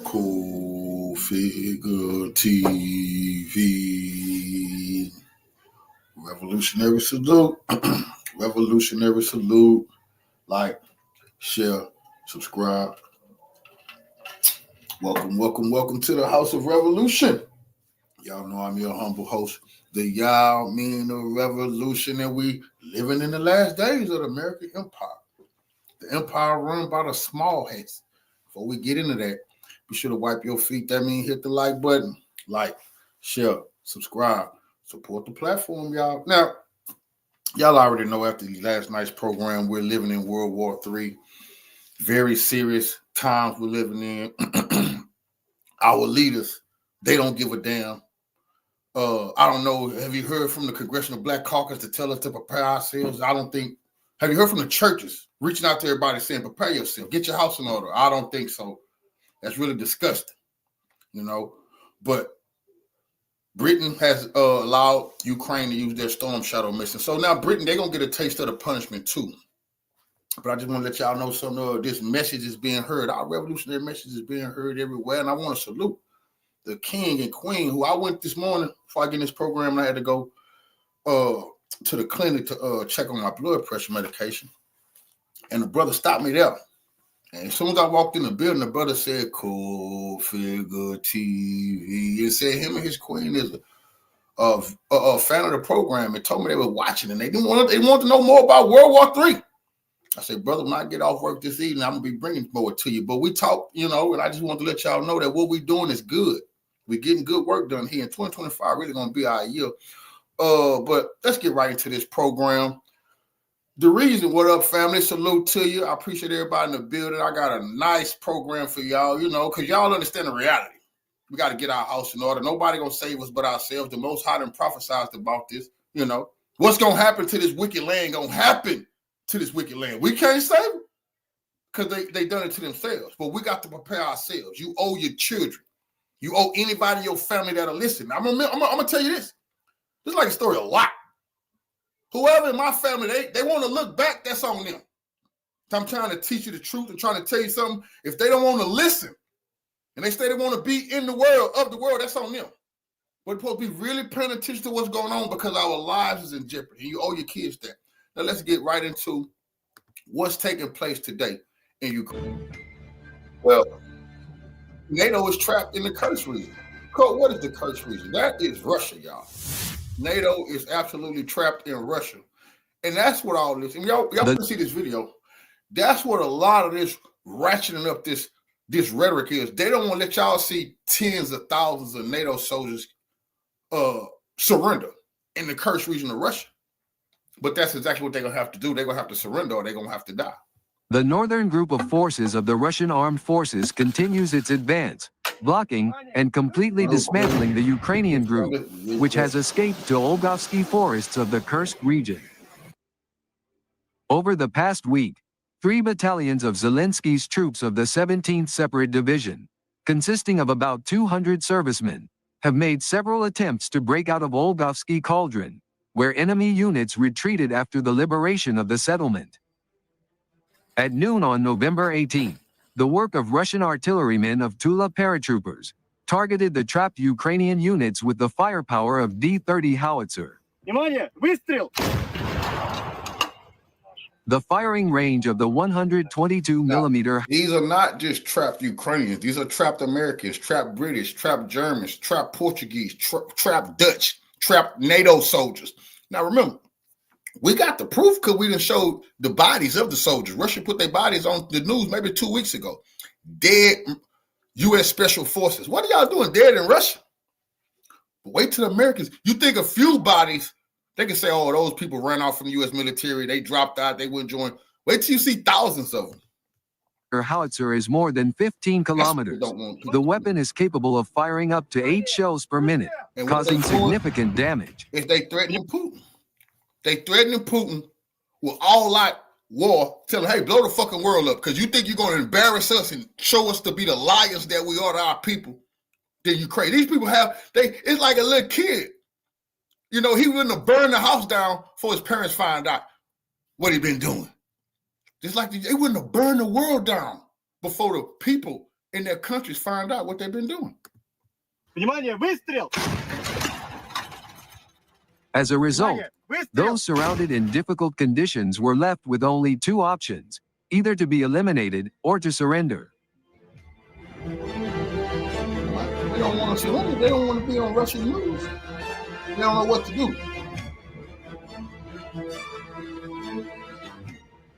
Cool Figure TV. Revolutionary salute. Revolutionary salute. Like, share, subscribe. Welcome to the House of Revolution. Y'all know I'm your humble host, the y'all mean the revolution, and we living in the last days of the American Empire. The empire run by the small hats. Before we get into that, be sure to wipe your feet. That means hit the like button. Like, share, subscribe, support the platform, y'all. Now, y'all already know after last night's program, we're living in World War III. Very serious times we're living in. Our leaders, they don't give a damn. I don't know. Have you heard from the Congressional Black Caucus to tell us to prepare ourselves? I don't think. Have you heard from the churches reaching out to everybody saying, prepare yourself, get your house in order? I don't think so. That's really disgusting, you know. But Britain has allowed Ukraine to use their Storm Shadow mission. So now Britain, they're going to get a taste of the punishment too. But I just want to let y'all know some of this message is being heard. Our revolutionary message is being heard everywhere. And I want to salute the king and queen who I went this morning before I get in this program. I had to go to the clinic to check on my blood pressure medication. And the brother stopped me there. And as soon as I walked in the building, the brother said, Cool Figure TV. And said him and his queen is a fan of the program, and told me they were watching and they wanted to know more about World War III. I said, brother, when I get off work this evening, I'm going to be bringing more to you. But we talk, you know, and I just want to let y'all know that what we're doing is good. We're getting good work done here. In 2025 really going to be our year. But let's get right into this program. The reason, what up, family? Salute to you. I appreciate everybody in the building. I got a nice program for y'all, you know, because y'all understand the reality. We got to get our house in order. Nobody going to save us but ourselves. The Most High done prophesied about this, you know. What's going to happen to this wicked land going to happen to this wicked land. We can't save them because they done it to themselves. But we got to prepare ourselves. You owe your children. You owe anybody in your family that'll listen. I'm going to tell you this. This is like a story of Lot. Whoever in my family, they want to look back, that's on them. I'm trying to teach you the truth and trying to tell you something. If they don't want to listen and they say they want to be in the world, of the world, that's on them. We're supposed to be really paying attention to what's going on because our lives is in jeopardy. And you owe your kids that. Now let's get right into what's taking place today in Ukraine. Well, NATO is trapped in the curse region. What is the curse region? That is Russia, y'all. NATO is absolutely trapped in Russia. And that's what all this, and y'all can see this video. That's what a lot of this ratcheting up this rhetoric is. They don't want to let y'all see tens of thousands of NATO soldiers surrender in the curse region of Russia. But that's exactly what they're going to have to do. They're going to have to surrender or they're going to have to die. The northern group of forces of the Russian armed forces continues its advance, blocking and completely dismantling the Ukrainian group, which has escaped to Olgovsky forests of the Kursk region. Over the past week, 3 battalions of Zelensky's troops of the 17th Separate Division, consisting of about 200 servicemen, have made several attempts to break out of Olgovsky Cauldron, where enemy units retreated after the liberation of the settlement. At noon on November 18, the work of Russian artillerymen of Tula paratroopers targeted the trapped Ukrainian units with the firepower of D-30 howitzer. The firing range of the 122mm. These are not just trapped Ukrainians. These are trapped Americans, trapped British, trapped Germans, trapped Portuguese, trapped Dutch, trapped NATO soldiers. Now remember, we got the proof because we done showed the bodies of the soldiers. Russia put their bodies on the news maybe 2 weeks ago. Dead U.S. Special Forces. What are y'all doing dead in Russia? But wait till the Americans. You think a few bodies, they can say, oh, those people ran off from the U.S. military. They dropped out. They wouldn't join. Wait till you see thousands of them. Her howitzer is more than 15 kilometers. The weapon is capable of firing up to 8 shells per minute, causing significant damage. If they threaten Putin, with all-out war, telling, hey, blow the fucking world up because you think you're going to embarrass us and show us to be the liars that we are to our people. Then you crazy. These people it's like a little kid. You know, he wouldn't have burned the house down before his parents find out what he'd been doing. Just like they wouldn't have burned the world down before the people in their countries find out what they've been doing. Внимание, выстрел! As a result, Внимание, выстрел! those surrounded in difficult conditions were left with only two options, either to be eliminated or to surrender. They don't want to surrender. They don't want to be on Russian news. They don't know what to do.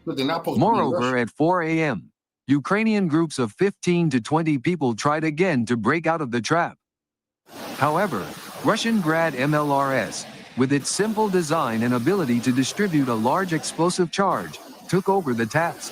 But they're not supposed to be in Moreover, Russia. at 4 a.m., Ukrainian groups of 15 to 20 people tried again to break out of the trap. However, Russian Grad MLRS, with its simple design and ability to distribute a large explosive charge, took over the task.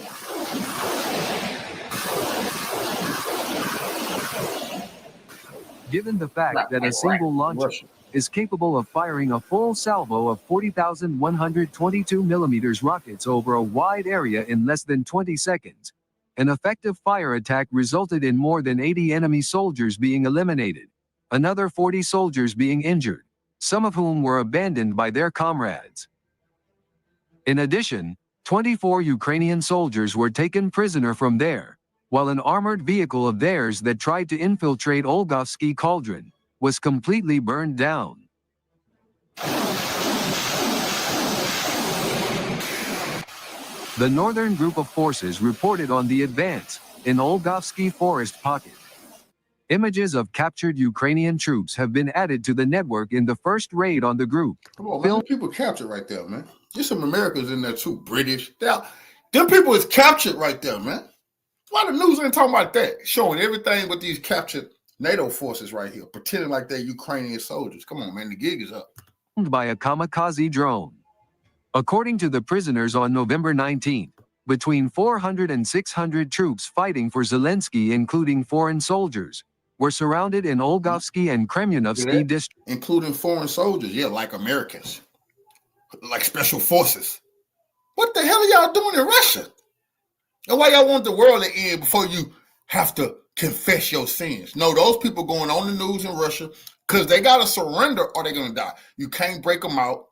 Given the fact that a single launcher Russia. is capable of firing a full salvo of 40,122 millimeters rockets over a wide area in less than 20 seconds, an effective fire attack resulted in more than 80 enemy soldiers being eliminated, another 40 soldiers being injured, some of whom were abandoned by their comrades. In addition, 24 Ukrainian soldiers were taken prisoner from there, while an armored vehicle of theirs that tried to infiltrate Olgovsky Cauldron was completely burned down. The northern group of forces reported on the advance in Olgovsky Forest Pocket. Images of captured Ukrainian troops have been added to the network in the first raid on the group. Come on, man. Them people captured right there, man. There's some Americans in there too, British. Them people is captured right there, man. Why the news ain't talking about that? Showing everything but these captured NATO forces right here, pretending like they're Ukrainian soldiers. Come on, man, the gig is up. By a kamikaze drone. According to the prisoners on November 19, between 400 and 600 troops fighting for Zelensky, including foreign soldiers, were surrounded in Olgovsky and Kremyanovsky districts. Including foreign soldiers, yeah, like Americans, like special forces. What the hell are y'all doing in Russia? And why y'all want the world to end before you have to confess your sins? No, those people going on the news in Russia because they got to surrender or they're going to die. You can't break them out.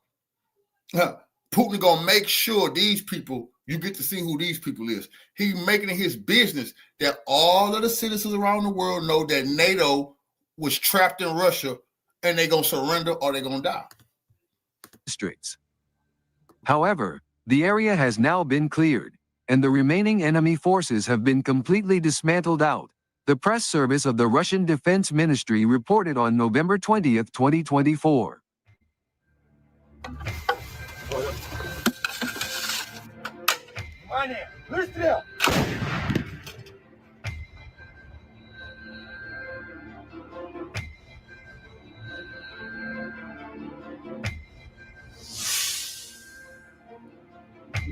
Putin going to make sure these people, you get to see who these people is. He's making it his business that all of the citizens around the world know that NATO was trapped in Russia and they're going to surrender or they're going to die. Districts. However, the area has now been cleared, and the remaining enemy forces have been completely dismantled out, the press service of the Russian Defense Ministry reported on November 20, 2024. Внимание, выстрел!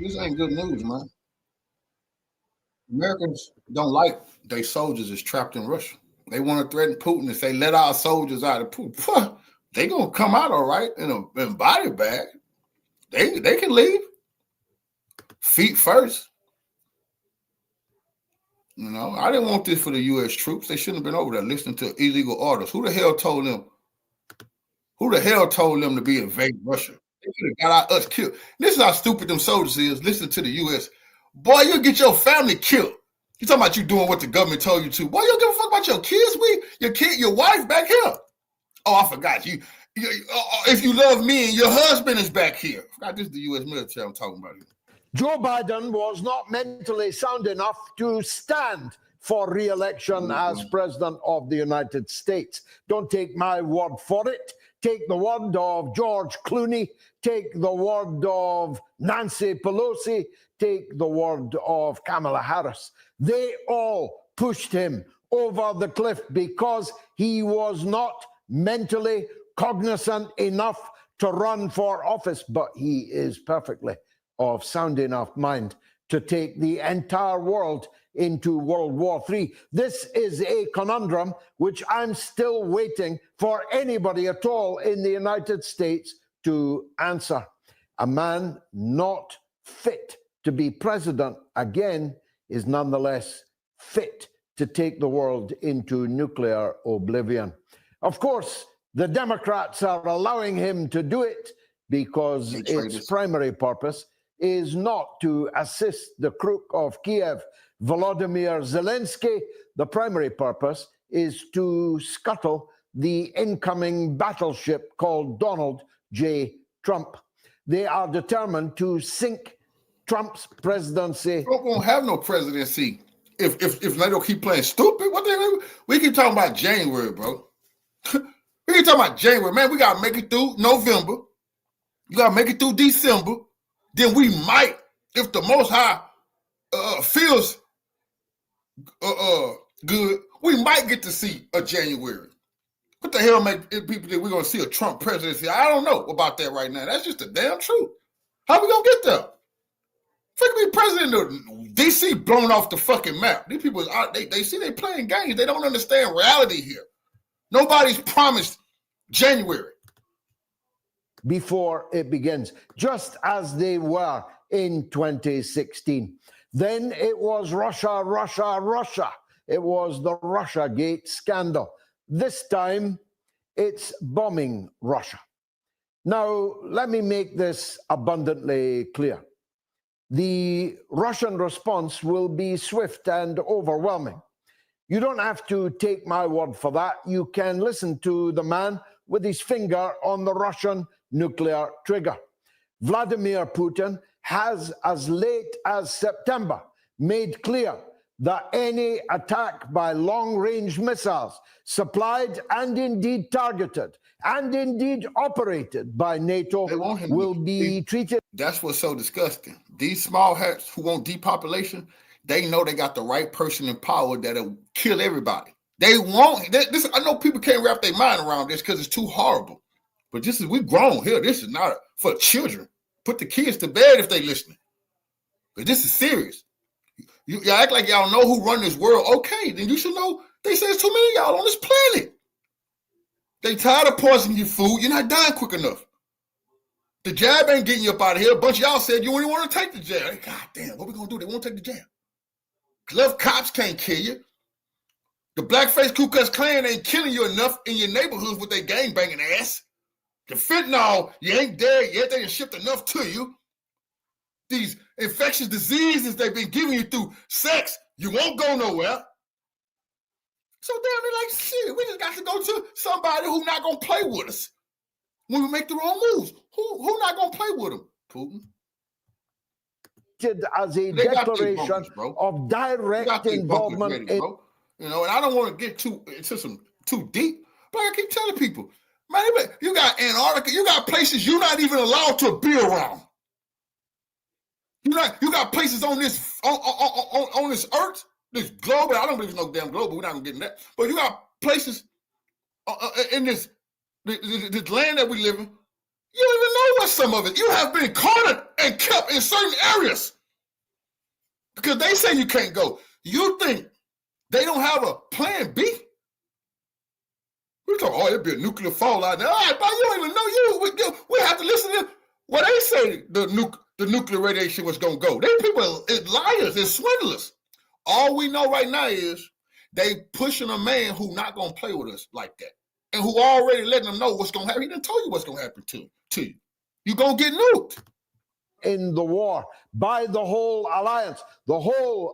This ain't good news, man. Americans don't like their soldiers is trapped in Russia. They want to threaten Putin and say, let our soldiers out of Putin. They going to come out all right in a body bag. They can leave. Feet first. You know, I didn't want this for the U.S. troops. They shouldn't have been over there listening to illegal orders. Who the hell told them? Who the hell told them to be invading Russia? They could have got us killed. This is how stupid them soldiers is. Listen to the U.S. Boy, you'll get your family killed. You talking about you doing what the government told you to. Boy, you don't give a fuck about your kids. Your wife back here. Oh, I forgot. If you love me and your husband is back here. I forgot this is the U.S. military I'm talking about here. Joe Biden was not mentally sound enough to stand for re-election as President of the United States. Don't take my word for it. Take the word of George Clooney. Take the word of Nancy Pelosi. Take the word of Kamala Harris. They all pushed him over the cliff because he was not mentally cognizant enough to run for office, but he is perfectly of sound enough mind to take the entire world into World War III. This is a conundrum which I'm still waiting for anybody at all in the United States to answer. A man not fit to be president again is nonetheless fit to take the world into nuclear oblivion. Of course, the Democrats are allowing him to do it because its primary purpose is not to assist the crook of Kiev, Volodymyr Zelensky, the primary purpose is to scuttle the incoming battleship called Donald J. Trump. They are determined to sink Trump's presidency. Trump won't have no presidency if NATO keep playing stupid. What the hell? We keep talking about January, bro. We keep talking about January, man. We gotta make it through November. You gotta make it through December. Then we might, if the Most High feels good, we might get to see a January. What the hell make people think we're gonna see a Trump presidency? I don't know about that right now. That's just the damn truth. How we gonna get there? Freaking be president of DC blown off the fucking map. These people, they see they playing games. They don't understand reality here. Nobody's promised January Before it begins, just as they were in 2016. Then it was Russia, Russia, Russia. It was the Russiagate scandal. This time, it's bombing Russia. Now, let me make this abundantly clear. The Russian response will be swift and overwhelming. You don't have to take my word for that. You can listen to the man with his finger on the Russian nuclear trigger. Vladimir Putin has, as late as September, made clear that any attack by long-range missiles supplied and indeed targeted and indeed operated by NATO will be treated. That's what's so disgusting. These small hats who want depopulation, they know they got the right person in power that'll kill everybody. They want this. I know people can't wrap their mind around this because it's too horrible. But this is, we grown here. This is not for children. Put the kids to bed if they listening. But this is serious. You act like y'all know who run this world. Okay, then you should know. They say there's too many of y'all on this planet. They tired of poisoning your food. You're not dying quick enough. The jab ain't getting you up out of here. A bunch of y'all said you only want to take the jab. God damn, what we gonna do? They won't take the jab. Glove cops can't kill you. The blackface Ku Klux Klan ain't killing you enough in your neighborhoods with their gangbanging ass. The fentanyl, you ain't dead yet. They done shipped enough to you. These infectious diseases they've been giving you through sex, you won't go nowhere. So damn, they're like, shit, we just got to go to somebody who's not going to play with us when we make the wrong moves. Who not going to play with them? Putin. As a declaration bunkers, of direct involvement ready, in... You know, and I don't want to get too deep, but I keep telling people, man, you got Antarctica, you got places you're not even allowed to be around. You got places on this on this earth, this globe. I don't believe it's no damn globe, but we're not gonna get in that. But you got places in this land that we live in. You don't even know what some of it. You have been cornered and kept in certain areas because they say you can't go. You think they don't have a plan B? We talk, oh, it'd be a nuclear fallout. All right, but you don't even know. We have to listen to what they say the nuclear radiation was going to go. They people is liars and swindlers. All we know right now is they pushing a man who not going to play with us like that and who already letting them know what's going to happen. He done told you what's going to happen to you. You're going to get nuked. In the war by the whole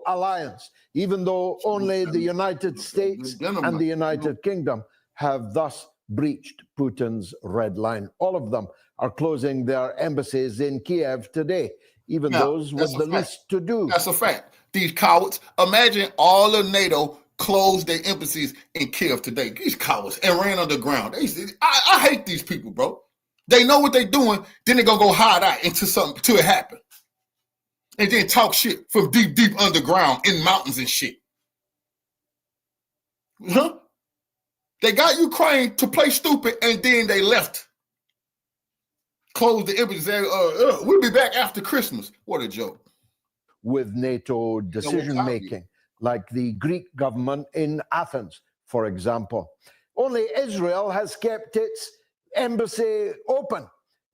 alliance, even though only the United States and the United Kingdom have thus breached Putin's red line. All of them are closing their embassies in Kiev today, even those with the least to do. That's a fact. These cowards, imagine all of NATO closed their embassies in Kiev today. These cowards and ran underground. I hate these people, bro. They know what they're doing, then they're going to go hide out into something until it happens. And then talk shit from deep, deep underground in mountains and shit. Huh? They got Ukraine to play stupid, and then they left. Closed the embassy. We'll be back after Christmas. What a joke. With NATO decision-making, like the Greek government in Athens, for example. Only Israel has kept its embassy open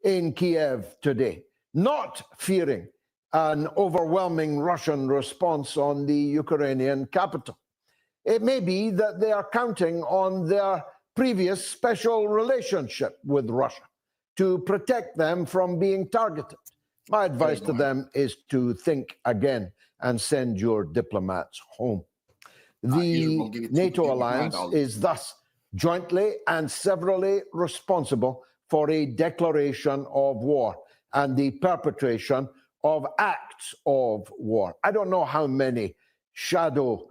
in Kiev today, not fearing an overwhelming Russian response on the Ukrainian capital. It may be that they are counting on their previous special relationship with Russia to protect them from being targeted. My advice to them is to think again and send your diplomats home. The NATO alliance is thus jointly and severally responsible for a declaration of war and the perpetration of acts of war. I don't know how many shadow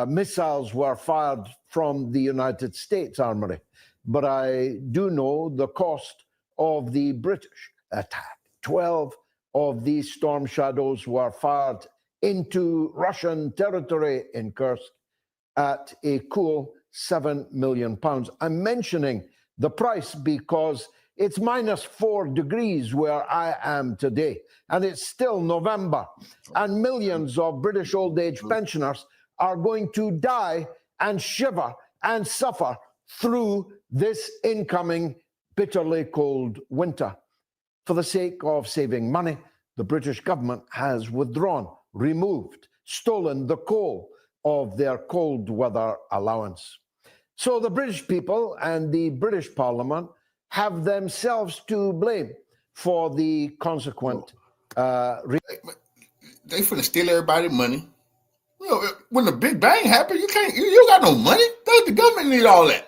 missiles were fired from the United States Armory, but I do know the cost of the British attack. 12 of these Storm Shadows were fired into Russian territory in Kursk at a cool £7 million. I'm mentioning the price because it's -4 degrees where I am today, and it's still November, and millions of British old age pensioners are going to die and shiver and suffer through this incoming bitterly cold winter. For the sake of saving money, the British government has withdrawn, removed, stolen the coal of their cold weather allowance. So the British people and the British Parliament have themselves to blame for the consequent. They finna steal everybody's money. You know, when the Big Bang happened, you got no money. The government need all that.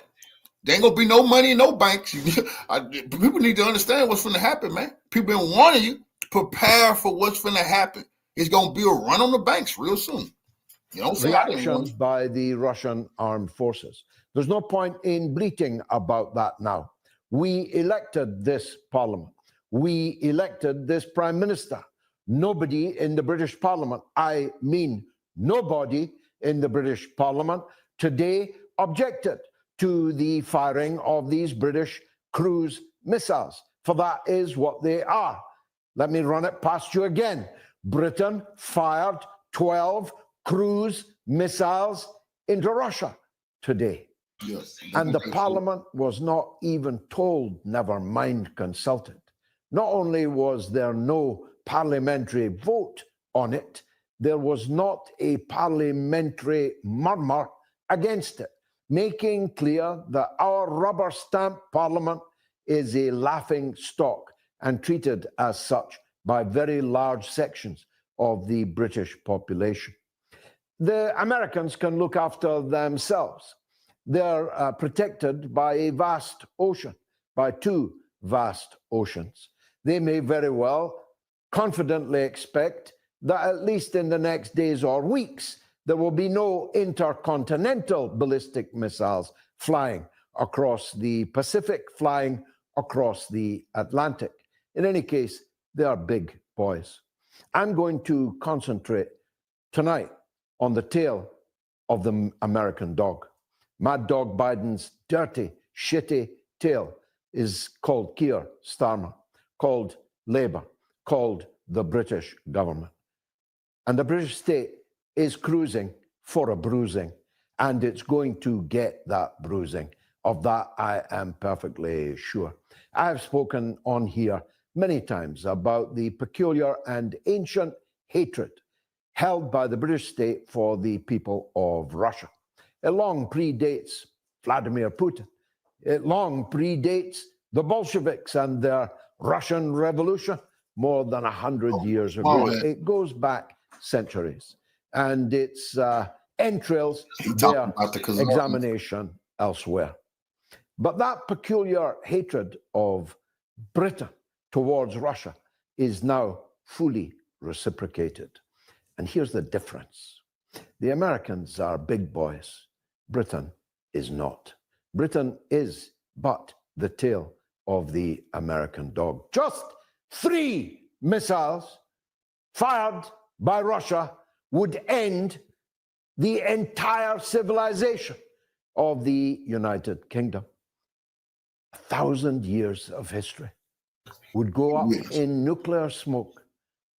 There ain't gonna be no money in no banks. People need to understand what's finna happen, man. People been warning you, prepare for what's finna happen. It's gonna be a run on the banks real soon. You know, Reactions by the Russian armed forces. There's no point in bleating about that now. We elected this parliament. We elected this prime minister. Nobody in the British Parliament, I mean nobody in the British Parliament today objected to the firing of these British cruise missiles, for that is what they are. Let me run it past you again. Britain fired 12 cruise missiles into Russia today. Yes, and the Parliament was not even told, never mind consulted. Not only was there no parliamentary vote on it, there was not a parliamentary murmur against it, making clear that our rubber stamp parliament is a laughing stock and treated as such by very large sections of the British population. The Americans can look after themselves. They're protected by a vast ocean, by two vast oceans. They may very well confidently expect that at least in the next days or weeks, there will be no intercontinental ballistic missiles flying across the Pacific, flying across the Atlantic. In any case, they are big boys. I'm going to concentrate tonight on the tail of the American dog. Mad Dog Biden's dirty, shitty tail is called Keir Starmer, called Labour, called the British government. And the British state is cruising for a bruising, and it's going to get that bruising. Of that, I am perfectly sure. I have spoken on here many times about the peculiar and ancient hatred held by the British state for the people of Russia. It long predates Vladimir Putin. It long predates the Bolsheviks and their Russian Revolution more than 100 years ago. It goes back centuries, and its entrails bear examination elsewhere. But that peculiar hatred of Britain towards Russia is now fully reciprocated. And here's the difference. The Americans are big boys. Britain is not. Britain is but the tail of the American dog. Just 3 missiles fired by Russia would end the entire civilization of the United Kingdom. 1,000 years of history would go up in nuclear smoke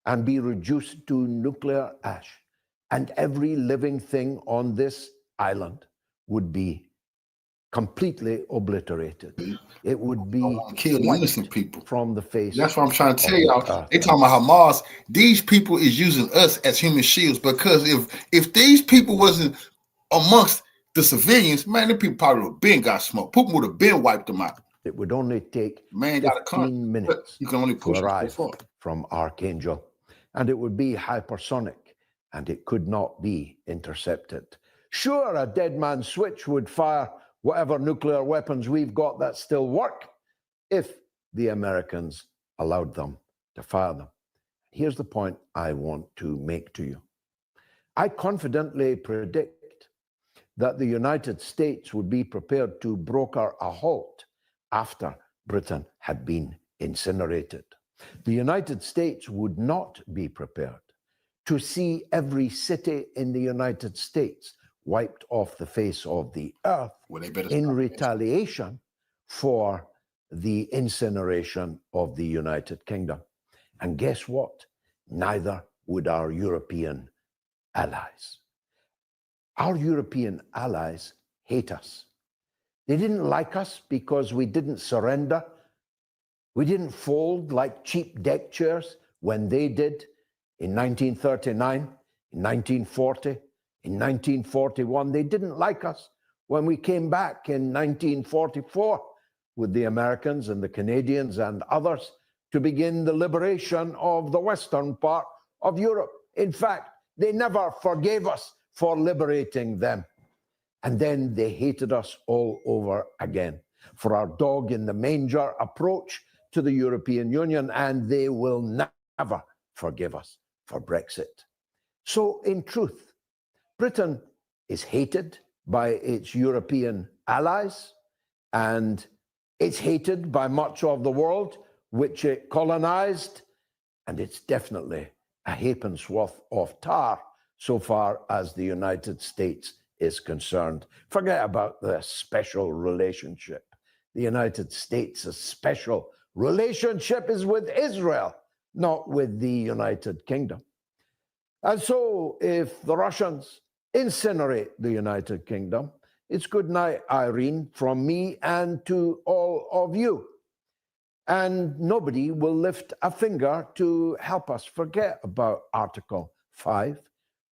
and be reduced to nuclear ash. And every living thing on this island would be completely obliterated. It would be kill innocent people from the face. That's what I'm trying to tell y'all. They talking about Hamas. These people is using us as human shields, because if these people wasn't amongst the civilians, man, the people probably would have been got smoked. Putin would have been wiped them out. It would only take man 15 minutes you can only push to arrive from Archangel, and it would be hypersonic, and it could not be intercepted. Sure, a dead man switch would fire whatever nuclear weapons we've got that still work if the Americans allowed them to fire them. Here's the point I want to make to you. I confidently predict that the United States would be prepared to broker a halt after Britain had been incinerated. The United States would not be prepared to see every city in the United States wiped off the face of the earth in retaliation for the incineration of the United Kingdom. And guess what? Neither would our European allies. Our European allies hate us. They didn't like us because we didn't surrender. We didn't fold like cheap deck chairs when they did in 1939, in 1940, in 1941. They didn't like us when we came back in 1944 with the Americans and the Canadians and others to begin the liberation of the western part of Europe. In fact, they never forgave us for liberating them. And then they hated us all over again for our dog in the manger approach to the European Union, and they will never forgive us for Brexit. So in truth, Britain is hated by its European allies, and it's hated by much of the world which it colonized, and it's definitely a halfpen's worth of tar so far as the United States is concerned. Forget about the special relationship. The United States' special relationship is with Israel, not with the United Kingdom. And so if the Russians incinerate the United Kingdom, it's good night, Irene, from me and to all of you. And nobody will lift a finger to help us forget about Article 5.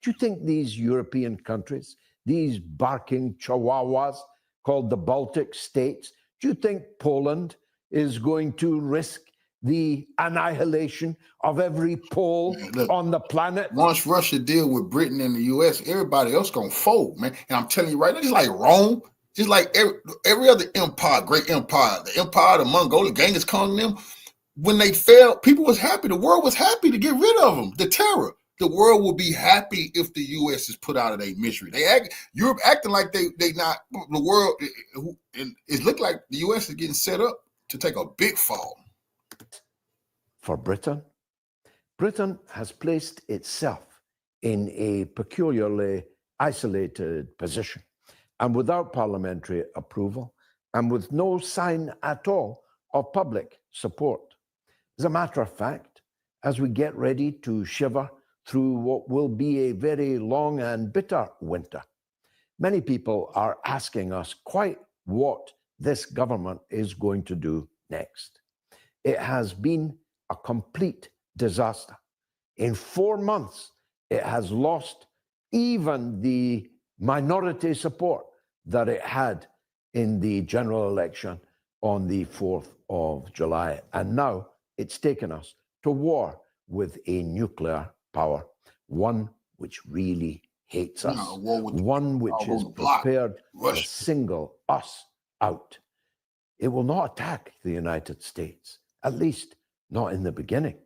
Do you think these European countries, these barking chihuahuas called the Baltic states, do you think Poland is going to risk the annihilation of every Pole on the planet? Once Russia deal with Britain and the U.S., everybody else gonna fold, man. And I'm telling you right now, just like Rome, just like every other empire, great empire, the empire, the Mongolian, Genghis Khan, them, when they fell, people was happy. The world was happy to get rid of them. The terror. The world will be happy if the U.S. is put out of their misery. Europe acting like they not the world. It looked like the U.S. is getting set up to take a big fall. For Britain, Britain has placed itself in a peculiarly isolated position, and without parliamentary approval, and with no sign at all of public support. As a matter of fact, as we get ready to shiver through what will be a very long and bitter winter, many people are asking us quite what this government is going to do next. It has been a complete disaster. In 4 months, it has lost even the minority support that it had in the general election on the 4th of July. And now it's taken us to war with a nuclear power, one which really hates us, one which is prepared to single us out. It will not attack the United States, at least not in the beginning.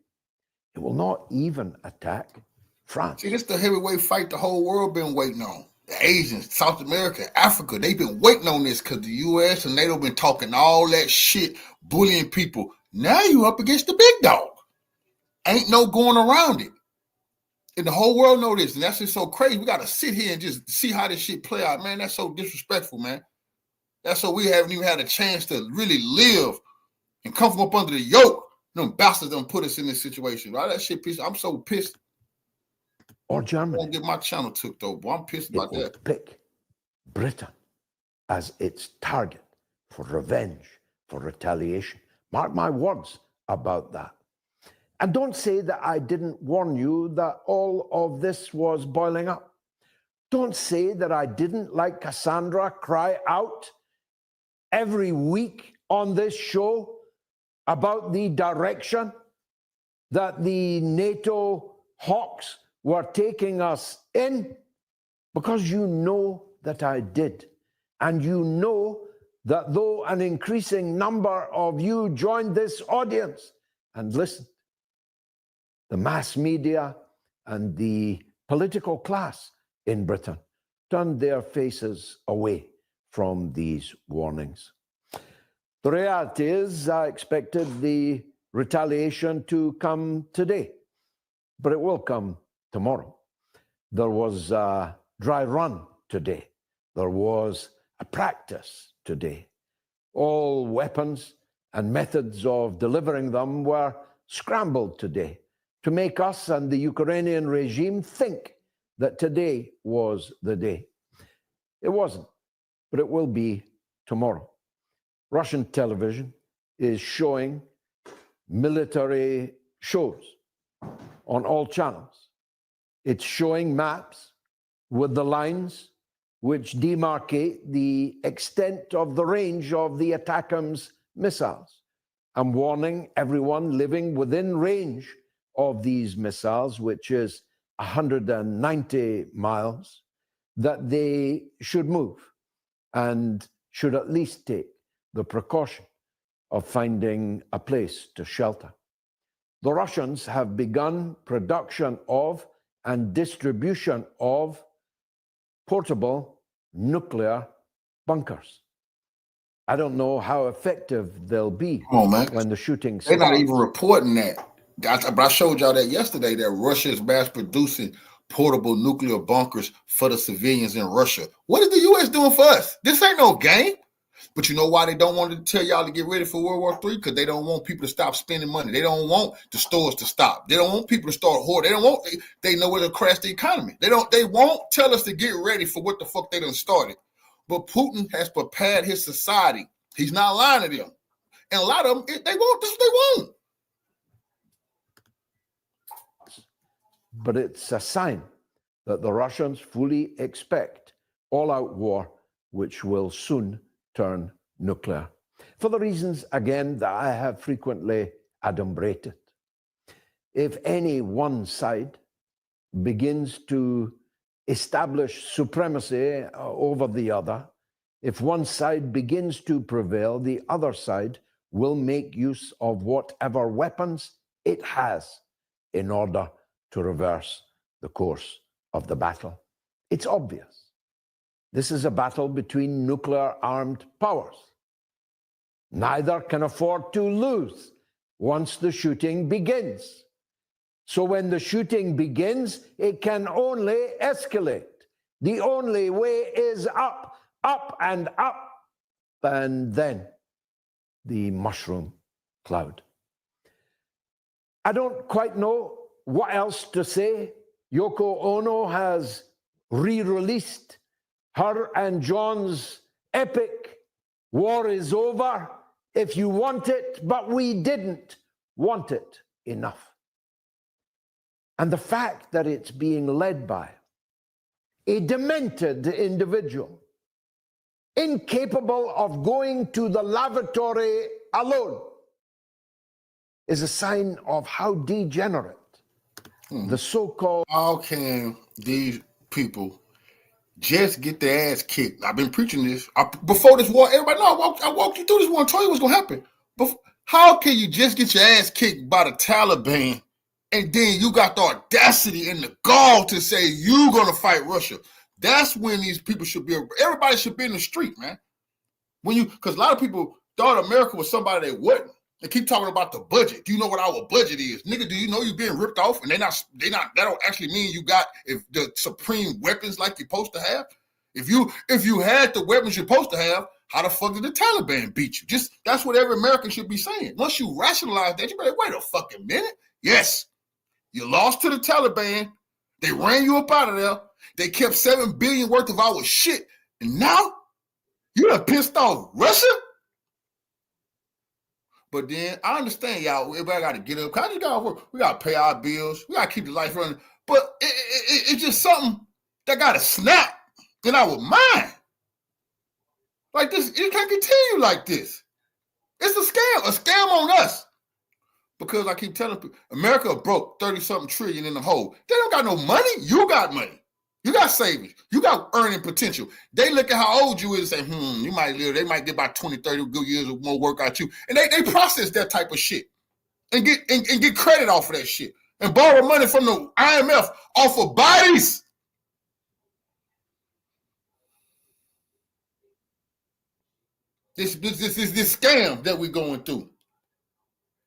It will not even attack France. See, this is the heavyweight fight the whole world been waiting on. The Asians, South America, Africa, they've been waiting on this because the U.S. and NATO been talking all that shit, bullying people. Now you up against the big dog. Ain't no going around it. And the whole world know this, and that's just so crazy. We got to sit here and just see how this shit play out, man. That's so disrespectful, man. That's so we haven't even had a chance to really live and come from up under the yoke. Them bastards don't put us in this situation, right? That shit pissed. I'm so pissed. Or Germany. I won't get my channel took though, boy. I'm pissed about that. Pick Britain as its target for revenge, for retaliation. Mark my words about that. And don't say that I didn't warn you that all of this was boiling up. Don't say that I didn't, like Cassandra, cry out every week on this show about the direction that the NATO hawks were taking us in? Because you know that I did. And you know that though an increasing number of you joined this audience and listened, the mass media and the political class in Britain turned their faces away from these warnings. The reality is, I expected the retaliation to come today, but it will come tomorrow. There was a dry run today. There was a practice today. All weapons and methods of delivering them were scrambled today to make us and the Ukrainian regime think that today was the day. It wasn't, but it will be tomorrow. Russian television is showing military shows on all channels. It's showing maps with the lines which demarcate the extent of the range of the ATACMS missiles. I'm warning everyone living within range of these missiles, which is 190 miles, that they should move and should at least take the precaution of finding a place to shelter. The Russians have begun production of and distribution of portable nuclear bunkers. I don't know how effective they'll be when the shooting starts. They're not even reporting that. But I showed y'all that yesterday, that Russia is mass producing portable nuclear bunkers for the civilians in Russia. What is the U.S. doing for us? This ain't no game. But you know why they don't want to tell y'all to get ready for World War III? Because they don't want people to stop spending money. They don't want the stores to stop. They don't want people to start hoarding. They don't want. They know where to crash the economy. They won't tell us to get ready for what the fuck they done started. But Putin has prepared his society. He's not lying to them. And a lot of them, they won't. This is what they want. But it's a sign that the Russians fully expect all-out war, which will soon turn nuclear, for the reasons, again, that I have frequently adumbrated. If any one side begins to establish supremacy over the other, if one side begins to prevail, the other side will make use of whatever weapons it has in order to reverse the course of the battle. It's obvious. This is a battle between nuclear-armed powers. Neither can afford to lose once the shooting begins. So when the shooting begins, it can only escalate. The only way is up, up and up, and then the mushroom cloud. I don't quite know what else to say. Yoko Ono has re-released her and John's epic War is Over. If you want it, but we didn't want it enough. And the fact that it's being led by a demented individual, incapable of going to the lavatory alone, is a sign of how degenerate the so-called... How can these people just get their ass kicked? I've been preaching this. Before this war, everybody know I walked you through this war and told you what's going to happen. But how can you just get your ass kicked by the Taliban and then you got the audacity and the gall to say you're going to fight Russia? That's when these people should be, everybody should be in the street, man. Because a lot of people thought America was somebody they wasn't. They keep talking about the budget. Do you know what our budget is? Nigga, do you know you're being ripped off? And that don't actually mean you got the supreme weapons like you're supposed to have. If you had the weapons you're supposed to have, how the fuck did the Taliban beat you? That's what every American should be saying. Once you rationalize that, you better wait a fucking minute. Yes, you lost to the Taliban. They ran you up out of there. They kept $7 billion worth of our shit. And now you done pissed off Russia? But then I understand y'all, everybody got to get up. I just got to work. We got to pay our bills. We got to keep the life running. But it's just something that got to snap in our mind. Like this, it can't continue like this. It's a scam on us. Because I keep telling people, America broke 30-something trillion in the hole. They don't got no money. You got money. You got savings. You got earning potential. They look at how old you is and say, you might live. They might get about 20, 30 good years of more work out you. And they process that type of shit and get credit off of that shit and borrow money from the IMF off of bodies. This scam that we're going through.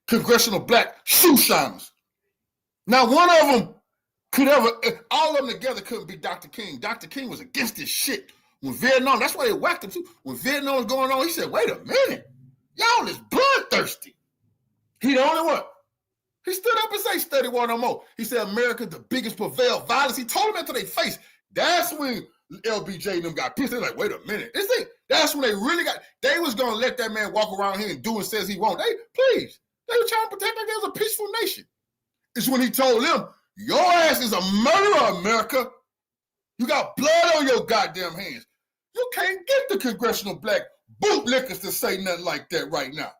Congressional black shoe shiners. Now, one of them could ever, all of them together couldn't be Dr. King. Dr. King was against this shit. When Vietnam, that's why they whacked him too. When Vietnam was going on, he said, wait a minute. Y'all is bloodthirsty. He the only one. He stood up and said, study war no more. He said, America, the biggest purveyor of violence. He told them that to their face. That's when LBJ and them got pissed. They're like, wait a minute. That's when they really they was going to let that man walk around here and do and says he won't. Please. They were trying to protect like they was a peaceful nation. It's when he told them, your ass is a murderer, America. You got blood on your goddamn hands. You can't get the congressional black bootlickers to say nothing like that right now.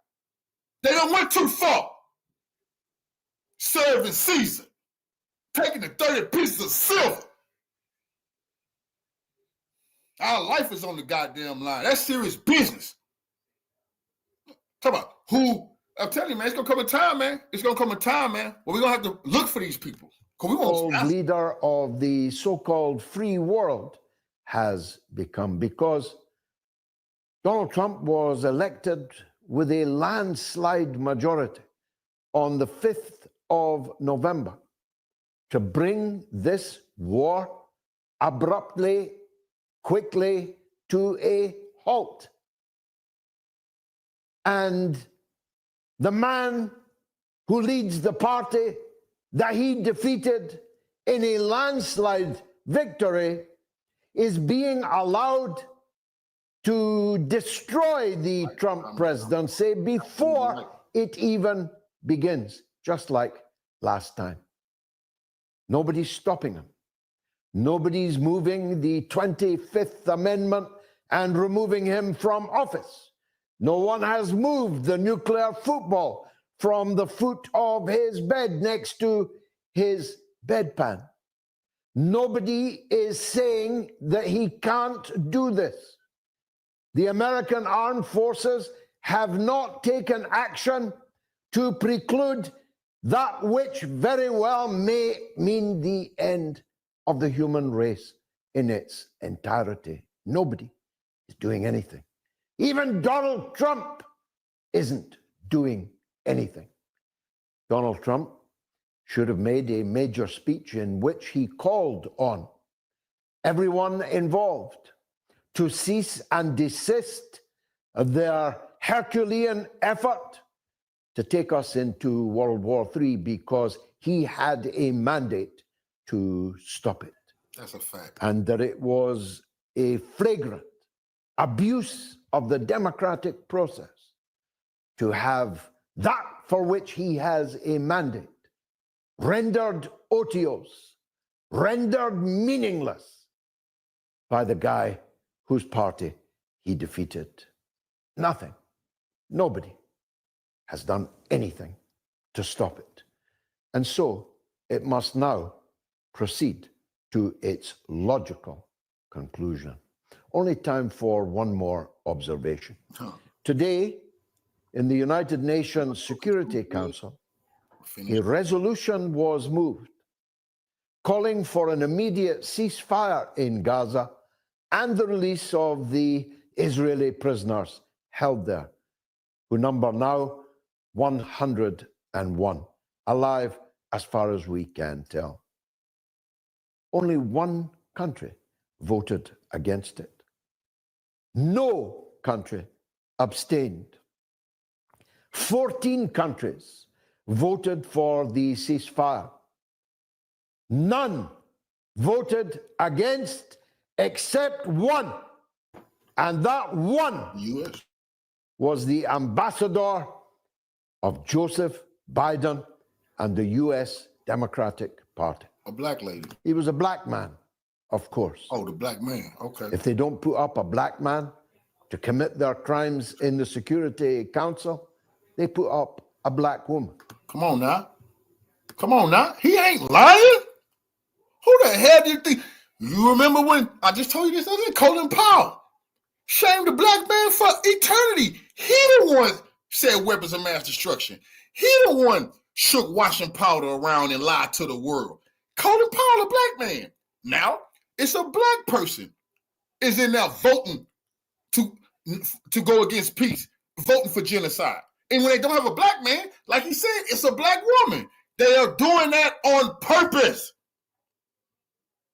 They done went too far. Serving Caesar. Taking the 30 pieces of silver. Our life is on the goddamn line. That's serious business. Talk about who. I'm telling you, man, it's going to come a time, man. It's going to come a time, man, where we're going to have to look for these people. Leader of the so-called free world has become, because Donald Trump was elected with a landslide majority on the 5th of November to bring this war abruptly, quickly to a halt. And the man who leads the party that he defeated in a landslide victory is being allowed to destroy the Trump presidency before it even begins, just like last time. Nobody's stopping him. Nobody's moving the 25th Amendment and removing him from office. No one has moved the nuclear football from the foot of his bed next to his bedpan. Nobody is saying that he can't do this. The American armed forces have not taken action to preclude that which very well may mean the end of the human race in its entirety. Nobody is doing anything. Even Donald Trump isn't doing anything. Donald Trump should have made a major speech in which he called on everyone involved to cease and desist of their Herculean effort to take us into World War III, because he had a mandate to stop it. That's a fact. And that it was a flagrant abuse of the democratic process to have that for which he has a mandate rendered odious, rendered meaningless by the guy whose party he defeated. Nothing, nobody has done anything to stop it. And so it must now proceed to its logical conclusion. Only time for one more observation. Today, in the United Nations Security Council, a resolution was moved calling for an immediate ceasefire in Gaza and the release of the Israeli prisoners held there, who number now 101, alive as far as we can tell. Only one country voted against it. No country abstained. 14 countries voted for the ceasefire. None voted against except one. And that one US was the ambassador of Joseph Biden and the US Democratic Party. a black lady. He was a black man, of course. Oh, the black man. Okay. If they don't put up a black man to commit their crimes in the Security Council, they put up a black woman. Come on now. Come on now. He ain't lying. Who the hell do you think? You remember when I just told you this other day, Colin Powell shamed the black man for eternity. He the one said weapons of mass destruction. He the one shook washing powder around and lied to the world. Colin Powell, a black man. Now it's a black person is in there voting to go against peace, voting for genocide. And when they don't have a black man, like he said, it's a black woman. They are doing that on purpose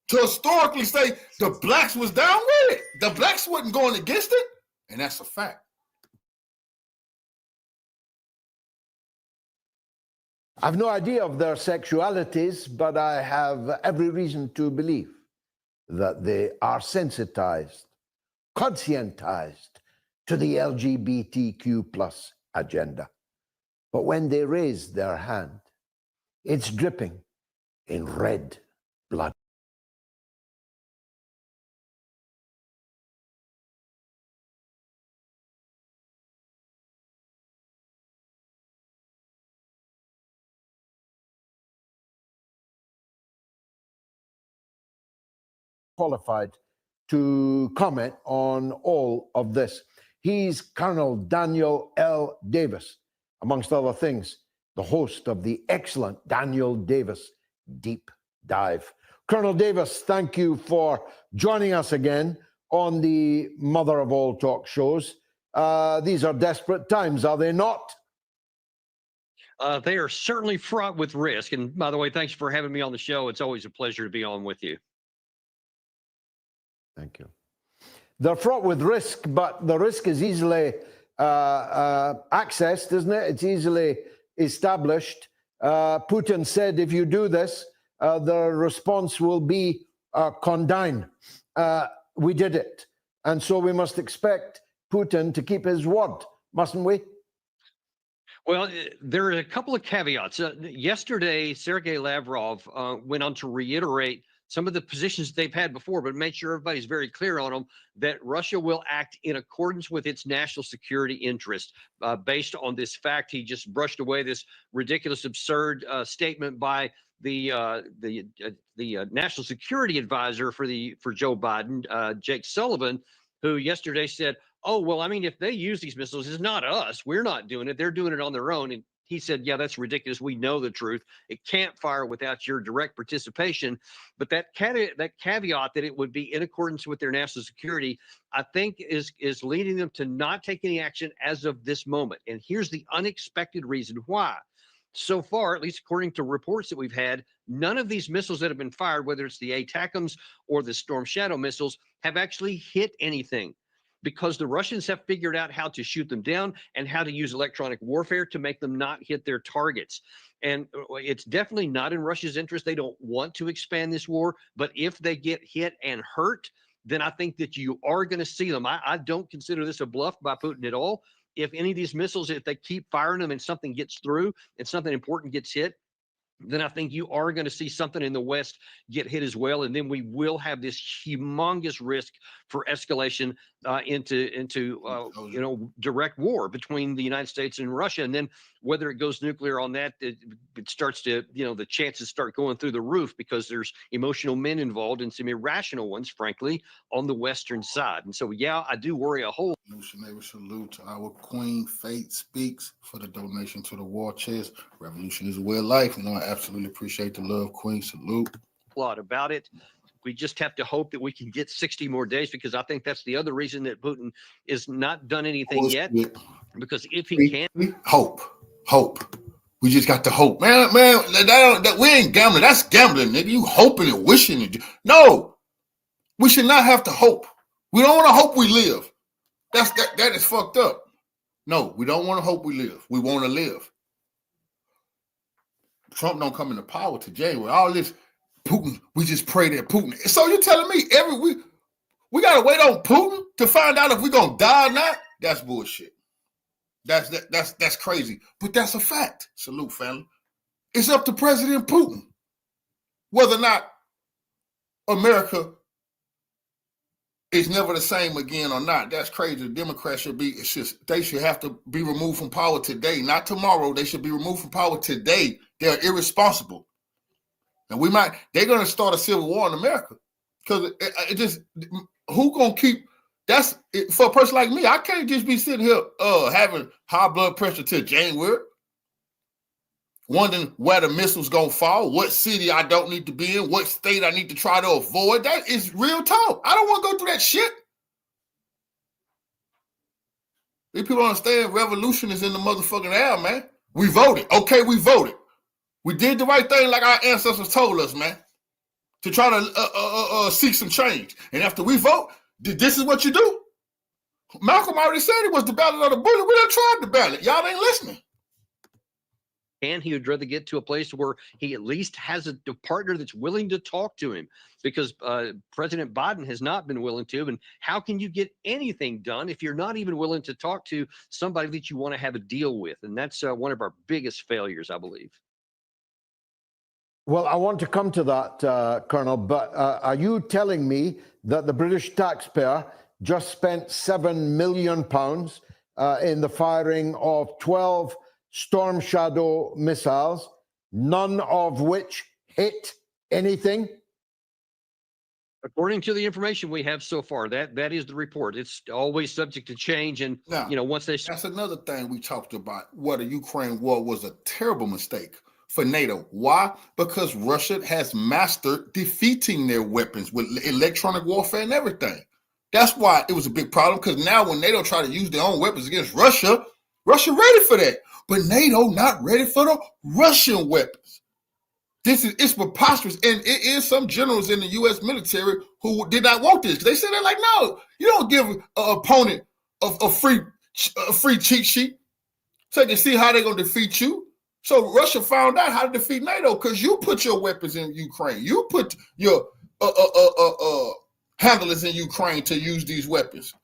to historically say the blacks was down with it. The blacks wasn't going against it, and that's a fact. I've no idea of their sexualities, but I have every reason to believe that they are sensitized, conscientized to the LGBTQ plus agenda. But when they raise their hand, it's dripping in red blood. Qualified to comment on all of this. He's Colonel Daniel L. Davis, amongst other things, the host of the excellent Daniel Davis Deep Dive. Colonel Davis, thank you for joining us again on the Mother of All talk shows. These are desperate times, are they not? They are certainly fraught with risk. And by the way, thanks for having me on the show. It's always a pleasure to be on with you. Thank you. They're fraught with risk, but the risk is easily accessed, isn't it? It's easily established. Putin said, if you do this, the response will be condign. We did it. And so we must expect Putin to keep his word, mustn't we? Well, there are a couple of caveats. Yesterday, Sergei Lavrov went on to reiterate some of the positions they've had before, but make sure everybody's very clear on them, that Russia will act in accordance with its national security interest. Based on this fact, he just brushed away this ridiculous, absurd statement by the national security advisor for Joe Biden, Jake Sullivan, who yesterday said, oh, well, I mean, if they use these missiles, it's not us. We're not doing it. They're doing it on their own. And he said, yeah, that's ridiculous. We know the truth. It can't fire without your direct participation. But that caveat that it would be in accordance with their national security, I think is leading them to not take any action as of this moment. And here's the unexpected reason why. So far, at least according to reports that we've had, none of these missiles that have been fired, whether it's the ATACMS or the Storm Shadow missiles, have actually hit anything, because the Russians have figured out how to shoot them down and how to use electronic warfare to make them not hit their targets. And it's definitely not in Russia's interest. They don't want to expand this war, but if they get hit and hurt, then I think that you are going to see them. I don't consider this a bluff by Putin at all. If any of these missiles, if they keep firing them and something gets through and something important gets hit, then I think you are going to see something in the West get hit as well. And then we will have this humongous risk for escalation into direct war between the United States and Russia. And then whether it goes nuclear on that, it starts to, the chances start going through the roof, because there's emotional men involved and some irrational ones, frankly, on the Western side. And so, yeah, I do worry a whole. Salute to our Queen. Faith Speaks for the donation to the war chest. Revolution is a way of life. I absolutely appreciate the love, Queen. Salute. Lot about it. We just have to hope that we can get 60 more days, because I think that's the other reason that Putin is not done anything yet. Because if he can, hope. We just got to hope, man. That we ain't gambling. That's gambling, nigga. You hoping and wishing it. No, we should not have to hope. We don't want to hope we live. That is fucked up. No, we don't want to hope we live. We want to live. Trump don't come into power to January. All this Putin, we just pray that Putin. So you're telling me every week we gotta wait on Putin to find out if we're gonna die or not? That's bullshit. That's crazy. But that's a fact. Salute, family. It's up to President Putin whether or not America it's never the same again or not. That's crazy. The Democrats should be, they should have to be removed from power today, not tomorrow. They should be removed from power today. They're irresponsible. And they're going to start a civil war in America. Because who going to keep, for a person like me, I can't just be sitting here having high blood pressure till January, wondering where the missile's going to fall, what city I don't need to be in, what state I need to try to avoid. That is real talk. I don't want to go through that shit. These people understand revolution is in the motherfucking air, man. We voted. Okay, we voted. We did the right thing like our ancestors told us, man, to try to seek some change. And after we vote, this is what you do. Malcolm already said it was the ballot of the bullet. We done tried the ballot. Y'all ain't listening. And he would rather get to a place where he at least has a partner that's willing to talk to him, because President Biden has not been willing to. And how can you get anything done if you're not even willing to talk to somebody that you want to have a deal with? And that's one of our biggest failures, I believe. Well, I want to come to that, Colonel, but are you telling me that the British taxpayer just spent £7 million in the firing of 12 Storm Shadow missiles, none of which hit anything? According to the information we have so far, that is the report. It's always subject to change. And, Now, once they... That's another thing we talked about, where the Ukraine war was a terrible mistake for NATO. Why? Because Russia has mastered defeating their weapons with electronic warfare and everything. That's why it was a big problem, because now when NATO try to use their own weapons against Russia ready for that. But NATO not ready for the Russian weapons. It's preposterous. And it is some generals in the U.S. military who did not want this. They said, they're like, no, you don't give an opponent a free cheat sheet so they can see how they're going to defeat you. So Russia found out how to defeat NATO because you put your weapons in Ukraine. You put your handlers in Ukraine to use these weapons.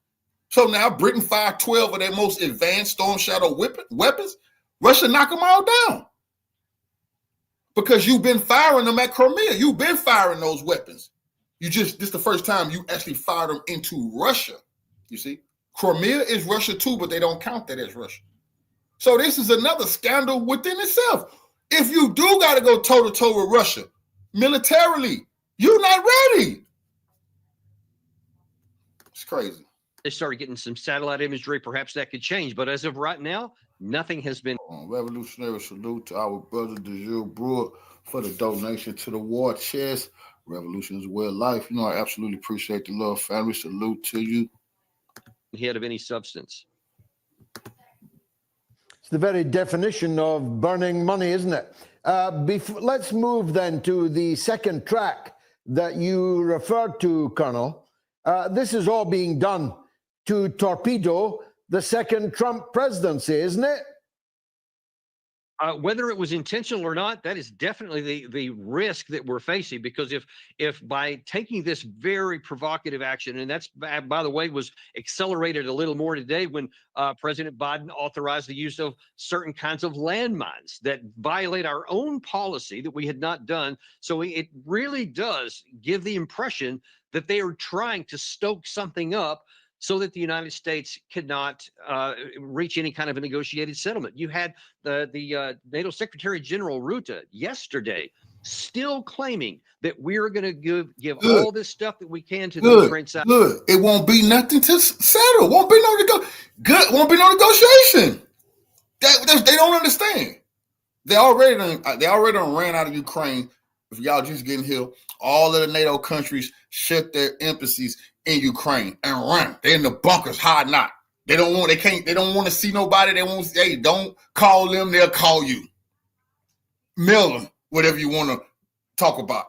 So now Britain fired 12 of their most advanced Storm Shadow weapons. Russia knock them all down because you've been firing them at Crimea. You've been firing those weapons. This is the first time you actually fired them into Russia. You see, Crimea is Russia too, but they don't count that as Russia. So this is another scandal within itself. If you do got to go toe-to-toe with Russia militarily, you're not ready. It's crazy. They started getting some satellite imagery, perhaps that could change. But as of right now, nothing has been. Revolutionary salute to our brother DeJules Brewer for the donation to the war chest. Revolution is a way of life. I absolutely appreciate the love, family. Salute to you. Ahead of any substance. It's the very definition of burning money, isn't it? Let's move then to the second track that you referred to, Colonel. This is all being done to torpedo the second Trump presidency, isn't it? Whether it was intentional or not, that is definitely the risk that we're facing, because if by taking this very provocative action, and that's, by the way, was accelerated a little more today when President Biden authorized the use of certain kinds of landmines that violate our own policy that we had not done. So it really does give the impression that they are trying to stoke something up so that the United States could not reach any kind of a negotiated settlement. You had the NATO Secretary General Rutte yesterday still claiming that we're going to give all this stuff that we can to the Ukraine side. Good. It won't be nothing to settle. Won't be no negotiation. They don't understand. They already ran out of Ukraine. If y'all just getting here, all of the NATO countries shut their embassies in Ukraine and run. They're in the bunkers, hiding out. They don't want to see nobody. They don't call them, they'll call you. Mail them, whatever you want to talk about.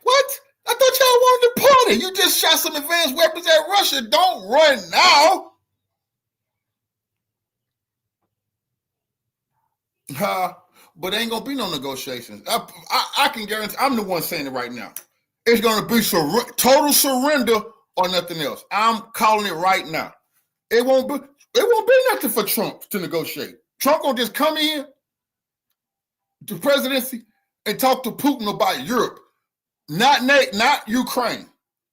What? I thought y'all wanted to party. You just shot some advanced weapons at Russia. Don't run now. But ain't gonna be no negotiations. I can guarantee. I'm the one saying it right now. It's gonna be total surrender or nothing else. I'm calling it right now. It won't be nothing for Trump to negotiate. Trump gonna just come in to presidency and talk to Putin about Europe, not Ukraine.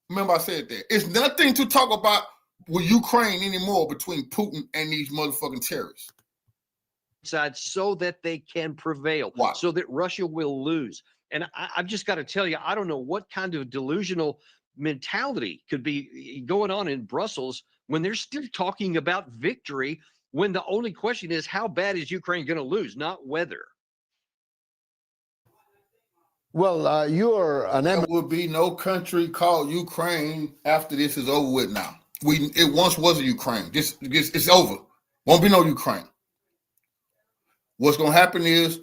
Remember I said that. It's nothing to talk about with Ukraine anymore between Putin and these motherfucking terrorists. Side so that they can prevail, Wow. so that Russia will lose. And I've just got to tell you, I don't know what kind of delusional mentality could be going on in Brussels when they're still talking about victory, when the only question is how bad is Ukraine going to lose, not whether. Well, you're an There will be no country called Ukraine after this is over with now. It once was a Ukraine. It's over. Won't be no Ukraine. What's gonna happen is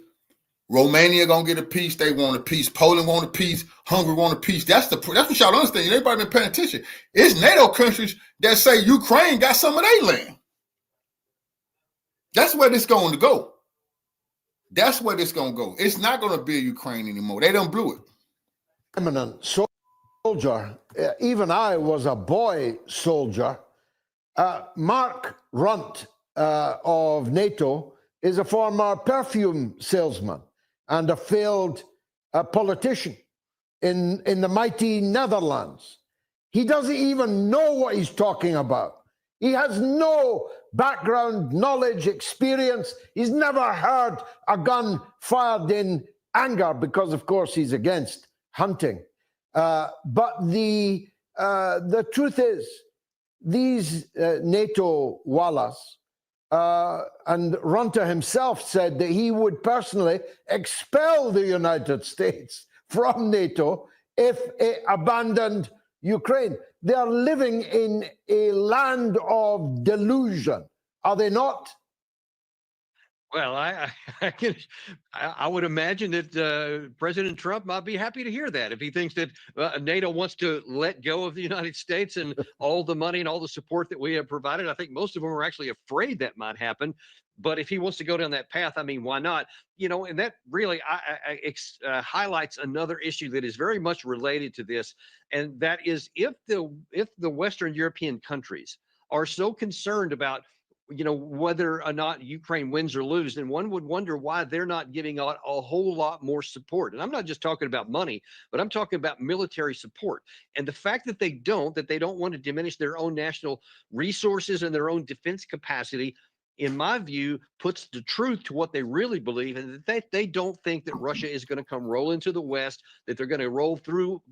Romania gonna get a piece. They want a piece. Poland want a piece. Hungary want a piece. That's what y'all understand. Everybody been paying attention. It's NATO countries that say Ukraine got some of their land. That's where this going to go. That's where this gonna go. It's not gonna be a Ukraine anymore. They done blew it. Eminent soldier. Even I was a boy soldier. Mark Runt of NATO is a former perfume salesman and a failed politician in the mighty Netherlands. He doesn't even know what he's talking about. He has no background, knowledge, experience. He's never heard a gun fired in anger because, of course, he's against hunting. But the truth is, these NATO wallahs, and Runta himself said that he would personally expel the United States from NATO if it abandoned Ukraine. They are living in a land of delusion, are they not? Well, I would imagine that President Trump might be happy to hear that if he thinks that NATO wants to let go of the United States and all the money and all the support that we have provided. I think most of them are actually afraid that might happen. But if he wants to go down that path, I mean, why not? You know, and that really highlights another issue that is very much related to this, and that is if the Western European countries are so concerned about whether or not Ukraine wins or loses, then one would wonder why they're not giving out a whole lot more support. And I'm not just talking about money, but I'm talking about military support. And the fact that they don't want to diminish their own national resources and their own defense capacity, in my view, puts the truth to what they really believe, and that they don't think that Russia is going to come roll into the West, that they're going to roll through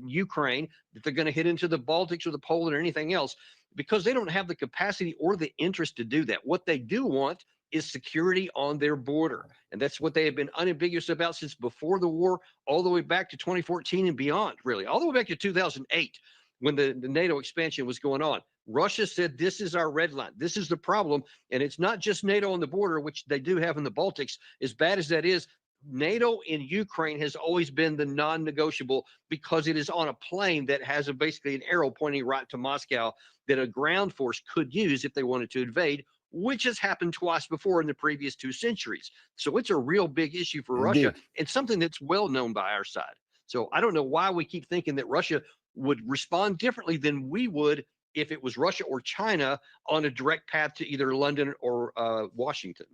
Ukraine, that they're going to hit into the Baltics or the Poland or anything else, because they don't have the capacity or the interest to do that. What they do want is security on their border. And that's what they have been unambiguous about since before the war, all the way back to 2014 and beyond, really, all the way back to 2008, when the NATO expansion was going on. Russia said, this is our red line. This is the problem. And it's not just NATO on the border, which they do have in the Baltics. As bad as that is, NATO in Ukraine has always been the non-negotiable, because it is on a plane that has basically an arrow pointing right to Moscow that a ground force could use if they wanted to invade, which has happened twice before in the previous 2 centuries. So it's a real big issue for Russia, and something that's well known by our side. So I don't know why we keep thinking that Russia would respond differently than we would if it was Russia or China on a direct path to either London or Washington.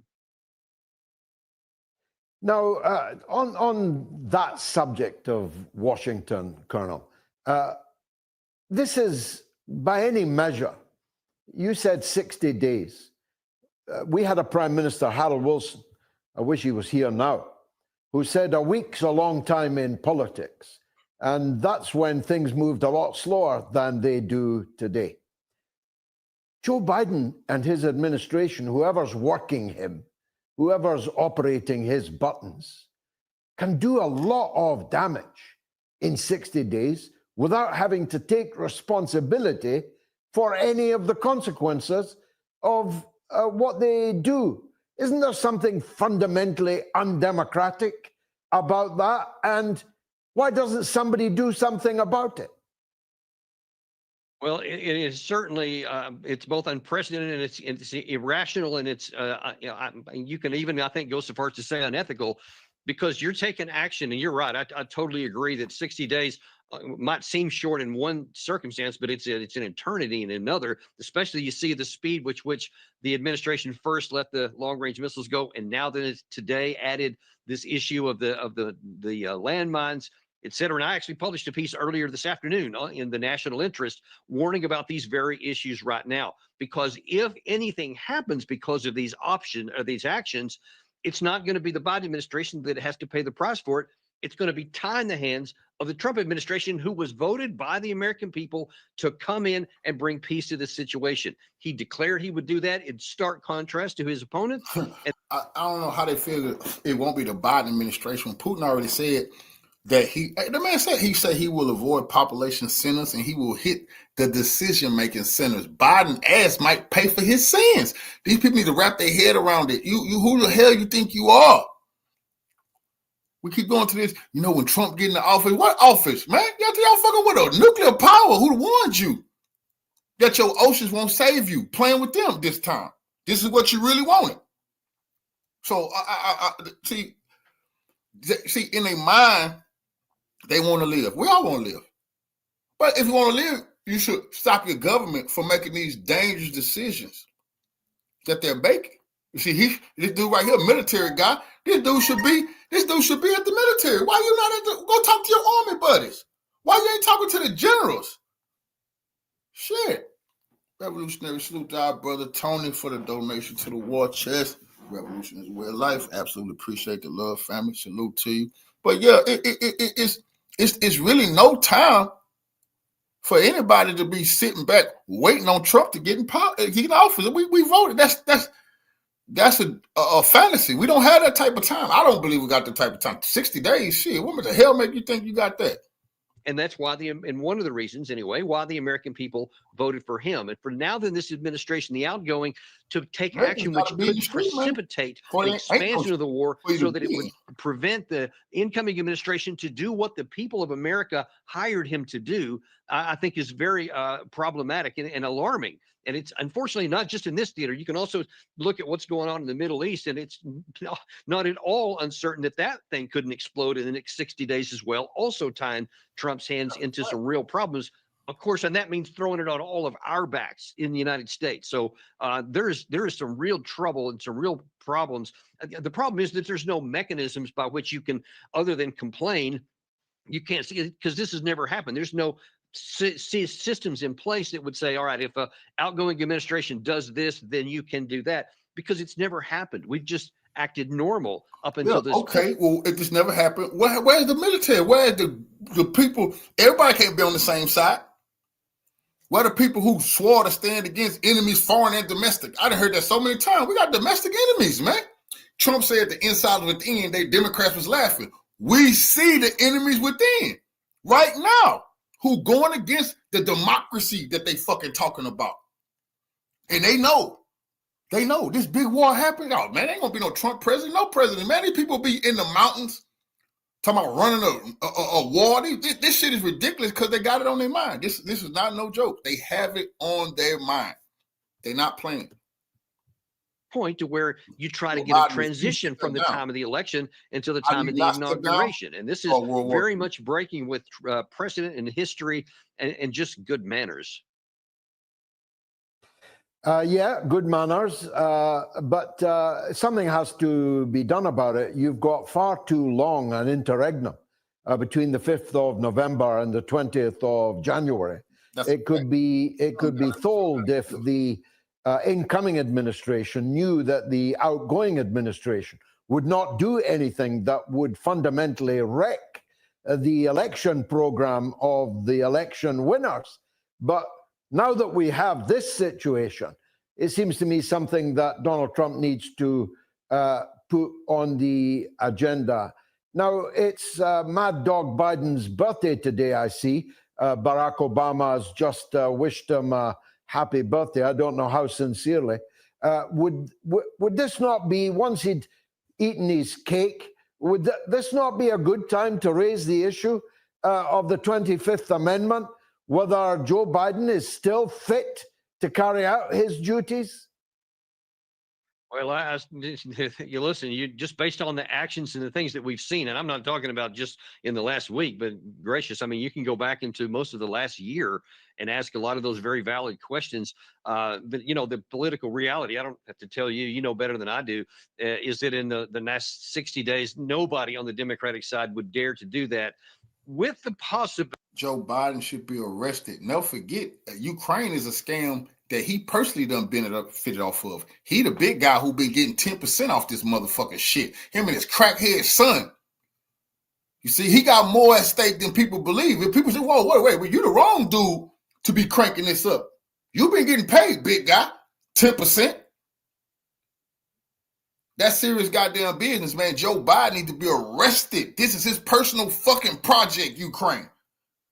Now, on that subject of Washington, Colonel, this is, by any measure, you said 60 days. We had a Prime Minister, Harold Wilson, I wish he was here now, who said a week's a long time in politics. And that's when things moved a lot slower than they do today. Joe Biden and his administration, whoever's working him, whoever's operating his buttons, can do a lot of damage in 60 days without having to take responsibility for any of the consequences of what they do. Isn't there something fundamentally undemocratic about that? And why doesn't somebody do something about it? Well, it is certainly, it's both unprecedented and it's irrational, and it's, you can even, I think, go so far as to say unethical, because you're taking action. And you're right. I totally agree that 60 days might seem short in one circumstance, but it's an eternity in another, especially you see the speed which the administration first let the long range missiles go. And now that it's today added this issue of the landmines. et cetera. And I actually published a piece earlier this afternoon in the National Interest warning about these very issues right now. Because if anything happens because of these options or these actions, it's not going to be the Biden administration that has to pay the price for it. It's going to be tying the hands of the Trump administration, who was voted by the American people to come in and bring peace to this situation. He declared he would do that in stark contrast to his opponents. I don't know how they feel it won't be the Biden administration. Putin already said that the man said he will avoid population centers and he will hit the decision-making centers. Biden ass might pay for his sins. These people need to wrap their head around it. You who the hell you think you are? We keep going to this, when Trump get in the office. What office, man? Y'all fucking with a nuclear power. Who warned you that your oceans won't save you? Playing with them this time. This is what you really wanted. So, I see, in their mind, they want to live. We all want to live. But if you want to live, you should stop your government from making these dangerous decisions that they're making. You see, this dude right here, military guy, this dude should be at the military. Why you not go talk to your army buddies? Why you ain't talking to the generals? Shit. Revolutionary salute to our brother Tony for the donation to the war chest. Revolution is a way of life. Absolutely appreciate the love, family. Salute to you. But yeah, it's really no time for anybody to be sitting back waiting on Trump to get in office. We voted. That's a fantasy. We don't have that type of time. I don't believe we got the type of time. 60 days, shit. What the hell make you think you got that? And that's why and one of the reasons anyway, why the American people voted for him. And for now, then this administration, the outgoing, to take action which could precipitate the expansion of the war so that it would prevent the incoming administration to do what the people of America hired him to do, I think is very problematic and alarming. And it's unfortunately not just in this theater. You can also look at what's going on in the Middle East, and it's not at all uncertain that thing couldn't explode in the next 60 days as well, also tying Trump's hands into some real problems, of course, and that means throwing it on all of our backs in the United States. So there is some real trouble and some real problems. The problem is that there's no mechanisms by which you can, other than complain, you can't see it because this has never happened. There's no systems in place that would say, all right, if a outgoing administration does this, then you can do that, because it's never happened. We've just acted normal up until this point. Well, if this never happened, where's the military? Where's the people? Everybody can't be on the same side. Where are the people who swore to stand against enemies, foreign and domestic? I done heard that so many times. We got domestic enemies, man. Trump said the inside within, they Democrats was laughing. We see the enemies within right now, who going against the democracy that they fucking talking about. And they know this big war happened. Oh, man, ain't gonna be no Trump president, no president. Man, these people be in the mountains talking about running a war. This shit is ridiculous because they got it on their mind. This is not no joke. They have it on their mind. They're not playing. Point to where you try to get a transition from the time of the election until the time of the inauguration. And this is very much breaking with precedent and history and just good manners. Yeah, good manners. But something has to be done about it. You've got far too long an interregnum between the 5th of November and the 20th of January. It could be told if the incoming administration knew that the outgoing administration would not do anything that would fundamentally wreck the election program of the election winners. But now that we have this situation, it seems to me something that Donald Trump needs to put on the agenda. Now, it's Mad Dog Biden's birthday today, I see. Barack Obama has just wished him happy birthday. I don't know how sincerely. Would this not be, once he'd eaten his cake, would this not be a good time to raise the issue of the 25th Amendment, whether Joe Biden is still fit to carry out his duties? Well, you listen, you just based on the actions and the things that we've seen, and I'm not talking about just in the last week, but gracious, I mean, you can go back into most of the last year and ask a lot of those very valid questions. But, the political reality, I don't have to tell you, you know better than I do, is that in the last 60 days, nobody on the Democratic side would dare to do that. with the possibility. Joe Biden should be arrested. Never forget, Ukraine is a scam that he personally done fitted off of. He the big guy who been getting 10% off this motherfucking shit. Him and his crackhead son. You see, he got more at stake than people believe. If people say, whoa, wait, you the wrong dude to be cranking this up. You've been getting paid, big guy, 10%. That's serious goddamn business, man. Joe Biden needs to be arrested. This is his personal fucking project, Ukraine.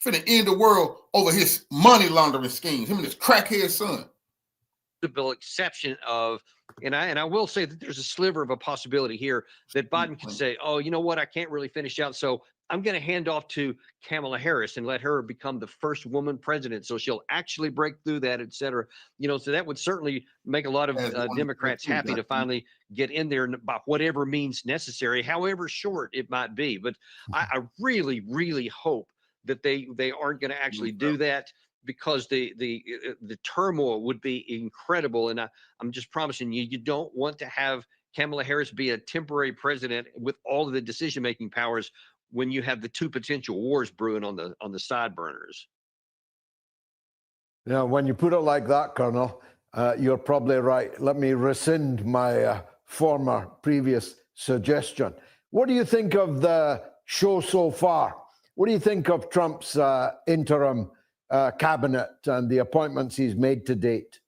Finna end the world over his money laundering schemes. Him and his crackhead son. Exception of, and I will say that there's a sliver of a possibility here that Biden could say, oh, you know what, I can't really finish out, so I'm going to hand off to Kamala Harris and let her become the first woman president, so she'll actually break through that, et cetera. You know, so that would certainly make a lot of Democrats happy to finally get in there by whatever means necessary, however short it might be. But I really, really hope that they aren't going to actually do that, because the turmoil would be incredible. And I'm just promising you, you don't want to have Kamala Harris be a temporary president with all of the decision-making powers when you have the two potential wars brewing on the side burners. Now, when you put it like that, Colonel, you're probably right. Let me rescind my former previous suggestion. What do you think of the show so far? What do you think of Trump's interim cabinet and the appointments he's made to date?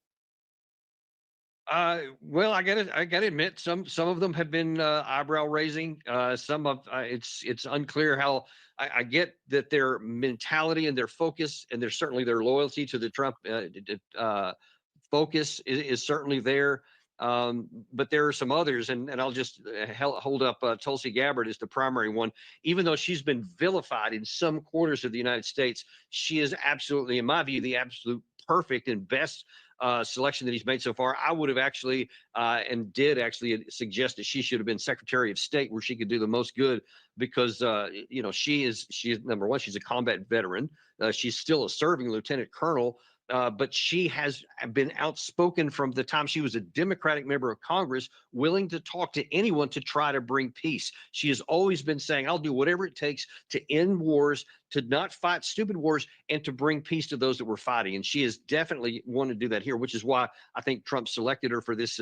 Well, I gotta admit, some of them have been eyebrow raising. Some of it's unclear how. I get that their mentality and their focus, and there's certainly their loyalty to the Trump focus is certainly there. But there are some others, and I'll just hold up Tulsi Gabbard as the primary one. Even though she's been vilified in some quarters of the United States, she is absolutely, in my view, the absolute perfect and best selection that he's made so far. I would have actually and did actually suggest that she should have been Secretary of State, where she could do the most good, because you know, she is number one, she's a combat veteran. She's still a serving lieutenant colonel. But she has been outspoken from the time she was a Democratic member of Congress, willing to talk to anyone to try to bring peace. She has always been saying, I'll do whatever it takes to end wars, to not fight stupid wars, and to bring peace to those that were fighting. And she has definitely wanted to do that here, which is why I think Trump selected her for this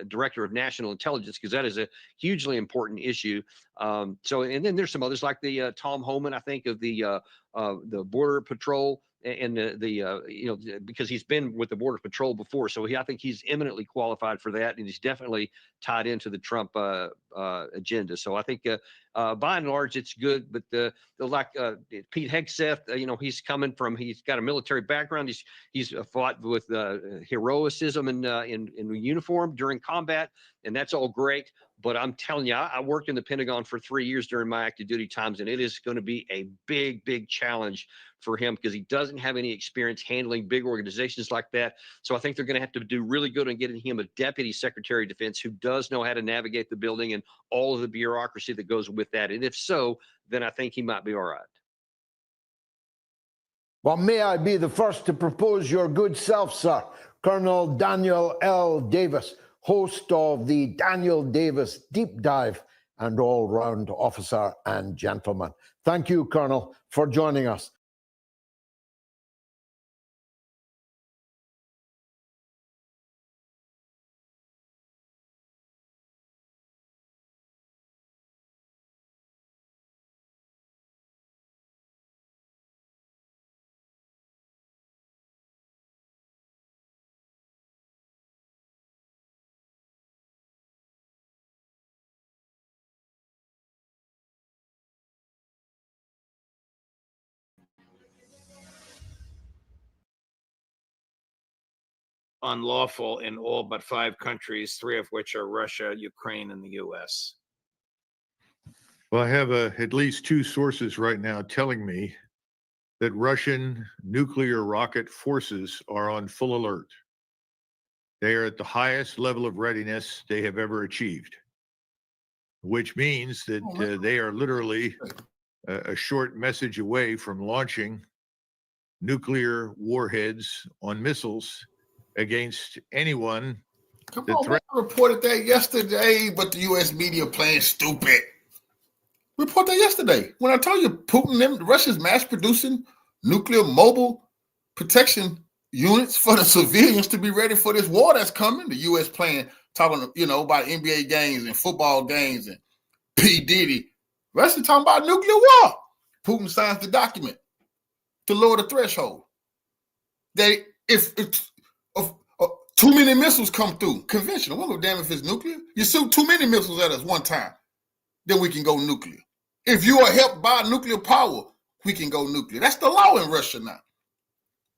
Director of National Intelligence, because that is a hugely important issue. So, and then there's some others like the Tom Homan, I think, of the Border Patrol. And you know, because he's been with the Border Patrol before, so I think he's eminently qualified for that, and he's definitely tied into the Trump agenda. So I think by and large it's good. But like Pete Hegseth, you know, he's got a military background. He's fought with heroism in uniform during combat, and that's all great. But I'm telling you, I worked in the Pentagon for 3 years during my active duty times, and it is going to be a big, big challenge for him, because he doesn't have any experience handling big organizations like that. So I think they're going to have to do really good on getting him a Deputy Secretary of Defense who does know how to navigate the building and all of the bureaucracy that goes with that. And if so, then I think he might be all right. Well, may I be the first to propose your good self, sir, Colonel Daniel L. Davis, host of the Daniel Davis Deep Dive and all-round officer and gentleman. Thank you, Colonel, for joining us. Unlawful in all but 5 countries, 3 of which are Russia, Ukraine, and the US. Well, I have at least 2 sources right now telling me that Russian nuclear rocket forces are on full alert. They are at the highest level of readiness they have ever achieved, which means that they are literally a short message away from launching nuclear warheads on missiles against anyone. Come on, I reported that yesterday, but the U.S. media playing stupid. report that yesterday when I told you Putin and Russia's mass producing nuclear mobile protection units for the civilians to be ready for this war that's coming. The U.S. playing, talking, about NBA games and football games and P. Diddy. Russia talking about nuclear war. Putin signs the document to lower the threshold. That if too many missiles come through, conventional, we don't damn if it's nuclear. You shoot too many missiles at us one time, then we can go nuclear. If you are helped by nuclear power, we can go nuclear. That's the law in Russia now.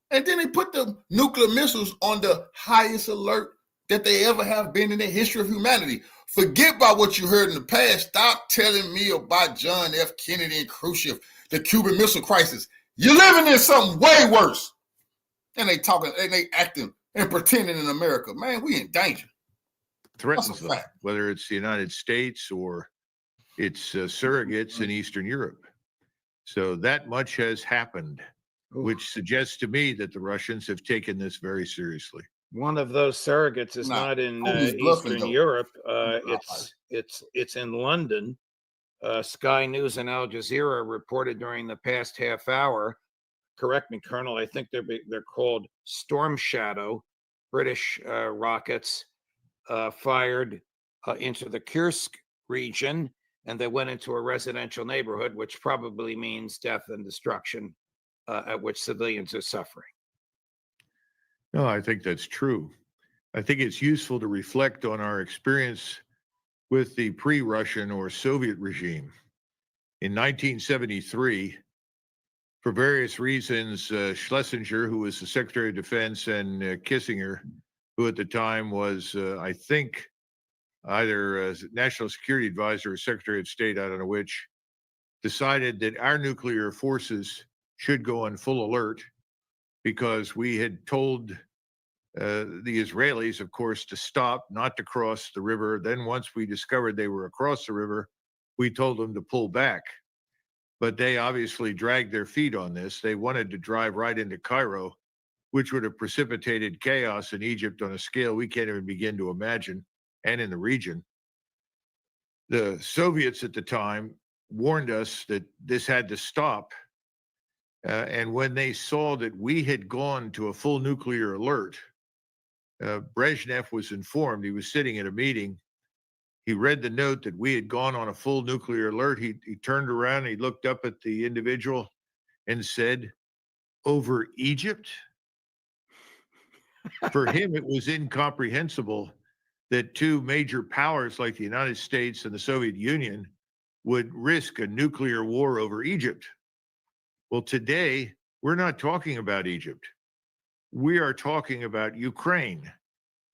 And then they put the nuclear missiles on the highest alert that they ever have been in the history of humanity. Forget about what you heard in the past. Stop telling me about John F. Kennedy and Khrushchev, the Cuban Missile Crisis. You're living in something way worse. And they talking and they acting and pretending in America. Man, we in danger. Threatens them, whether it's the United States or its surrogates in Eastern Europe. So that much has happened, which suggests to me that the Russians have taken this very seriously. One of those surrogates is not in Eastern Europe. It's in London. Sky News and Al Jazeera reported during the past half hour. Correct me, Colonel. I think they're called Storm Shadow, British rockets fired into the Kursk region, and they went into a residential neighborhood, which probably means death and destruction, at which civilians are suffering. No, I think that's true. I think it's useful to reflect on our experience with the pre-Russian or Soviet regime. In 1973, for various reasons, Schlesinger, who was the Secretary of Defense, and Kissinger, who at the time was, I think, either National Security Advisor or Secretary of State, I don't know which, decided that our nuclear forces should go on full alert because we had told the Israelis, of course, to stop, not to cross the river. Then once we discovered they were across the river, we told them to pull back. But they obviously dragged their feet on this. They wanted to drive right into Cairo, which would have precipitated chaos in Egypt on a scale we can't even begin to imagine, and in the region. The Soviets at the time warned us that this had to stop. And when they saw that we had gone to a full nuclear alert, Brezhnev was informed. He was sitting at a meeting. He read the note that we had gone on a full nuclear alert. He turned around, he looked up at the individual and said, "Over Egypt?" For him, it was incomprehensible that two major powers like the United States and the Soviet Union would risk a nuclear war over Egypt. Well, today, we're not talking about Egypt. We are talking about Ukraine,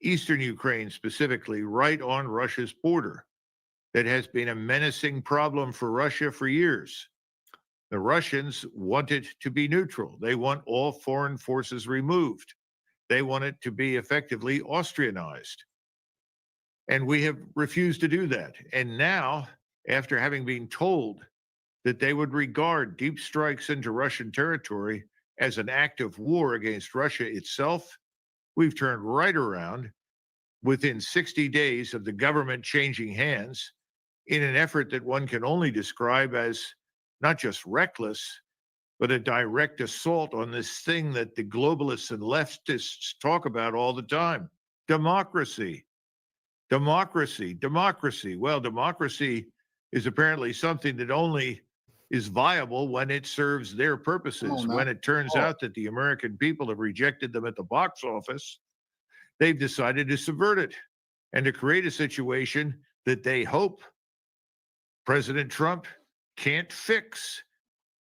Eastern Ukraine specifically, right on Russia's border. That has been a menacing problem for Russia for years. The Russians want it to be neutral. They want all foreign forces removed. They want it to be effectively Austrianized. And we have refused to do that. And now, after having been told that they would regard deep strikes into Russian territory as an act of war against Russia itself, we've turned right around within 60 days of the government changing hands in an effort that one can only describe as not just reckless, but a direct assault on this thing that the globalists and leftists talk about all the time: democracy. Democracy, democracy. Well, democracy is apparently something that only is viable when it serves their purposes. When it turns out that the American people have rejected them at the box office, they've decided to subvert it and to create a situation that they hope President Trump can't fix,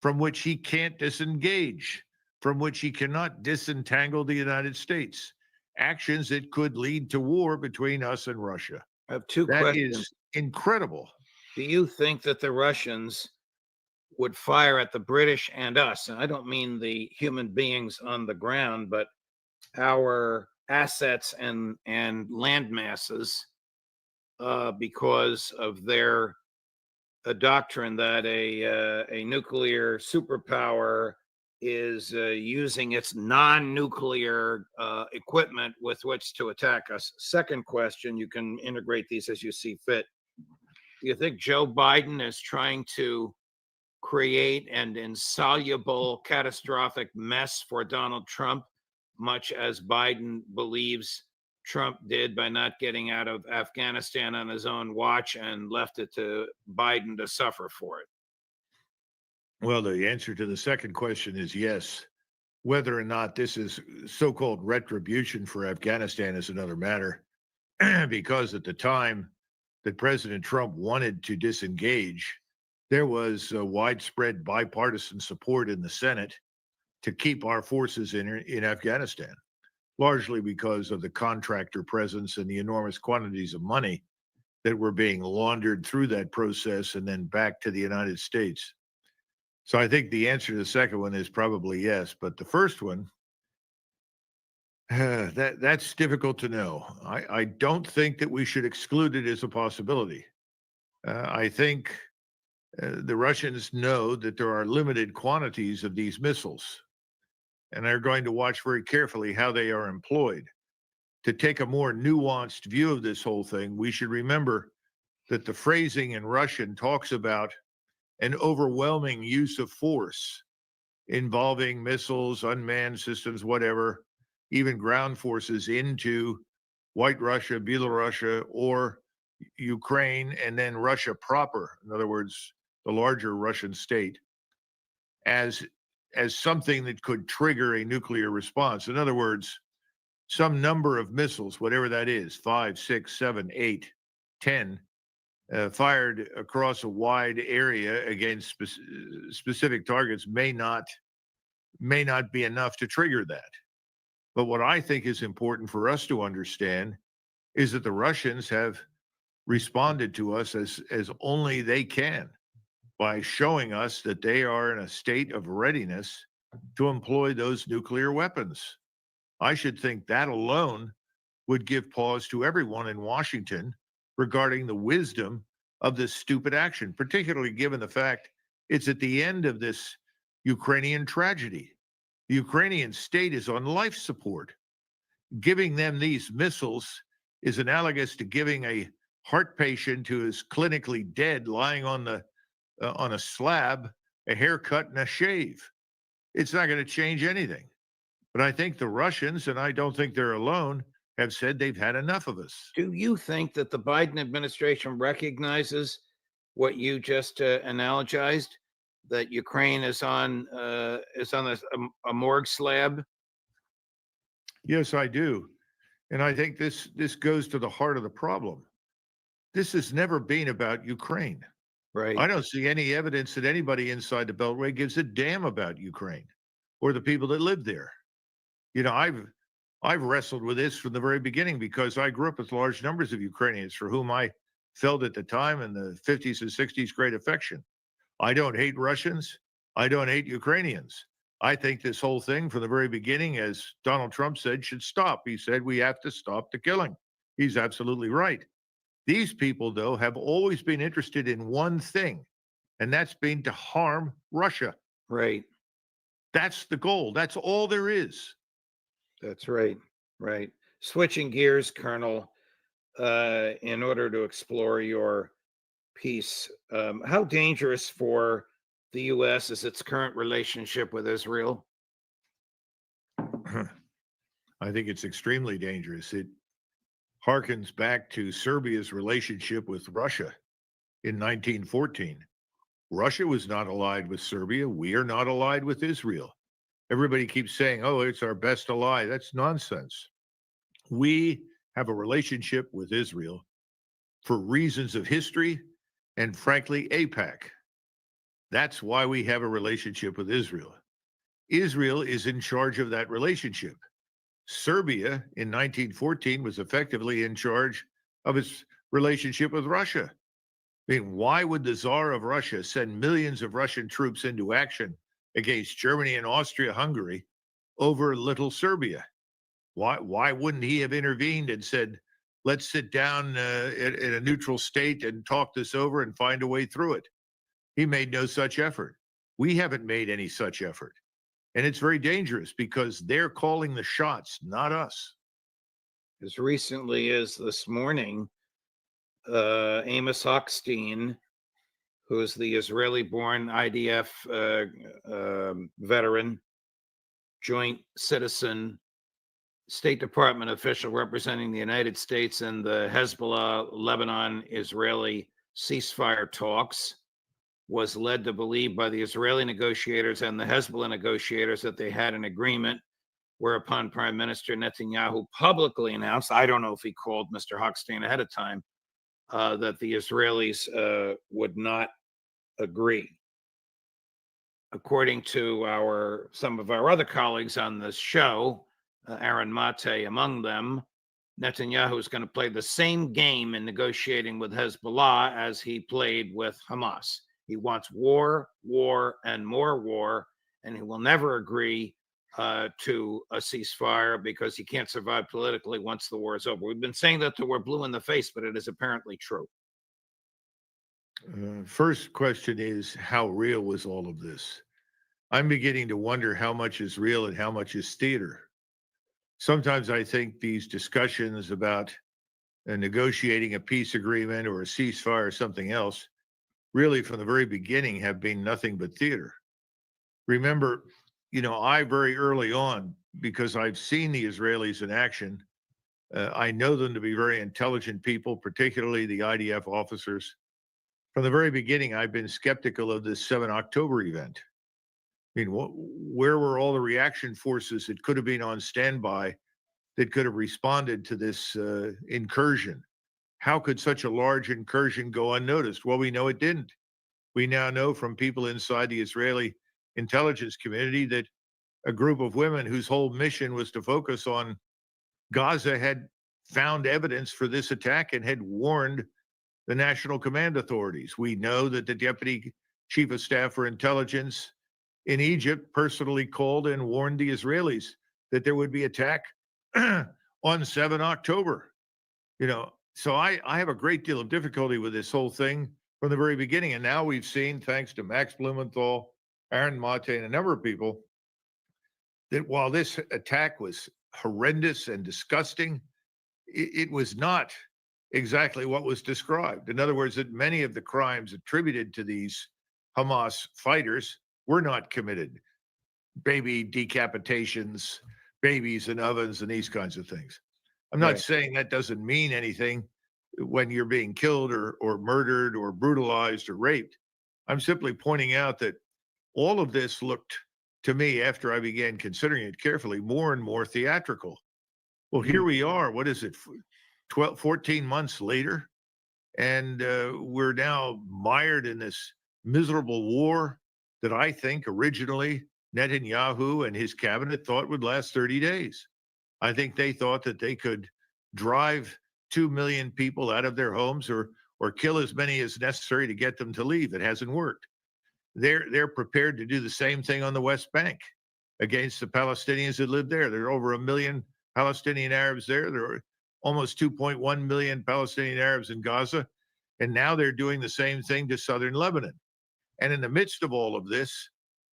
from which he can't disengage, from which he cannot disentangle the United States. Actions that could lead to war between us and Russia. I have two That questions. is incredible. Do you think that the Russians would fire at the British and us? And I don't mean the human beings on the ground, but our assets and land masses, because of their doctrine that a nuclear superpower is using its non-nuclear equipment with which to attack us. Second question, you can integrate these as you see fit. You think Joe Biden is trying to create an insoluble, catastrophic mess for Donald Trump, much as Biden believes Trump did by not getting out of Afghanistan on his own watch and left it to Biden to suffer for it? Well, the answer to the second question is yes. Whether or not this is so-called retribution for Afghanistan is another matter, because at the time that President Trump wanted to disengage, there was widespread bipartisan support in the Senate to keep our forces in Afghanistan, largely because of the contractor presence and the enormous quantities of money that were being laundered through that process and then back to the United States. So I think the answer to the second one is probably yes, but the first one, that's difficult to know. I don't think that we should exclude it as a possibility. I think the Russians know that there are limited quantities of these missiles, and they're going to watch very carefully how they are employed. To take a more nuanced view of this whole thing, we should remember that the phrasing in Russian talks about an overwhelming use of force involving missiles, unmanned systems, whatever, even ground forces into White Russia, Belarus, or Ukraine, and then Russia proper, in other words, the larger Russian state, as something that could trigger a nuclear response. In other words, some number of missiles, whatever that is, 5, 6, 7, 8, 10, fired across a wide area against specific targets may not be enough to trigger that. But what I think is important for us to understand is that the Russians have responded to us as only they can, by showing us that they are in a state of readiness to employ those nuclear weapons. I should think that alone would give pause to everyone in Washington regarding the wisdom of this stupid action, particularly given the fact it's at the end of this Ukrainian tragedy. The Ukrainian state is on life support. Giving them these missiles is analogous to giving a heart patient who is clinically dead lying on a slab a haircut and a shave. It's not going to change anything. But I think the Russians, and I don't think they're alone, have said they've had enough of us. Do you think that the Biden administration recognizes what you just analogized, that Ukraine is on a morgue slab? Yes, I do. And I think this goes to the heart of the problem. This has never been about Ukraine. Right. I don't see any evidence that anybody inside the Beltway gives a damn about Ukraine or the people that live there. You know, I've wrestled with this from the very beginning because I grew up with large numbers of Ukrainians for whom I felt at the time in the 50s and 60s great affection. I don't hate Russians. I don't hate Ukrainians. I think this whole thing from the very beginning, as Donald Trump said, should stop. He said we have to stop the killing. He's absolutely right. These people, though, have always been interested in one thing, and that's been to harm Russia. Right. That's the goal. That's all there is. That's right. Right. Switching gears, Colonel, in order to explore your piece, how dangerous for the U.S. is its current relationship with Israel? I think it's extremely dangerous. It harkens back to Serbia's relationship with Russia in 1914. Russia was not allied with Serbia. We are not allied with Israel. Everybody keeps saying, oh, it's our best ally. That's nonsense. We have a relationship with Israel for reasons of history and, frankly, AIPAC. That's why we have a relationship with Israel. Israel is in charge of that relationship. Serbia in 1914 was effectively in charge of its relationship with Russia. I mean, why would the Tsar of Russia send millions of Russian troops into action against Germany and Austria-Hungary over little Serbia? Why wouldn't he have intervened and said, let's sit down in a neutral state and talk this over and find a way through it? He made no such effort. We haven't made any such effort. And it's very dangerous because they're calling the shots, not us. As recently as this morning, Amos Hochstein, who's the Israeli-born IDF veteran, joint citizen, State Department official representing the United States in the Hezbollah Lebanon-Israeli ceasefire talks, was led to believe by the Israeli negotiators and the Hezbollah negotiators that they had an agreement, whereupon Prime Minister Netanyahu publicly announced, I don't know if he called Mr. Hochstein ahead of time, that the Israelis would not agree. According to some of our other colleagues on this show, Aaron Mate among them, Netanyahu is going to play the same game in negotiating with Hezbollah as he played with Hamas. He wants war, war, and more war, and he will never agree to a ceasefire because he can't survive politically once the war is over. We've been saying that till we're blue in the face, but it is apparently true. First question is, how real was all of this? I'm beginning to wonder how much is real and how much is theater. Sometimes I think these discussions about negotiating a peace agreement or a ceasefire or something else really from the very beginning have been nothing but theater. Remember, I very early on, because I've seen the Israelis in action, I know them to be very intelligent people, particularly the IDF officers. From the very beginning, I've been skeptical of this 7 October event. I mean, where were all the reaction forces that could have been on standby that could have responded to this incursion? How could such a large incursion go unnoticed? Well, we know it didn't. We now know from people inside the Israeli intelligence community that a group of women whose whole mission was to focus on Gaza had found evidence for this attack and had warned the National Command Authorities. We know that the Deputy Chief of Staff for Intelligence in Egypt personally called and warned the Israelis that there would be attack on 7 October. So I have a great deal of difficulty with this whole thing from the very beginning. And now we've seen, thanks to Max Blumenthal, Aaron Mate, and a number of people, that while this attack was horrendous and disgusting, it was not exactly what was described. In other words, that many of the crimes attributed to these Hamas fighters were not committed. Baby decapitations, babies in ovens, and these kinds of things. I'm not saying that doesn't mean anything when you're being killed or murdered or brutalized or raped. I'm simply pointing out that all of this looked, to me, after I began considering it carefully, more and more theatrical. Well, here we are. What is it? 14 months later, and we're now mired in this miserable war that I think originally Netanyahu and his cabinet thought would last 30 days. I think they thought that they could drive 2 million people out of their homes or kill as many as necessary to get them to leave. It hasn't worked. They're prepared to do the same thing on the West Bank against the Palestinians that live there. There are over 1 million Palestinian Arabs there. There are almost 2.1 million Palestinian Arabs in Gaza. And now they're doing the same thing to southern Lebanon. And in the midst of all of this,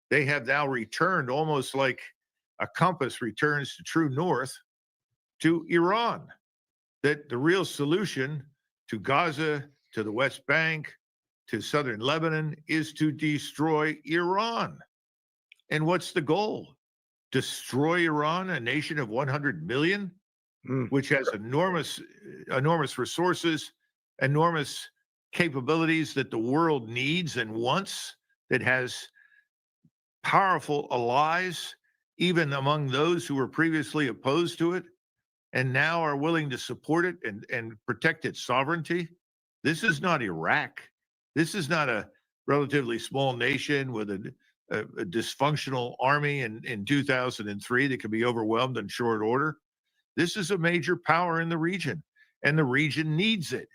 they have now returned, almost like a compass returns to true north, to Iran. That the real solution to Gaza, to the West Bank, to southern Lebanon is to destroy Iran. And what's the goal? Destroy Iran, a nation of 100 million, which has enormous resources, enormous capabilities that the world needs and wants, that has powerful allies, even among those who were previously opposed to it, and now are willing to support it and protect its sovereignty. This is not Iraq. This is not a relatively small nation with a dysfunctional army in 2003 that can be overwhelmed in short order. This is a major power in the region, and the region needs it.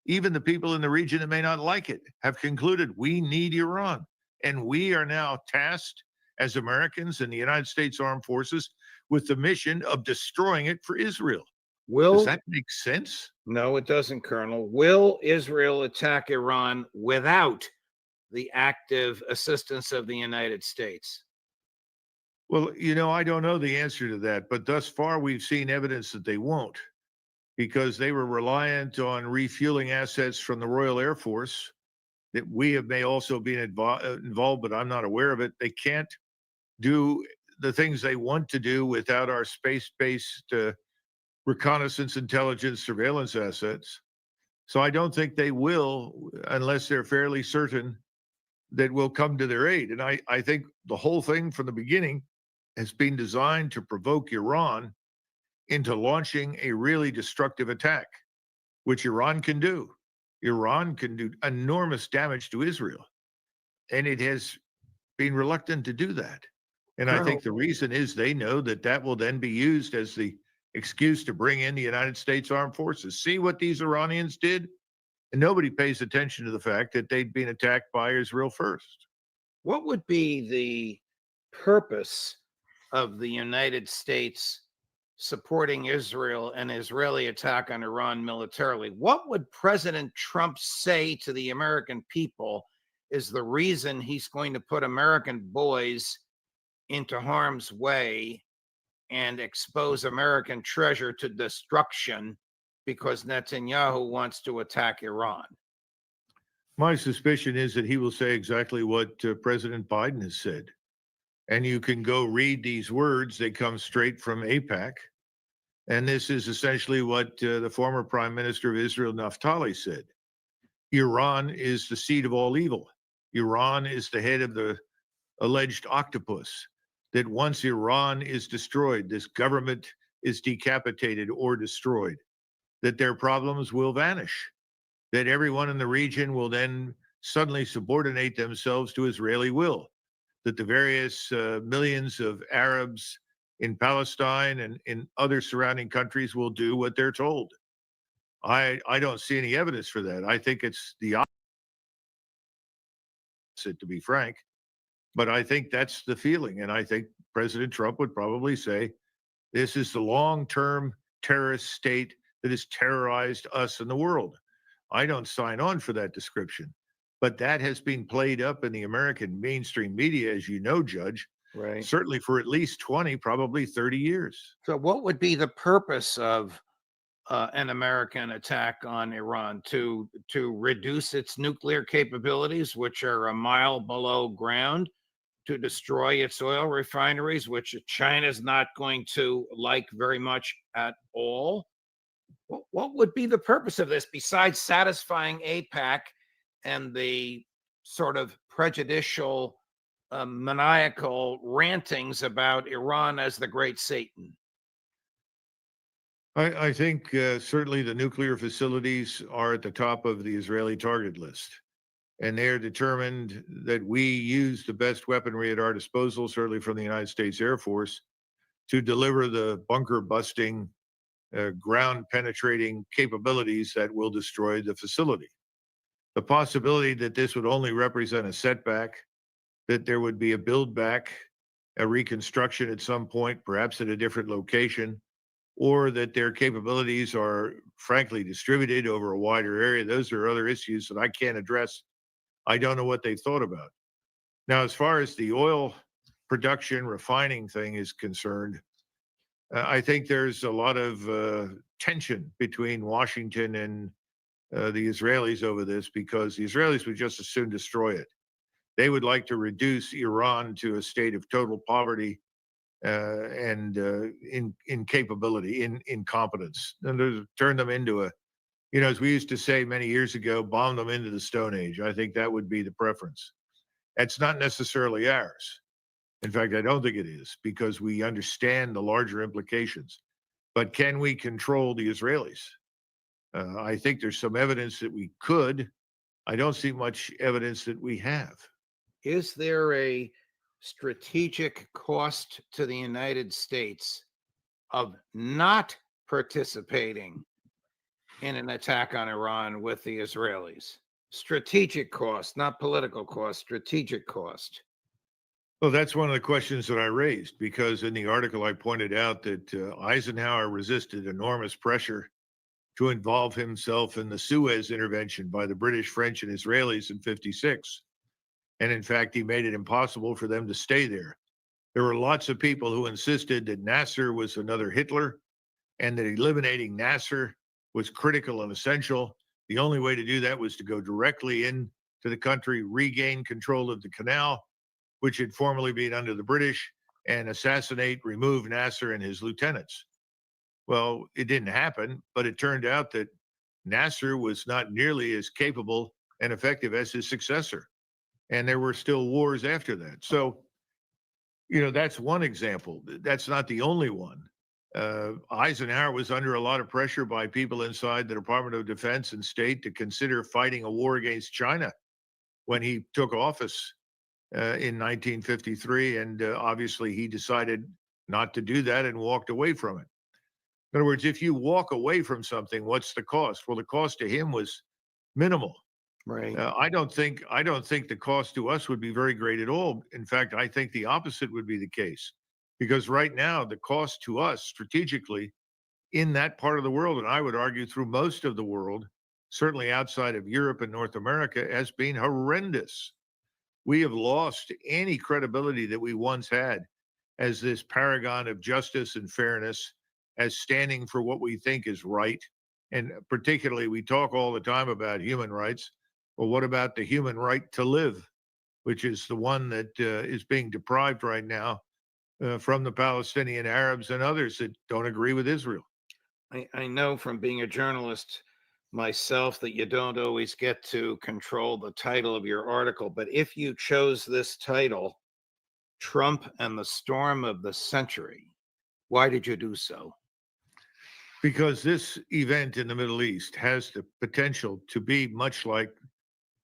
Even the people in the region that may not like it have concluded we need Iran. And we are now tasked as Americans in the United States Armed Forces with the mission of destroying it for Israel. Does that make sense? No, it doesn't, Colonel. Will Israel attack Iran without the active assistance of the United States? Well, I don't know the answer to that, but thus far we've seen evidence that they won't. because they were reliant on refueling assets from the Royal Air Force that may also be involved, but I'm not aware of it. They can't do the things they want to do without our space-based reconnaissance, intelligence, surveillance assets. So I don't think they will, unless they're fairly certain that we'll come to their aid. And I think the whole thing from the beginning has been designed to provoke Iran into launching a really destructive attack, which Iran can do. Iran can do enormous damage to Israel, and it has been reluctant to do that. And I think the reason is they know that that will then be used as the excuse to bring in the United States Armed Forces. See what these Iranians did? And nobody pays attention to the fact that they'd been attacked by Israel first. What would be the purpose of the United States supporting Israel and Israeli attack on Iran militarily? What would President Trump say to the American people is the reason he's going to put American boys into harm's way and expose American treasure to destruction because Netanyahu wants to attack Iran? My suspicion is that he will say exactly what President Biden has said. And you can go read these words. They come straight from AIPAC. And this is essentially what the former Prime Minister of Israel, Naftali, said. Iran is the seed of all evil. Iran is the head of the alleged octopus. That once Iran is destroyed, this government is decapitated or destroyed, that their problems will vanish, that everyone in the region will then suddenly subordinate themselves to Israeli will, that the various millions of Arabs in Palestine and in other surrounding countries will do what they're told. I don't see any evidence for that. I think it's the opposite, to be frank. But I think that's the feeling. And I think President Trump would probably say, this is the long-term terrorist state that has terrorized us and the world. I don't sign on for that description. But that has been played up in the American mainstream media, as you know, Judge, Right. certainly for at least 20, probably 30 years. So what would be the purpose of an American attack on Iran? To reduce its nuclear capabilities, which are a mile below ground, to destroy its oil refineries, which China's not going to like very much at all? What would be the purpose of this besides satisfying AIPAC and the sort of prejudicial, maniacal rantings about Iran as the great Satan? I think certainly the nuclear facilities are at the top of the Israeli target list. And they're determined that we use the best weaponry at our disposal, certainly from the United States Air Force, to deliver the bunker busting, ground penetrating capabilities that will destroy the facility. The possibility that this would only represent a setback, that there would be a build back, a reconstruction at some point, perhaps at a different location, or that their capabilities are frankly distributed over a wider area. Those are other issues that I can't address. I don't know what they thought about. Now, as far as the oil production refining thing is concerned, I think there's a lot of tension between Washington and the Israelis over this, because the Israelis would just as soon destroy it. They would like to reduce Iran to a state of total poverty and incapability, incompetence, and turn them into a, as we used to say many years ago, bomb them into the Stone Age. I think that would be the preference. That's not necessarily ours. In fact, I don't think it is, because we understand the larger implications. But can we control the Israelis? I think there's some evidence that we could. I don't see much evidence that we have. Is there a strategic cost to the United States of not participating in an attack on Iran with the Israelis? Strategic cost, not political cost, strategic cost. Well, that's one of the questions that I raised, because in the article I pointed out that Eisenhower resisted enormous pressure to involve himself in the Suez intervention by the British, French, and Israelis in '56. And in fact, he made it impossible for them to stay there. There were lots of people who insisted that Nasser was another Hitler, and that eliminating Nasser was critical and essential. The only way to do that was to go directly into the country, regain control of the canal, which had formerly been under the British, and assassinate, remove Nasser and his lieutenants. Well, it didn't happen, but it turned out that Nasser was not nearly as capable and effective as his successor. And there were still wars after that. So, that's one example. That's not the only one. Eisenhower was under a lot of pressure by people inside the Department of Defense and State to consider fighting a war against China when he took office in 1953. And obviously he decided not to do that and walked away from it. In other words, if you walk away from something, what's the cost? Well, the cost to him was minimal. Right. I don't think the cost to us would be very great at all. In fact, I think the opposite would be the case, because right now the cost to us strategically in that part of the world, and I would argue through most of the world, certainly outside of Europe and North America, has been horrendous. We have lost any credibility that we once had as this paragon of justice and fairness, as standing for what we think is right. And particularly, we talk all the time about human rights. Well, what about the human right to live, which is the one that is being deprived right now from the Palestinian Arabs and others that don't agree with Israel? I know from being a journalist myself that you don't always get to control the title of your article, but if you chose this title, Trump and the Storm of the Century, why did you do so? Because this event in the Middle East has the potential to be much like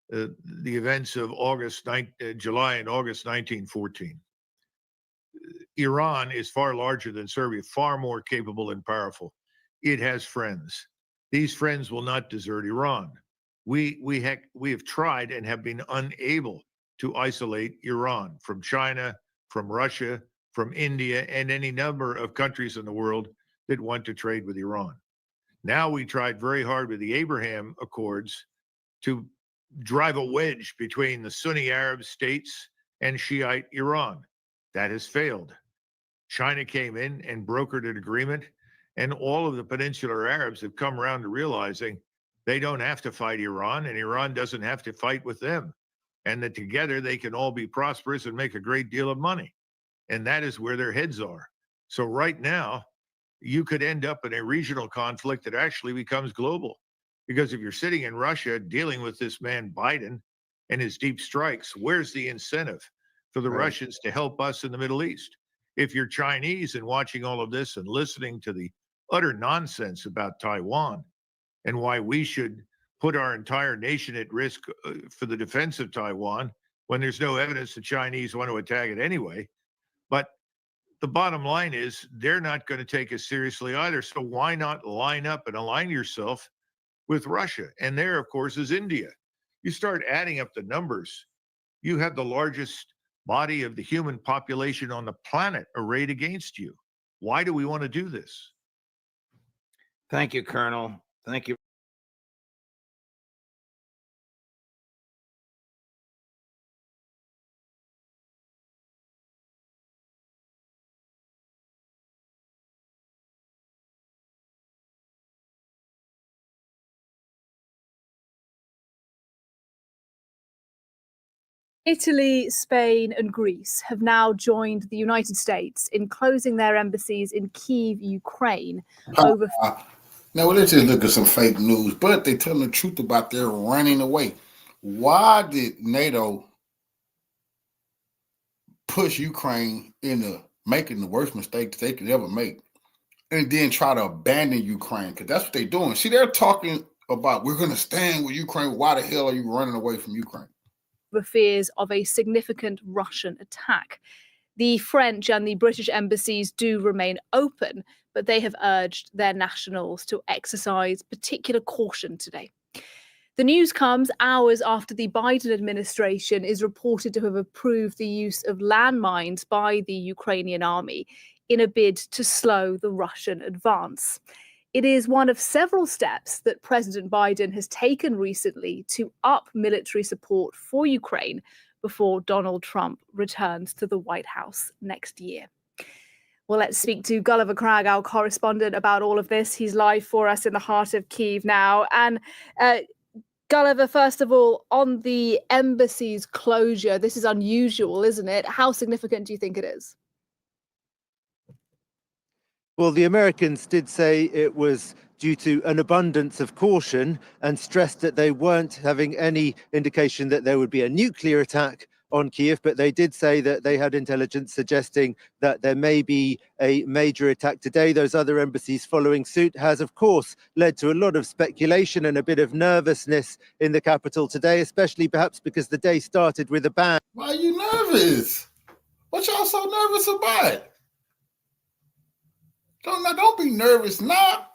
the events of July and August 1914. Iran is far larger than Serbia, far more capable and powerful. It has friends. These friends will not desert Iran. We have tried and have been unable to isolate Iran from China, from Russia, from India, and any number of countries in the world that want to trade with Iran. Now we tried very hard with the Abraham Accords to drive a wedge between the Sunni Arab states and Shiite Iran. That has failed. China came in and brokered an agreement, and all of the peninsular Arabs have come around to realizing they don't have to fight Iran, and Iran doesn't have to fight with them, and that together they can all be prosperous and make a great deal of money. And that is where their heads are. So right now, you could end up in a regional conflict that actually becomes global. Because if you're sitting in Russia dealing with this man Biden and his deep strikes, where's the incentive for the Russians to help us in the Middle East? If you're Chinese and watching all of this and listening to the utter nonsense about Taiwan and why we should put our entire nation at risk for the defense of Taiwan when there's no evidence the Chinese want to attack it anyway. But the bottom line is they're not going to take us seriously either. So why not line up and align yourself with Russia? And there, of course, is India. You start adding up the numbers, you have the largest body of the human population on the planet arrayed against you. Why do we want to do this? Thank you, Colonel. Thank you. Italy, Spain, and Greece have now joined the United States in closing their embassies in Kyiv, Ukraine. Now, let's just look at some fake news, but they tell the truth about their running away. Why did NATO push Ukraine into making the worst mistake they could ever make and then try to abandon Ukraine? Because that's what they're doing. See, they're talking about we're going to stand with Ukraine. Why the hell are you running away from Ukraine? The fears of a significant Russian attack. The French and the British embassies do remain open, but they have urged their nationals to exercise particular caution today. The news comes hours after the Biden administration is reported to have approved the use of landmines by the Ukrainian army in a bid to slow the Russian advance. It is one of several steps that President Biden has taken recently to up military support for Ukraine before Donald Trump returns to the White House next year. Well, let's speak to Gulliver Cragg, our correspondent, about all of this. He's live for us in the heart of Kyiv now. And Gulliver, first of all, on the embassy's closure, this is unusual, isn't it? How significant do you think it is? Well, the Americans did say it was due to an abundance of caution and stressed that they weren't having any indication that there would be a nuclear attack on Kyiv, but they did say that they had intelligence suggesting that there may be a major attack today. Those other embassies following suit has, of course, led to a lot of speculation and a bit of nervousness in the capital today, especially perhaps because the day started with a ban. Why are you nervous? What y'all so nervous about? Don't be nervous now.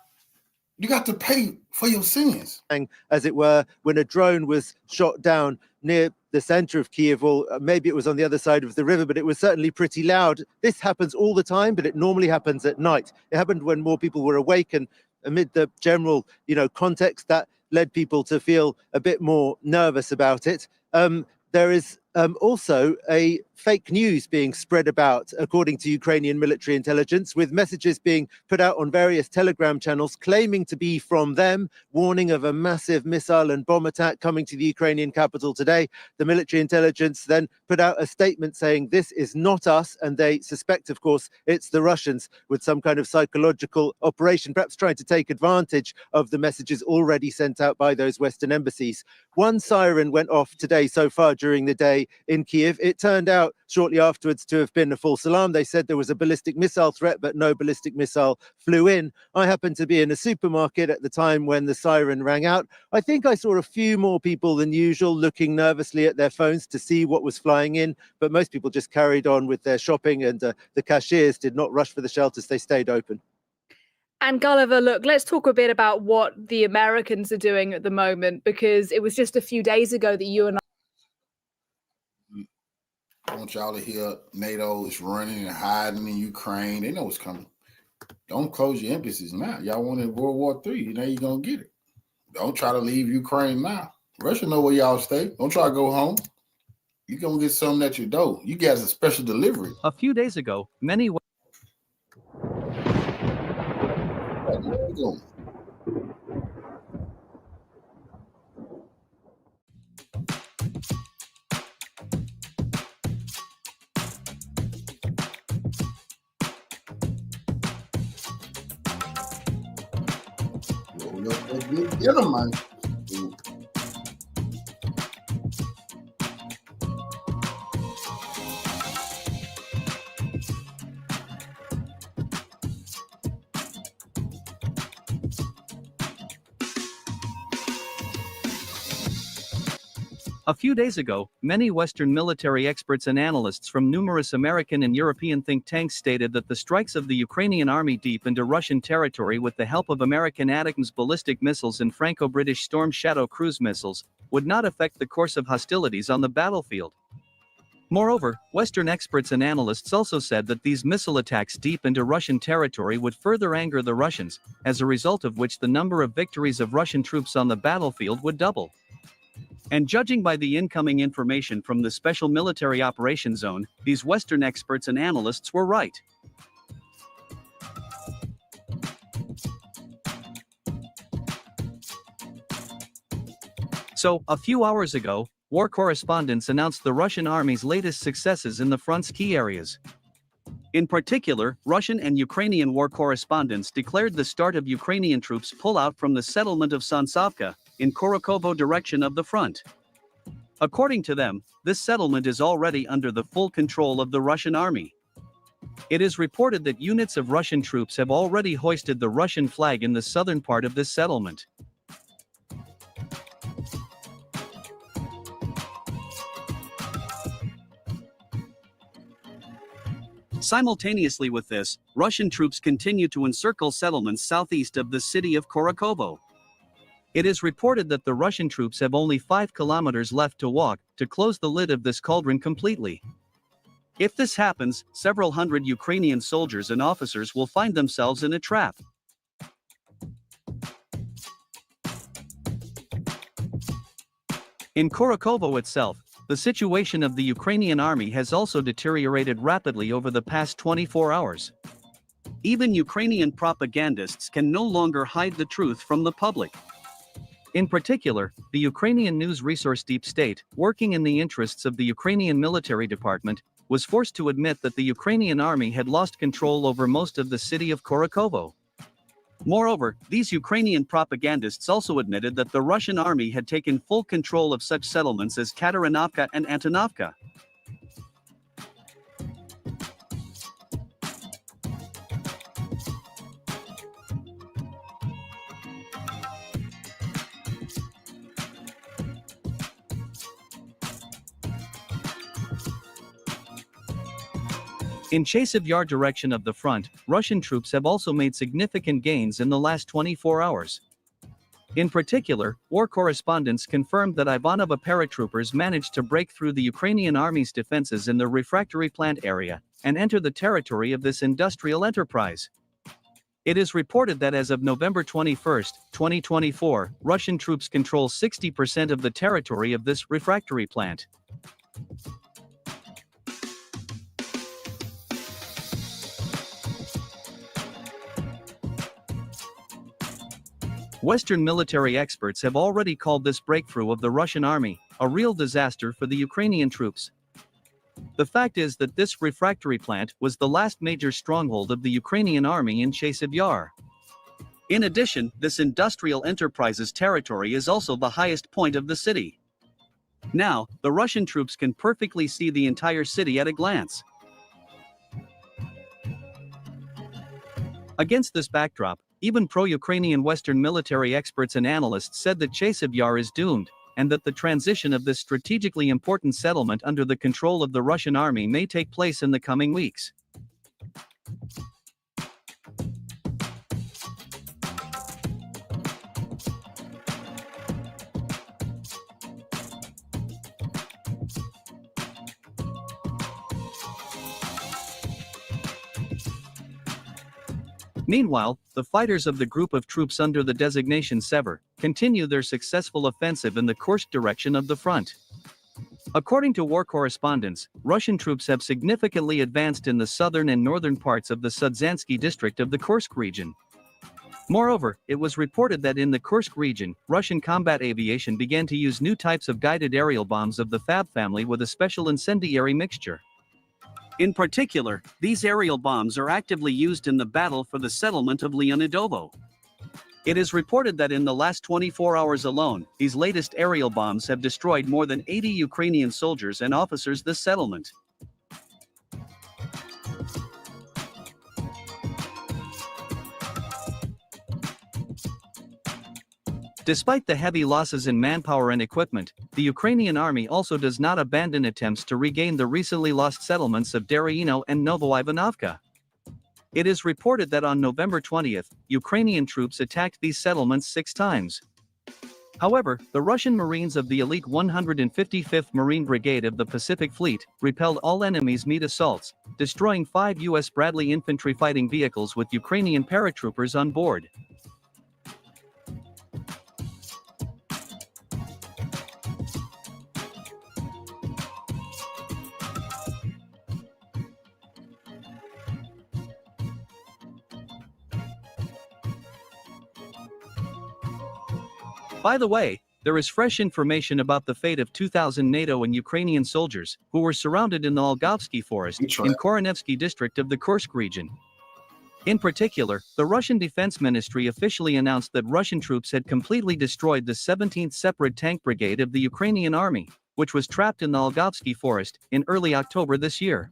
You got to pay for your sins. As it were, when a drone was shot down near the center of Kyiv, or maybe it was on the other side of the river, but it was certainly pretty loud. This happens all the time, but it normally happens at night. It happened when more people were awake, and amid the general, context, that led people to feel a bit more nervous about it. There is also a fake news being spread about, according to Ukrainian military intelligence, with messages being put out on various Telegram channels claiming to be from them, warning of a massive missile and bomb attack coming to the Ukrainian capital today. The military intelligence then put out a statement saying this is not us, and they suspect, of course, it's the Russians with some kind of psychological operation, perhaps trying to take advantage of the messages already sent out by those Western embassies. One siren went off today so far during the day in Kyiv. It turned out shortly afterwards to have been a false alarm. They said there was a ballistic missile threat, but no ballistic missile flew in. I happened to be in a supermarket at the time when the siren rang out. I think I saw a few more people than usual looking nervously at their phones to see what was flying in, but most people just carried on with their shopping, and the cashiers did not rush for the shelters. They stayed open. And Gulliver, look, let's talk a bit about what the Americans are doing at the moment, because it was just a few days ago that you and I want y'all to hear NATO is running and hiding in Ukraine. They know what's coming. Don't close your embassies now. Y'all wanted World War III. Now you're going to get it. Don't try to leave Ukraine now. Russia know where y'all stay. Don't try to go home. You're going to get something at your door. You guys a special delivery. A few days ago, many... Get them, man. A few days ago, many Western military experts and analysts from numerous American and European think tanks stated that the strikes of the Ukrainian army deep into Russian territory with the help of American ATACMS ballistic missiles and Franco-British Storm Shadow cruise missiles would not affect the course of hostilities on the battlefield. Moreover, Western experts and analysts also said that these missile attacks deep into Russian territory would further anger the Russians, as a result of which the number of victories of Russian troops on the battlefield would double. And judging by the incoming information from the Special Military Operations Zone, these Western experts and analysts were right. So, a few hours ago, war correspondents announced the Russian army's latest successes in the front's key areas. In particular, Russian and Ukrainian war correspondents declared the start of Ukrainian troops pull out from the settlement of Sansovka, in Korokovo direction of the front. According to them, this settlement is already under the full control of the Russian army. It is reported that units of Russian troops have already hoisted the Russian flag in the southern part of this settlement. Simultaneously with this, Russian troops continue to encircle settlements southeast of the city of Korokovo. It is reported that the Russian troops have only 5 kilometers left to walk to close the lid of this cauldron completely. If this happens, several hundred Ukrainian soldiers and officers will find themselves in a trap. In Korokovo itself, the situation of the Ukrainian army has also deteriorated rapidly over the past 24 hours. Even Ukrainian propagandists can no longer hide the truth from the public. In particular, the Ukrainian news resource Deep State, working in the interests of the Ukrainian military department, was forced to admit that the Ukrainian army had lost control over most of the city of Korokovo. Moreover, these Ukrainian propagandists also admitted that the Russian army had taken full control of such settlements as Katarinovka and Antonovka. In Chasiv Yar direction of the front, Russian troops have also made significant gains in the last 24 hours. In particular, war correspondents confirmed that Ivanova paratroopers managed to break through the Ukrainian army's defenses in the refractory plant area and enter the territory of this industrial enterprise. It is reported that as of November 21, 2024, Russian troops control 60% of the territory of this refractory plant. Western military experts have already called this breakthrough of the Russian army a real disaster for the Ukrainian troops. The fact is that this refractory plant was the last major stronghold of the Ukrainian army in Chasiv Yar. In addition, this industrial enterprise's territory is also the highest point of the city. Now, the Russian troops can perfectly see the entire city at a glance. Against this backdrop, even pro-Ukrainian Western military experts and analysts said that Chasiv Yar is doomed, and that the transition of this strategically important settlement under the control of the Russian army may take place in the coming weeks. Meanwhile, the fighters of the group of troops under the designation Sever continue their successful offensive in the Kursk direction of the front. According to war correspondents, Russian troops have significantly advanced in the southern and northern parts of the Sudzansky district of the Kursk region. Moreover, it was reported that in the Kursk region, Russian combat aviation began to use new types of guided aerial bombs of the Fab family with a special incendiary mixture. In particular, these aerial bombs are actively used in the battle for the settlement of Leonidovo. It is reported that in the last 24 hours alone, these latest aerial bombs have destroyed more than 80 Ukrainian soldiers and officers this settlement. Despite the heavy losses in manpower and equipment, the Ukrainian army also does not abandon attempts to regain the recently lost settlements of Deraino and Novoivanovka. It is reported that on November 20th, Ukrainian troops attacked these settlements 6 times. However, the Russian Marines of the elite 155th Marine Brigade of the Pacific Fleet repelled all enemies' meat assaults, destroying 5 U.S. Bradley infantry fighting vehicles with Ukrainian paratroopers on board. By the way, there is fresh information about the fate of 2,000 NATO and Ukrainian soldiers who were surrounded in the Olgovsky forest in Koronevsky district of the Kursk region. In particular, the Russian Defense Ministry officially announced that Russian troops had completely destroyed the 17th Separate Tank Brigade of the Ukrainian army, which was trapped in the Olgovsky forest in early October this year.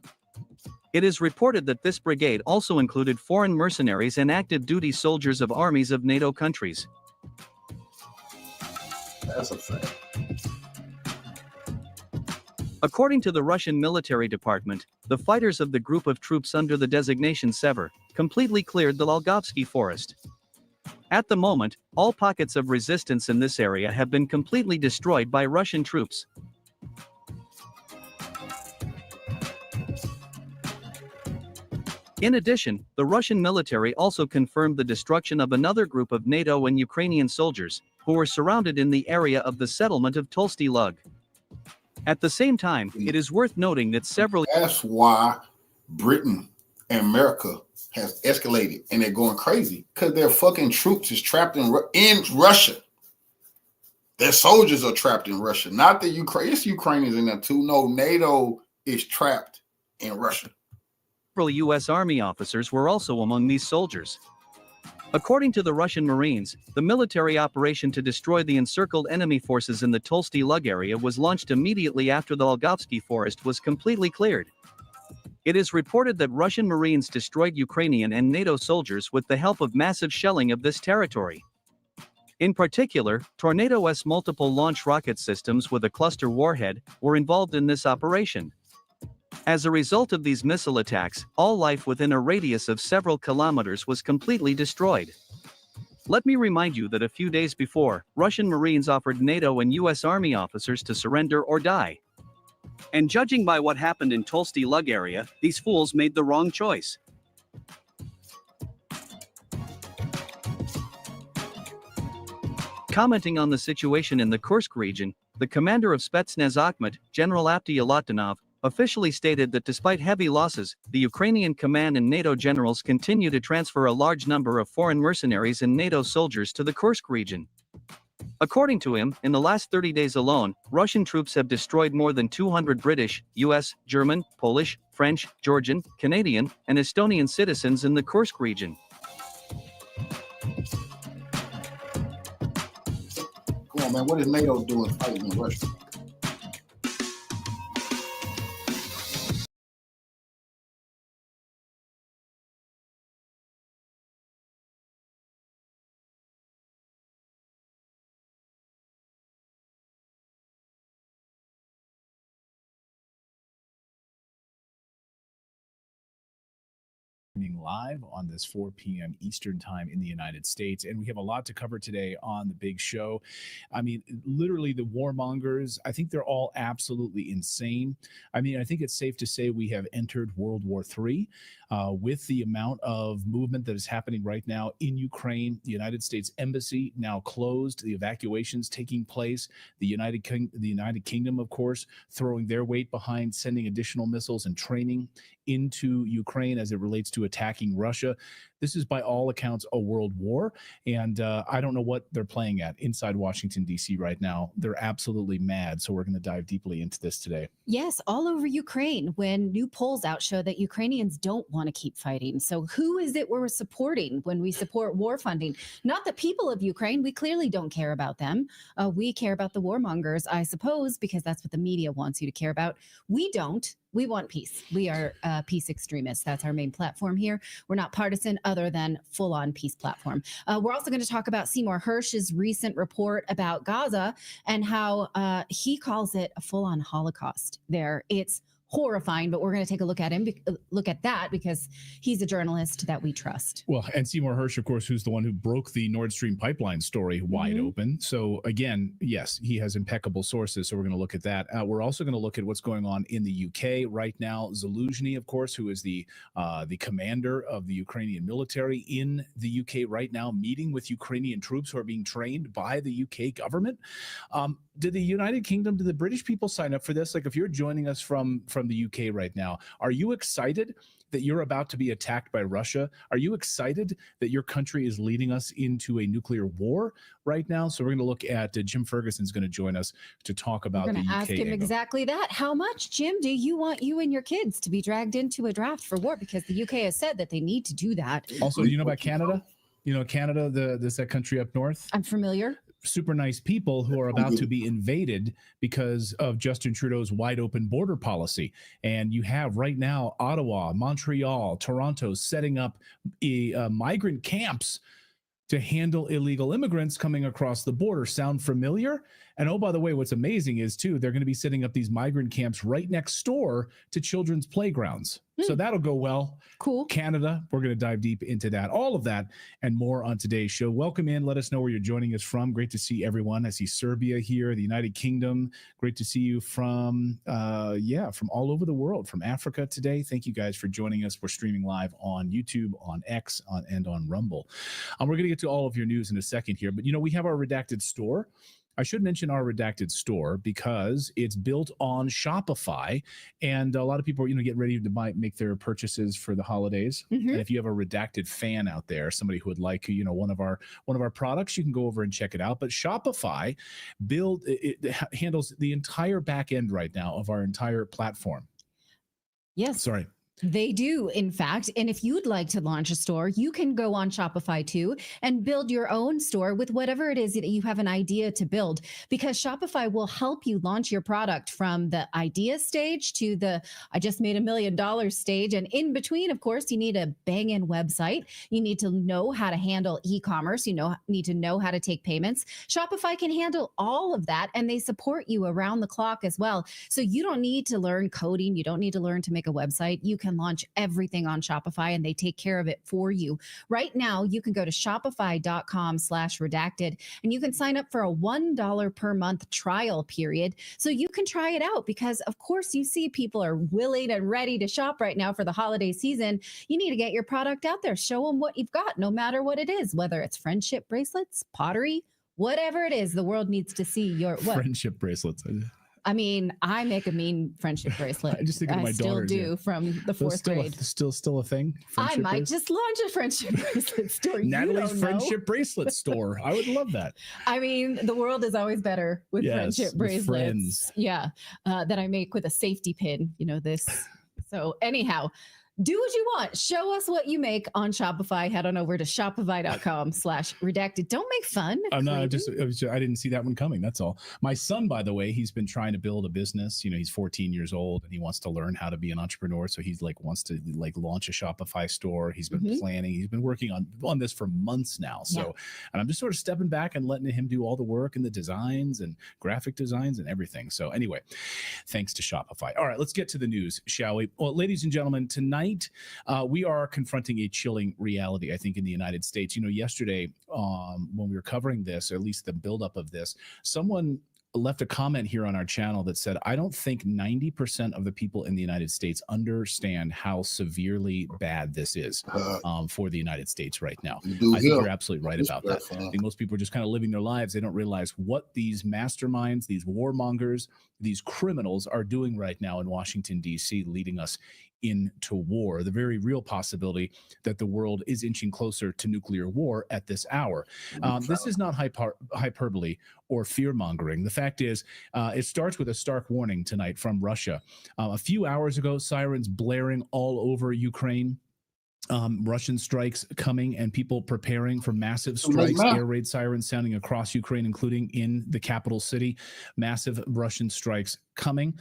It is reported that this brigade also included foreign mercenaries and active duty soldiers of armies of NATO countries. That's a fact. According to the Russian military department, the fighters of the group of troops under the designation Sever completely cleared the Olgovsky forest. At the moment, all pockets of resistance in this area have been completely destroyed by Russian troops. In addition, the Russian military also confirmed the destruction of another group of NATO and Ukrainian soldiers, who were surrounded in the area of the settlement of Tolsty Lug. At the same time, it is worth noting that several... That's why Britain and America has escalated and they're going crazy because their fucking troops is trapped in Russia. Their soldiers are trapped in Russia, not the Ukraine. It's Ukrainians in there too. No, NATO is trapped in Russia. Several U.S. Army officers were also among these soldiers. According to the Russian Marines, the military operation to destroy the encircled enemy forces in the Tolsty Lug area was launched immediately after the Lgovsky forest was completely cleared. It is reported that Russian Marines destroyed Ukrainian and NATO soldiers with the help of massive shelling of this territory. In particular, Tornado-S multiple launch rocket systems with a cluster warhead were involved in this operation. As a result of these missile attacks, all life within a radius of several kilometers was completely destroyed. Let me remind you that a few days before, Russian Marines offered NATO and US Army officers to surrender or die. And judging by what happened in Tolsty Lug area, these fools made the wrong choice. Commenting on the situation in the Kursk region, the commander of Spetsnaz Akhmat, General Apty Yalatinov, officially stated that despite heavy losses, the Ukrainian command and NATO generals continue to transfer a large number of foreign mercenaries and NATO soldiers to the Kursk region. According to him, in the last 30 days alone, Russian troops have destroyed more than 200 British, US, German, Polish, French, Georgian, Canadian, and Estonian citizens in the Kursk region. Come on, man, what is NATO doing fighting in Russia? Live on this 4 p.m. Eastern time in the United States. And we have a lot to cover today on the big show. I mean, literally the warmongers, I think they're all absolutely insane. I mean, I think it's safe to say we have entered World War III with the amount of movement that is happening right now in Ukraine. The United States Embassy now closed, the evacuations taking place, the United Kingdom, of course, throwing their weight behind sending additional missiles and training into Ukraine as it relates to attacking Russia. This is by all accounts a world war, and I don't know what they're playing at inside Washington, D.C. right now. They're absolutely mad, so we're going to dive deeply into this today. Yes, all over Ukraine, when new polls out show that Ukrainians don't want to keep fighting. So who is it we're supporting when we support war funding? Not the people of Ukraine. We clearly don't care about them. We care about the warmongers, I suppose, because that's what the media wants you to care about. We don't. We want peace. We are peace extremists. That's our main platform here. We're not partisan other than full-on peace platform. We're also going to talk about Seymour Hersh's recent report about Gaza and how he calls it a full-on Holocaust there. It's horrifying, but we're going to take a look at that because he's a journalist that we trust. Well, and Seymour Hersh, of course, who's the one who broke the Nord Stream pipeline story wide open. So again, yes, he has impeccable sources. So we're going to look at that. We're also going to look at what's going on in the UK right now. Zaluzhny, of course, who is the commander of the Ukrainian military in the UK right now, meeting with Ukrainian troops who are being trained by the UK government. Did the United Kingdom, did the British people sign up for this? Like, if you're joining us from the UK right now, are you excited that you're about to be attacked by Russia? Are you excited that your country is leading us into a nuclear war right now? So we're going to look at Jim Ferguson's going to join us to talk about the UK. We're going to ask him angle. exactly that. How much, Jim, do you want you and your kids to be dragged into a draft for war? Because the UK has said that they need to do that. Also, do you know about Canada? You know, Canada, that country up north? I'm familiar. Super nice people who are about to be invaded because of Justin Trudeau's wide open border policy. And you have right now Ottawa, Montreal, Toronto setting up migrant camps to handle illegal immigrants coming across the border. Sound familiar? And oh, by the way, what's amazing is too, they're going to be setting up these migrant camps right next door to children's playgrounds. So that'll go well. Cool. Canada, we're going to dive deep into that. All of that and more on today's show. Welcome in. Let us know where you're joining us from. Great to see everyone. I see Serbia here, the United Kingdom. Great to see you from all over the world, from Africa today. Thank you guys for joining us. We're streaming live on YouTube, on X, and on Rumble. We're going to get to all of your news in a second here, but we have our redacted store. I should mention our Redacted store because it's built on Shopify, and a lot of people, get ready to make their purchases for the holidays. Mhm. And if you have a Redacted fan out there, somebody who would like, one of our products, you can go over and check it out. But Shopify handles the entire back end right now of our entire platform. Yes. Sorry. They do, in fact. And if you'd like to launch a store, you can go on Shopify too and build your own store with whatever it is that you have an idea to build, because Shopify will help you launch your product from the idea stage to the I just made $1 million stage. And in between, of course, you need a bang-in website. You need to know how to handle e-commerce. You need to know how to take payments. Shopify can handle all of that, and they support you around the clock as well. So you don't need to learn coding. You don't need to learn to make a website. You can launch everything on Shopify, and they take care of it for you. Right now, you can go to shopify.com/redacted, and you can sign up for a $1 per month trial period. So you can try it out, because of course you see people are willing and ready to shop right now for the holiday season. You need to get your product out there. Show them what you've got, no matter what it is, whether it's friendship bracelets, pottery, whatever it is. The world needs to see your friendship bracelets. I mean, I make a mean friendship bracelet. I just think of my still daughters. do from the fourth grade. Still a thing. I might just launch a friendship bracelet store. Natalie's friendship bracelet store. I would love that. I mean, the world is always better with friendship with bracelets. friends. Yeah, that I make with a safety pin. This. So anyhow, do what you want. Show us what you make on Shopify. Head on over to shopify.com/redacted. Don't make fun. I'm not I didn't see that one coming. That's all. My son, by the way, he's been trying to build a business. He's 14 years old and he wants to learn how to be an entrepreneur. So he's wants to launch a Shopify store. He's been planning. He's been working on this for months now. So, and I'm just sort of stepping back and letting him do all the work and the designs and graphic designs and everything. So anyway, thanks to Shopify. All right, let's get to the news, shall we? Well, ladies and gentlemen, tonight we are confronting a chilling reality, I think, in the United States. Yesterday, when we were covering this, or at least the buildup of this, someone left a comment here on our channel that said, I don't think 90% of the people in the United States understand how severely bad this is for the United States right now. I think you're absolutely right about that. I think most people are just kind of living their lives. They don't realize what these masterminds, these warmongers, these criminals are doing right now in Washington, D.C., leading us into war, the very real possibility that the world is inching closer to nuclear war at this hour. This is not hyperbole or fear-mongering. The fact is, it starts with a stark warning tonight from Russia. A few hours ago, sirens blaring all over Ukraine. Russian strikes coming and people preparing for massive strikes, air raid sirens sounding across Ukraine, including in the capital city. Massive Russian strikes coming.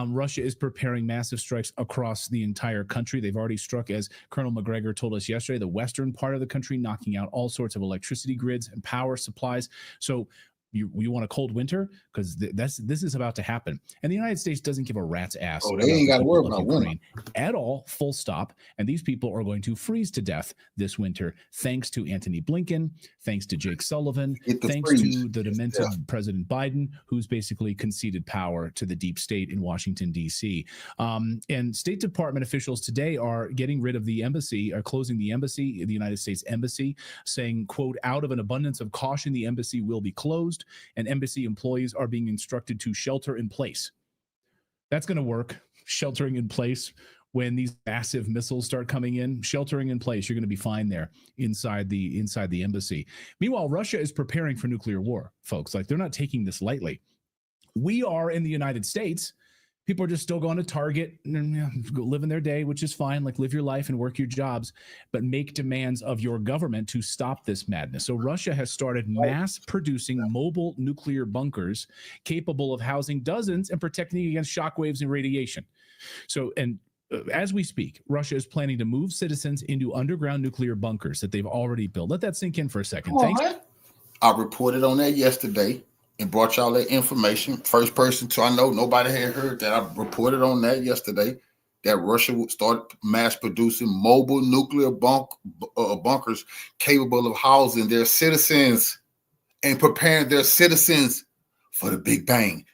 Russia is preparing massive strikes across the entire country. They've already struck, as Colonel McGregor told us yesterday, the western part of the country, knocking out all sorts of electricity grids and power supplies. So you want a cold winter? Because this is about to happen. And the United States doesn't give a rat's ass. Oh, they ain't got to worry about winter at all, full stop. And these people are going to freeze to death this winter, thanks to Antony Blinken, thanks to Jake Sullivan, thanks to the demented President Biden, who's basically conceded power to the deep state in Washington, D.C. And State Department officials today are getting rid of the embassy, are closing the embassy, the United States Embassy, saying, quote, out of an abundance of caution, the embassy will be closed. And embassy employees are being instructed to shelter in place. That's going to work, sheltering in place. When these massive missiles start coming in, sheltering in place, you're going to be fine there inside the embassy. Meanwhile, Russia is preparing for nuclear war, folks. They're not taking this lightly. We are in the United States. People are just still going to Target and living their day, which is fine. Live your life and work your jobs, but make demands of your government to stop this madness. So Russia has started mass producing mobile nuclear bunkers capable of housing dozens and protecting against shockwaves and radiation. So, as we speak, Russia is planning to move citizens into underground nuclear bunkers that they've already built. Let that sink in for a second. Thanks. I reported on that yesterday and brought y'all that information. First person to, I know nobody had heard that. I reported on that yesterday, that Russia would start mass producing mobile nuclear bunkers capable of housing their citizens and preparing their citizens for the Big Bang.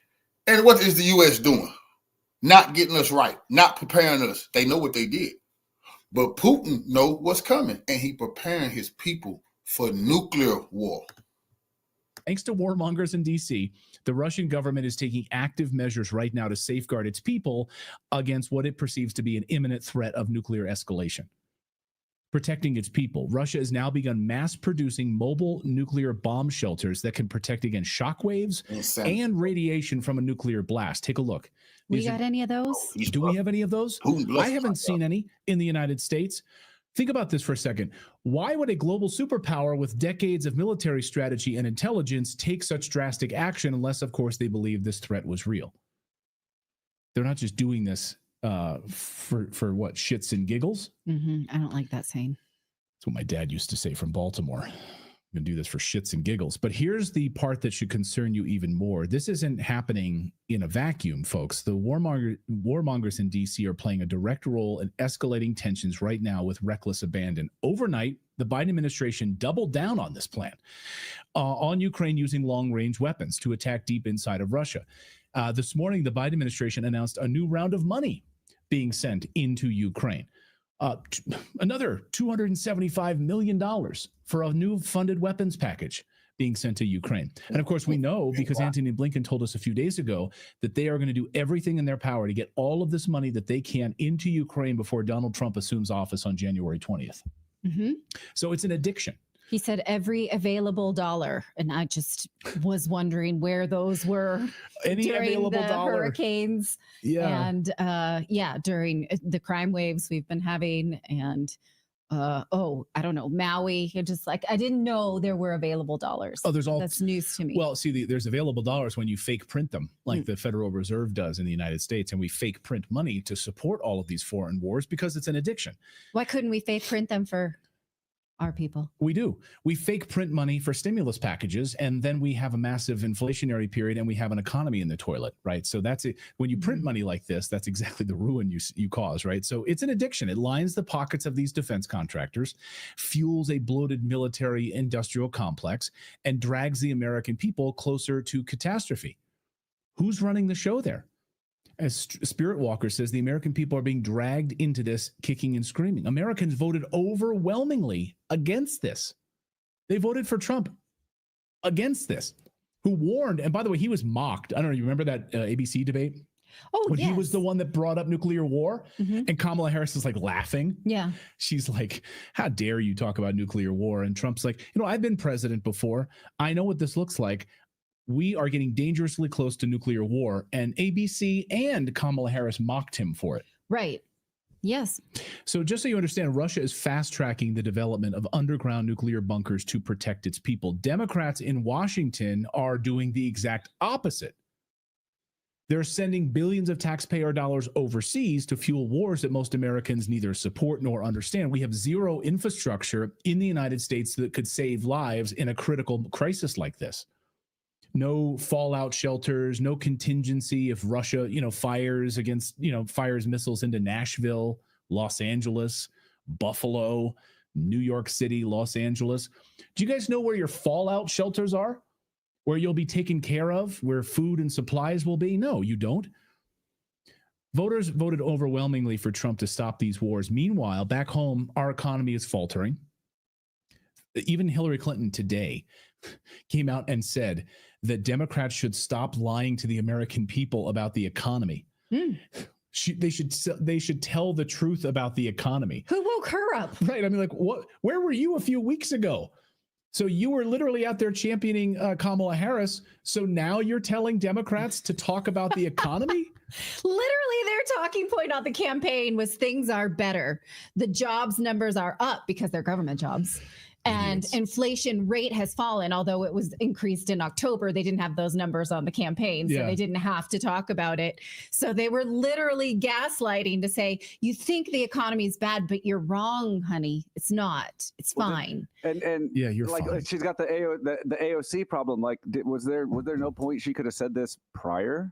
And what is the U.S. doing? Not getting us right, not preparing us. They know what they did. But Putin knows what's coming, and he preparing his people for nuclear war. Thanks to warmongers in DC, the Russian government is taking active measures right now to safeguard its people against what it perceives to be an imminent threat of nuclear escalation. Protecting its people. Russia has now begun mass producing mobile nuclear bomb shelters that can protect against shock waves and radiation from a nuclear blast. Take a look. We got any of those? Do we have any of those? I haven't seen any in the United States. Think about this for a second. Why would a global superpower with decades of military strategy and intelligence take such drastic action unless, of course, they believe this threat was real? They're not just doing this for what, shits and giggles? I don't like that saying. That's what my dad used to say from Baltimore. I'm going to do this for shits and giggles. But here's the part that should concern you even more. This isn't happening in a vacuum, folks. The warmongers in D.C. are playing a direct role in escalating tensions right now with reckless abandon. Overnight, the Biden administration doubled down on this plan on Ukraine using long-range weapons to attack deep inside of Russia. This morning, the Biden administration announced a new round of money being sent into Ukraine. Another $275 million for a new funded weapons package being sent to Ukraine. And of course, we know, because Antony Blinken told us a few days ago, that they are going to do everything in their power to get all of this money that they can into Ukraine before Donald Trump assumes office on January 20th. So it's an addiction. He said every available dollar. And I just was wondering where those were during the hurricanes. And during the crime waves we've been having. And I don't know, Maui. Just like, I didn't know there were available dollars. Oh, that's news to me. Well, see, there's available dollars when you fake print them, like the Federal Reserve does in the United States. And we fake print money to support all of these foreign wars because it's an addiction. Why couldn't we fake print them for our people? We do. We fake print money for stimulus packages, and then we have a massive inflationary period, and we have an economy in the toilet, right? So that's it. When you print money like this, that's exactly the ruin you cause, right? So it's an addiction. It lines the pockets of these defense contractors, fuels a bloated military industrial complex, and drags the American people closer to catastrophe. Who's running the show there? As Spirit Walker says, the American people are being dragged into this kicking and screaming. Americans voted overwhelmingly against this. They voted for Trump against this, who warned, and by the way, he was mocked. I don't know, you remember that ABC debate? Oh, when he was the one that brought up nuclear war, and Kamala Harris is like laughing. Yeah. She's like, how dare you talk about nuclear war? And Trump's like, I've been president before. I know what this looks like. We are getting dangerously close to nuclear war, and ABC and Kamala Harris mocked him for it. Right. Yes. So just so you understand, Russia is fast-tracking the development of underground nuclear bunkers to protect its people. Democrats in Washington are doing the exact opposite. They're sending billions of taxpayer dollars overseas to fuel wars that most Americans neither support nor understand. We have zero infrastructure in the United States that could save lives in a critical crisis like this. No fallout shelters, no contingency if Russia, fires missiles into Nashville, Los Angeles, Buffalo, New York City, Los Angeles. Do you guys know where your fallout shelters are? Where you'll be taken care of, where food and supplies will be? No, you don't. Voters voted overwhelmingly for Trump to stop these wars. Meanwhile, back home, our economy is faltering. Even Hillary Clinton today came out and said that Democrats should stop lying to the American people about the economy. They should tell the truth about the economy. Who woke her up? Right. I mean, like, what? Where were you a few weeks ago? So you were literally out there championing Kamala Harris. So now you're telling Democrats to talk about the economy? Literally, their talking point on the campaign was things are better. The jobs numbers are up because they're government jobs. And inflation rate has fallen, although it was increased in October. They didn't have those numbers on the campaign, so they didn't have to talk about it. So they were literally gaslighting to say, you think the economy is bad, but you're wrong, honey. It's not. It's fine. And yeah, you're like fine. She's got the AOC problem. Like, was there no point she could have said this prior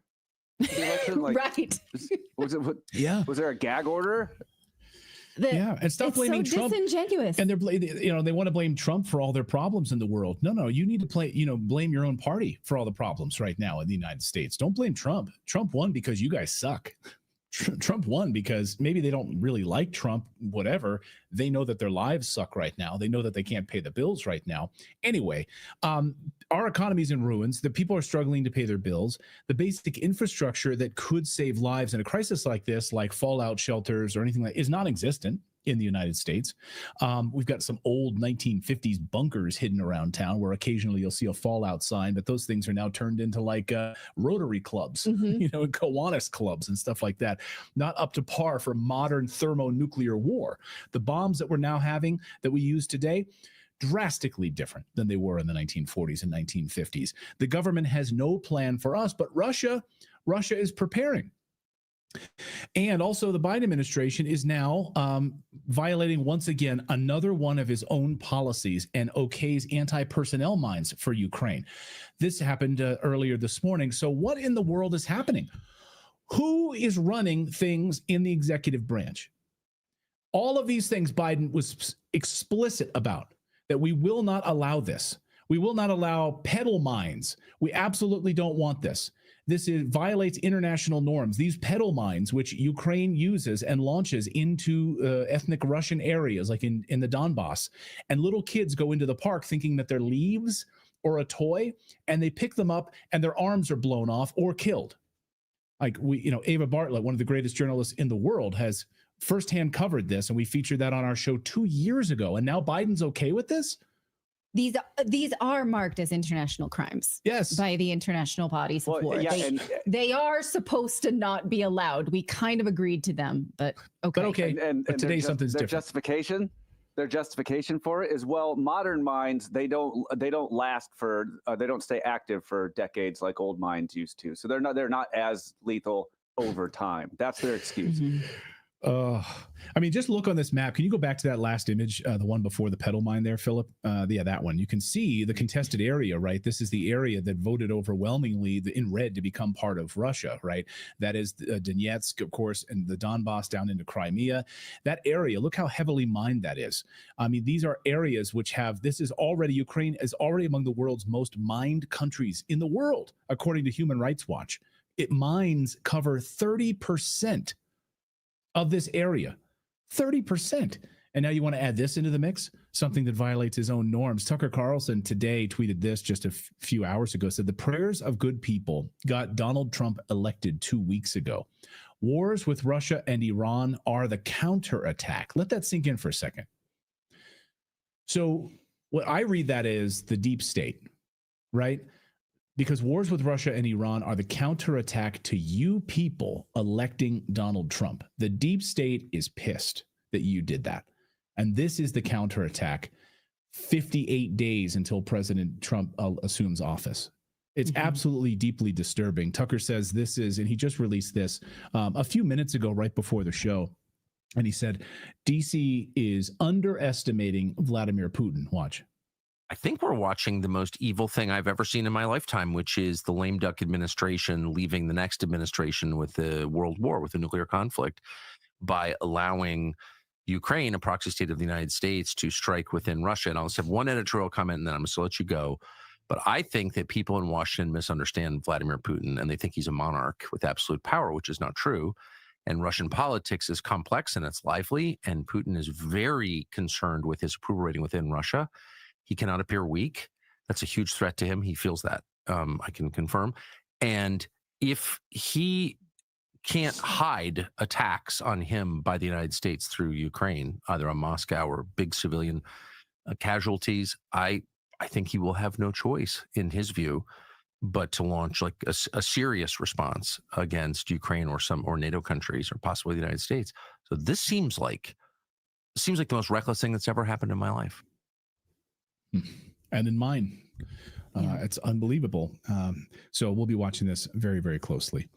to the election? Like, right. Was there a gag order? And stop blaming Trump. Disingenuous. And they want to blame Trump for all their problems in the world. No, you need to blame your own party for all the problems right now in the United States. Don't blame Trump. Trump won because you guys suck. Trump won because maybe they don't really like Trump, whatever. They know that their lives suck right now. They know that they can't pay the bills right now. Anyway, our economy's in ruins. The people are struggling to pay their bills. The basic infrastructure that could save lives in a crisis like this, like fallout shelters or anything like, is non-existent in the United States. We've got some old 1950s bunkers hidden around town where occasionally you'll see a fallout sign, but those things are now turned into like Rotary clubs, you know, Kiwanis clubs and stuff like that. Not up to par for modern thermonuclear war. The bombs that we're now having that we use today, drastically different than they were in the 1940s and 1950s. The government has no plan for us, but Russia is preparing. And also the Biden administration is now violating once again another one of his own policies and okays anti-personnel mines for Ukraine. This happened earlier this morning. So what in the world is happening? Who is running things in the executive branch? All of these things Biden was explicit about, that we will not allow this. We will not allow pedal mines. We absolutely don't want this. This violates international norms. These pedal mines, which Ukraine uses and launches into ethnic Russian areas, like in the Donbass, and little kids go into the park thinking that they're leaves or a toy, and they pick them up and their arms are blown off or killed. Like Ava Bartlett, one of the greatest journalists in the world, has firsthand covered this, and we featured that on our show 2 years ago. And now Biden's okay with this? These are marked as international crimes. Yes. By the international bodies of war. Yeah, they are supposed to not be allowed. We kind of agreed to them, but okay. But okay. And today something's different. Their justification for it is, well, modern mines, they don't last for they don't stay active for decades like old mines used to. So they're not as lethal over time. That's their excuse. I mean, just look on this map. Can you go back to that last image, the one before the pedal mine there, Philip? Yeah, that one. You can see the contested area, right? This is the area that voted overwhelmingly in red to become part of Russia, right? That is Donetsk, of course, and the Donbass down into Crimea. That area, look how heavily mined that is. I mean, these are areas which have, Ukraine is already among the world's most mined countries in the world, according to Human Rights Watch. Mines cover 30% of this area, 30%. And now you want to add this into the mix, something that violates his own norms. Tucker Carlson today tweeted this just a few hours ago, said the prayers of good people got Donald Trump elected 2 weeks ago. Wars with Russia and Iran are the counterattack. Let that sink in for a second. So what I read that is the deep state, right? Because wars with Russia and Iran are the counterattack to you people electing Donald Trump. The deep state is pissed that you did that. And this is the counterattack 58 days until President Trump assumes office. It's absolutely deeply disturbing. Tucker says this is, and he just released this a few minutes ago, right before the show. And he said, DC is underestimating Vladimir Putin. Watch. I think we're watching the most evil thing I've ever seen in my lifetime, which is the lame duck administration leaving the next administration with the world war, with the nuclear conflict, by allowing Ukraine, a proxy state of the United States, to strike within Russia. And I'll just have one editorial comment, and then I'm going to let you go. But I think that people in Washington misunderstand Vladimir Putin, and they think he's a monarch with absolute power, which is not true. And Russian politics is complex and it's lively, and Putin is very concerned with his approval rating within Russia. He cannot appear weak. That's a huge threat to him. He feels that, I can confirm. And if he can't hide attacks on him by the United States through Ukraine, either on Moscow or big civilian casualties, I think he will have no choice, in his view, but to launch like a serious response against Ukraine or NATO countries or possibly the United States. So this seems like the most reckless thing that's ever happened in my life. And in mine. It's unbelievable. So we'll be watching this very, very closely.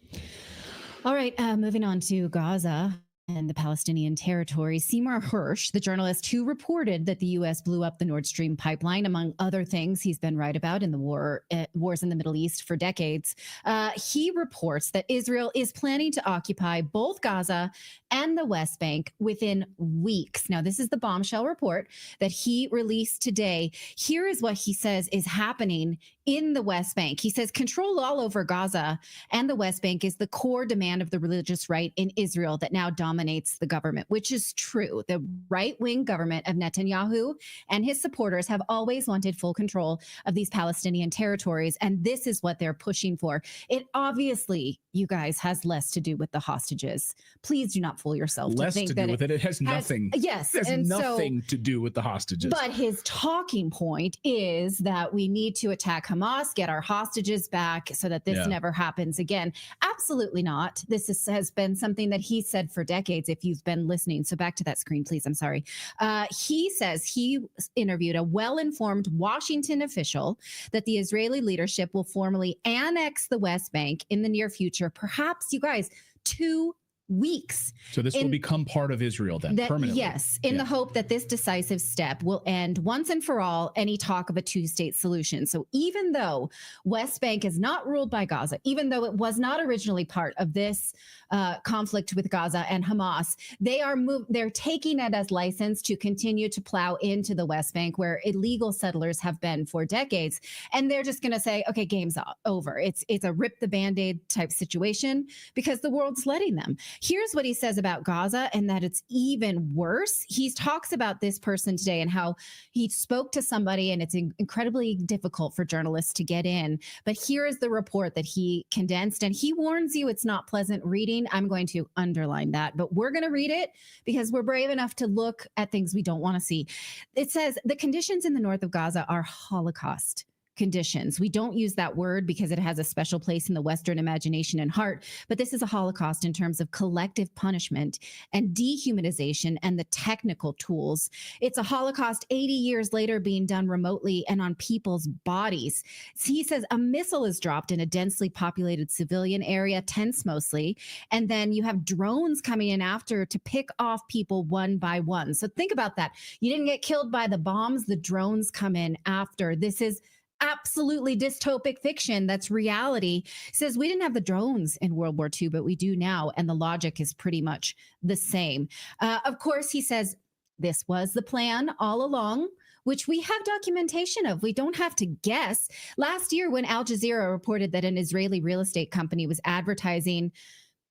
All right, moving on to Gaza. and the Palestinian territories. Seymour Hersh, the journalist who reported that the U.S. blew up the Nord Stream pipeline, among other things he's been right about in the wars in the Middle East for decades, he reports that Israel is planning to occupy both Gaza and the West Bank within weeks. Now, this is the bombshell report that he released today. Here is what he says is happening in the West Bank. He says control all over Gaza and the West Bank is the core demand of the religious right in Israel that now dominates the government, which is true. The right-wing government of Netanyahu and his supporters have always wanted full control of these Palestinian territories, and this is what they're pushing for. It obviously, you guys, has less to do with the hostages. Please do not fool yourself. Less to, think to that do with it. It has nothing. Yes. It has and nothing so, to do with the hostages. But his talking point is that we need to attack Hamas, get our hostages back so that this never happens again. Absolutely not. This has been something that he said for decades, if you've been listening. So back to that screen, please. I'm sorry. He says he interviewed a well-informed Washington official that the Israeli leadership will formally annex the West Bank in the near future. Perhaps, you guys, 2 weeks. So this will become part of Israel then, permanently. Yes, in the hope that this decisive step will end once and for all any talk of a two-state solution. So even though West Bank is not ruled by Gaza, even though it was not originally part of this conflict with Gaza and Hamas, they're taking it as license to continue to plow into the West Bank where illegal settlers have been for decades. And they're just going to say, okay, game's over. It's a rip the Band-Aid type situation because the world's letting them. Here's what he says about Gaza and that it's even worse. He talks about this person today and how he spoke to somebody and it's incredibly difficult for journalists to get in. But here is the report that he condensed and he warns you it's not pleasant reading. I'm going to underline that, but we're going to read it because we're brave enough to look at things we don't want to see. It says the conditions in the north of Gaza are Holocaust conditions. We don't use that word because it has a special place in the Western imagination and heart, but this is a Holocaust in terms of collective punishment and dehumanization and the technical tools. It's a Holocaust 80 years later being done remotely and on people's bodies. He says a missile is dropped in a densely populated civilian area, tents mostly, and then you have drones coming in after to pick off people one by one. So think about that. You didn't get killed by the bombs, the drones come in after. This is absolutely dystopic fiction. That's reality. He says we didn't have the drones in World War II, but we do now. And the logic is pretty much the same. Of course, he says this was the plan all along, which we have documentation of. We don't have to guess. Last year, when Al Jazeera reported that an Israeli real estate company was advertising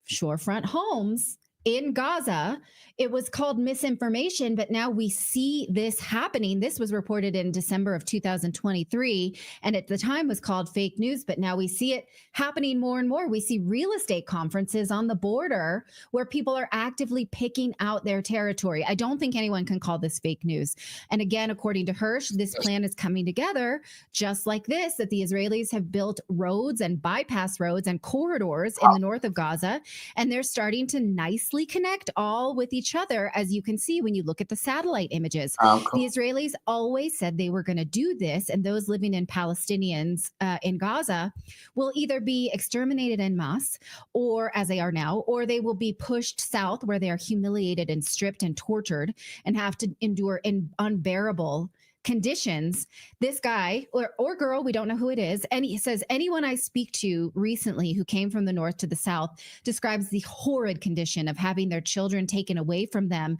shorefront homes in Gaza, it was called misinformation, but now we see this happening. This was reported in December of 2023, and at the time was called fake news, but now we see it happening more and more. We see real estate conferences on the border where people are actively picking out their territory. I don't think anyone can call this fake news. And again, according to Hersh, this plan is coming together just like this, that the Israelis have built roads and bypass roads and corridors in the north of Gaza, and they're starting to nicely connect all with each other, as you can see when you look at the satellite images. The Israelis always said they were going to do this, and those living in Palestinians in Gaza will either be exterminated en masse, or as they are now, or they will be pushed south where they are humiliated and stripped and tortured and have to endure unbearable conditions. This guy or girl, we don't know who it is, and he says anyone I speak to recently who came from the north to the south describes the horrid condition of having their children taken away from them.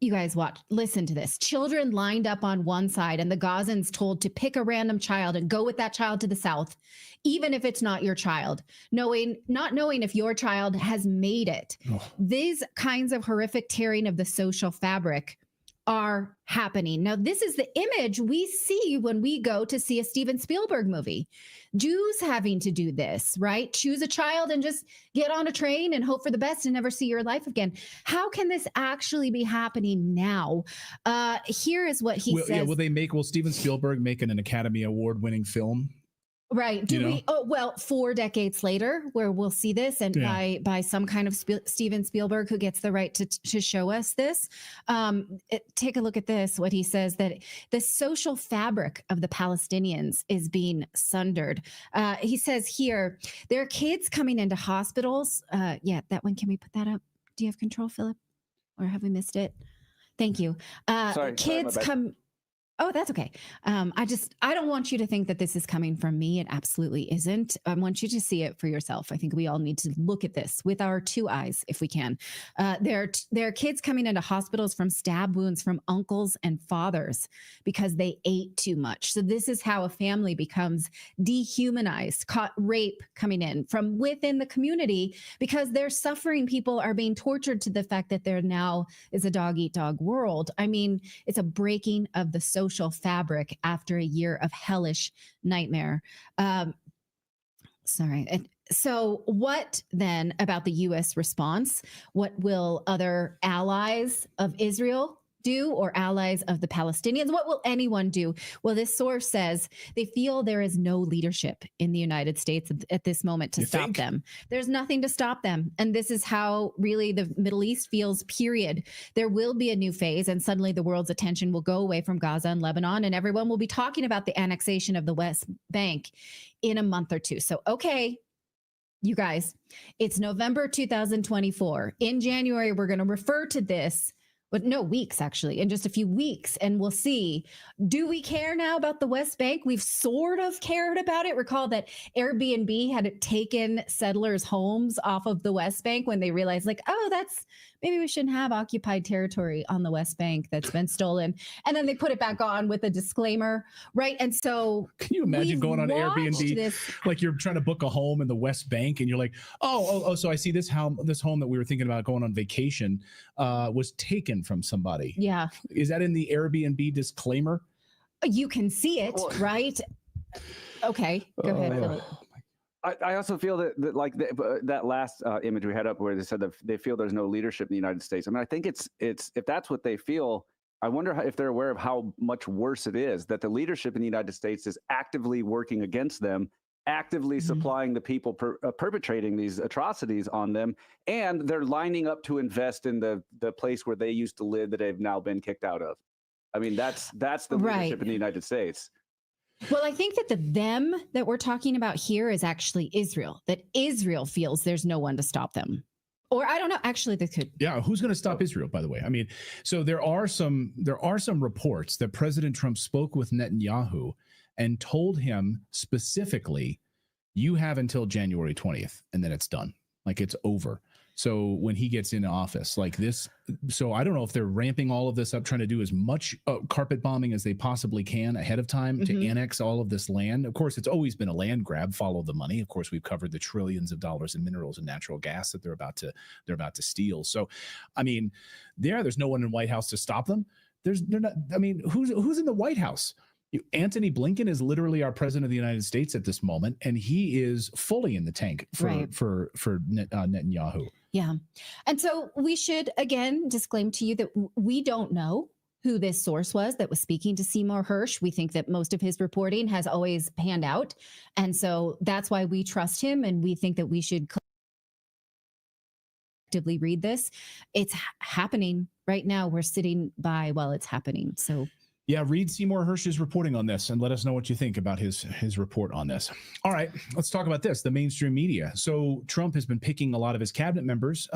You guys listen to this. Children lined up on one side and the Gazans told to pick a random child and go with that child to the south, even if it's not your child, not knowing if your child has made it. These kinds of horrific tearing of the social fabric are happening. Now, this is the image we see when we go to see a Steven Spielberg movie. Jews having to do this, right? Choose a child and just get on a train and hope for the best and never see your life again. How can this actually be happening now? Here is what he says. Will Steven Spielberg make an Academy Award-winning film? Right. Well, 4 decades later, where we'll see this, and by some kind of Steven Spielberg who gets the right to show us this. Take a look at this. What he says, that the social fabric of the Palestinians is being sundered. He says here, there are kids coming into hospitals. That one. Can we put that up? Do you have control, Philip? Or have we missed it? Thank you. Sorry, Kids my bad. come. Oh, that's okay. I don't want you to think that this is coming from me. It absolutely isn't. I want you to see it for yourself. I think we all need to look at this with our two eyes, if we can. There are kids coming into hospitals from stab wounds from uncles and fathers because they ate too much. So this is how a family becomes dehumanized, caught rape coming in from within the community because they're suffering. People are being tortured to the fact that there now is a dog-eat-dog world. I mean, it's a breaking of the social fabric after a year of hellish nightmare. So what then about the U.S. response? What will other allies of Israel do, or allies of the Palestinians? What will anyone do? Well, this source says they feel there is no leadership in the United States at this moment to stop them. There's nothing to stop them. And this is how really the Middle East feels, period. There will be a new phase, and suddenly the world's attention will go away from Gaza and Lebanon, and everyone will be talking about the annexation of the West Bank in a month or two. So, okay, you guys, it's November 2024. In January, we're going to refer to this, but no, weeks actually, in just a few weeks. And we'll see, do we care now about the West Bank? We've sort of cared about it. Recall that Airbnb had taken settlers' homes off of the West Bank when they realized, like, oh, maybe we shouldn't have occupied territory on the West Bank that's been stolen. And then they put it back on with a disclaimer, right? And so can you imagine going on Airbnb, like you're trying to book a home in the West Bank and you're like, oh, so I see this home that we were thinking about going on vacation was taken from somebody. Yeah. Is that in the Airbnb disclaimer? You can see it, right? Okay, go ahead, Philip. I also feel that like that last image we had up where they said that they feel there's no leadership in the United States. I mean, I think it's if that's what they feel, I wonder if they're aware of how much worse it is that the leadership in the United States is actively working against them, actively supplying the people perpetrating these atrocities on them, and they're lining up to invest in the place where they used to live that they've now been kicked out of. I mean, that's the leadership in the United States. Well, I think that the them that we're talking about here is actually Israel, that Israel feels there's no one to stop them. Or I don't know, actually they could. Yeah, who's going to stop Israel, by the way? I mean, so there are some reports that President Trump spoke with Netanyahu and told him specifically, you have until January 20th and then it's done. Like it's over. So when he gets into office like this, so I don't know if they're ramping all of this up, trying to do as much carpet bombing as they possibly can ahead of time to annex all of this land. Of course, it's always been a land grab, follow the money. Of course, we've covered the trillions of dollars in minerals and natural gas that they're about to steal. So, I mean, there's no one in White House to stop them. They're not, I mean, who's in the White House? Antony Blinken is literally our president of the United States at this moment, and he is fully in the tank for Netanyahu. Yeah. And so we should, again, disclaim to you that we don't know who this source was that was speaking to Seymour Hersh. We think that most of his reporting has always panned out. And so that's why we trust him. And we think that we should collectively read this. It's happening right now. We're sitting by while it's happening. So yeah, read Seymour Hersh's reporting on this and let us know what you think about his report on this. All right, let's talk about this, the mainstream media. So Trump has been picking a lot of his cabinet members.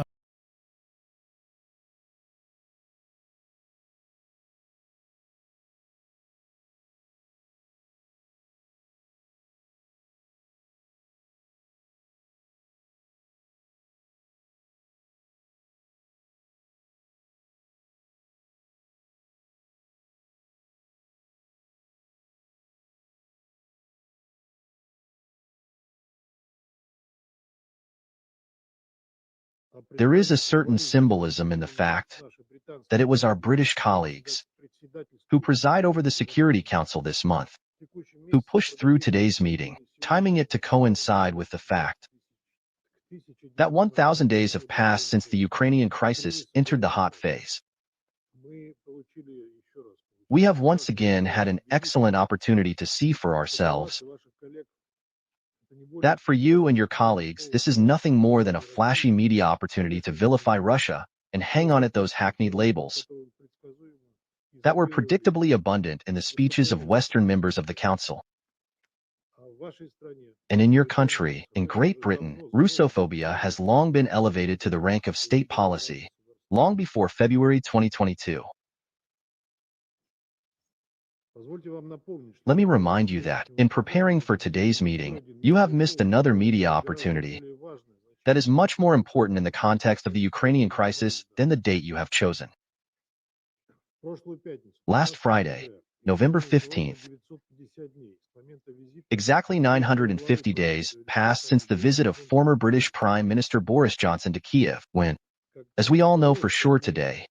There is a certain symbolism in the fact that it was our British colleagues who preside over the Security Council this month who pushed through today's meeting, timing it to coincide with the fact that 1,000 days have passed since the Ukrainian crisis entered the hot phase. We have once again had an excellent opportunity to see for ourselves that for you and your colleagues, this is nothing more than a flashy media opportunity to vilify Russia and hang on at those hackneyed labels that were predictably abundant in the speeches of Western members of the Council. And in your country, in Great Britain, Russophobia has long been elevated to the rank of state policy, long before February 2022. Let me remind you that, in preparing for today's meeting, you have missed another media opportunity that is much more important in the context of the Ukrainian crisis than the date you have chosen. Last Friday, November 15th, exactly 950 days passed since the visit of former British Prime Minister Boris Johnson to Kiev, when, as we all know for sure today,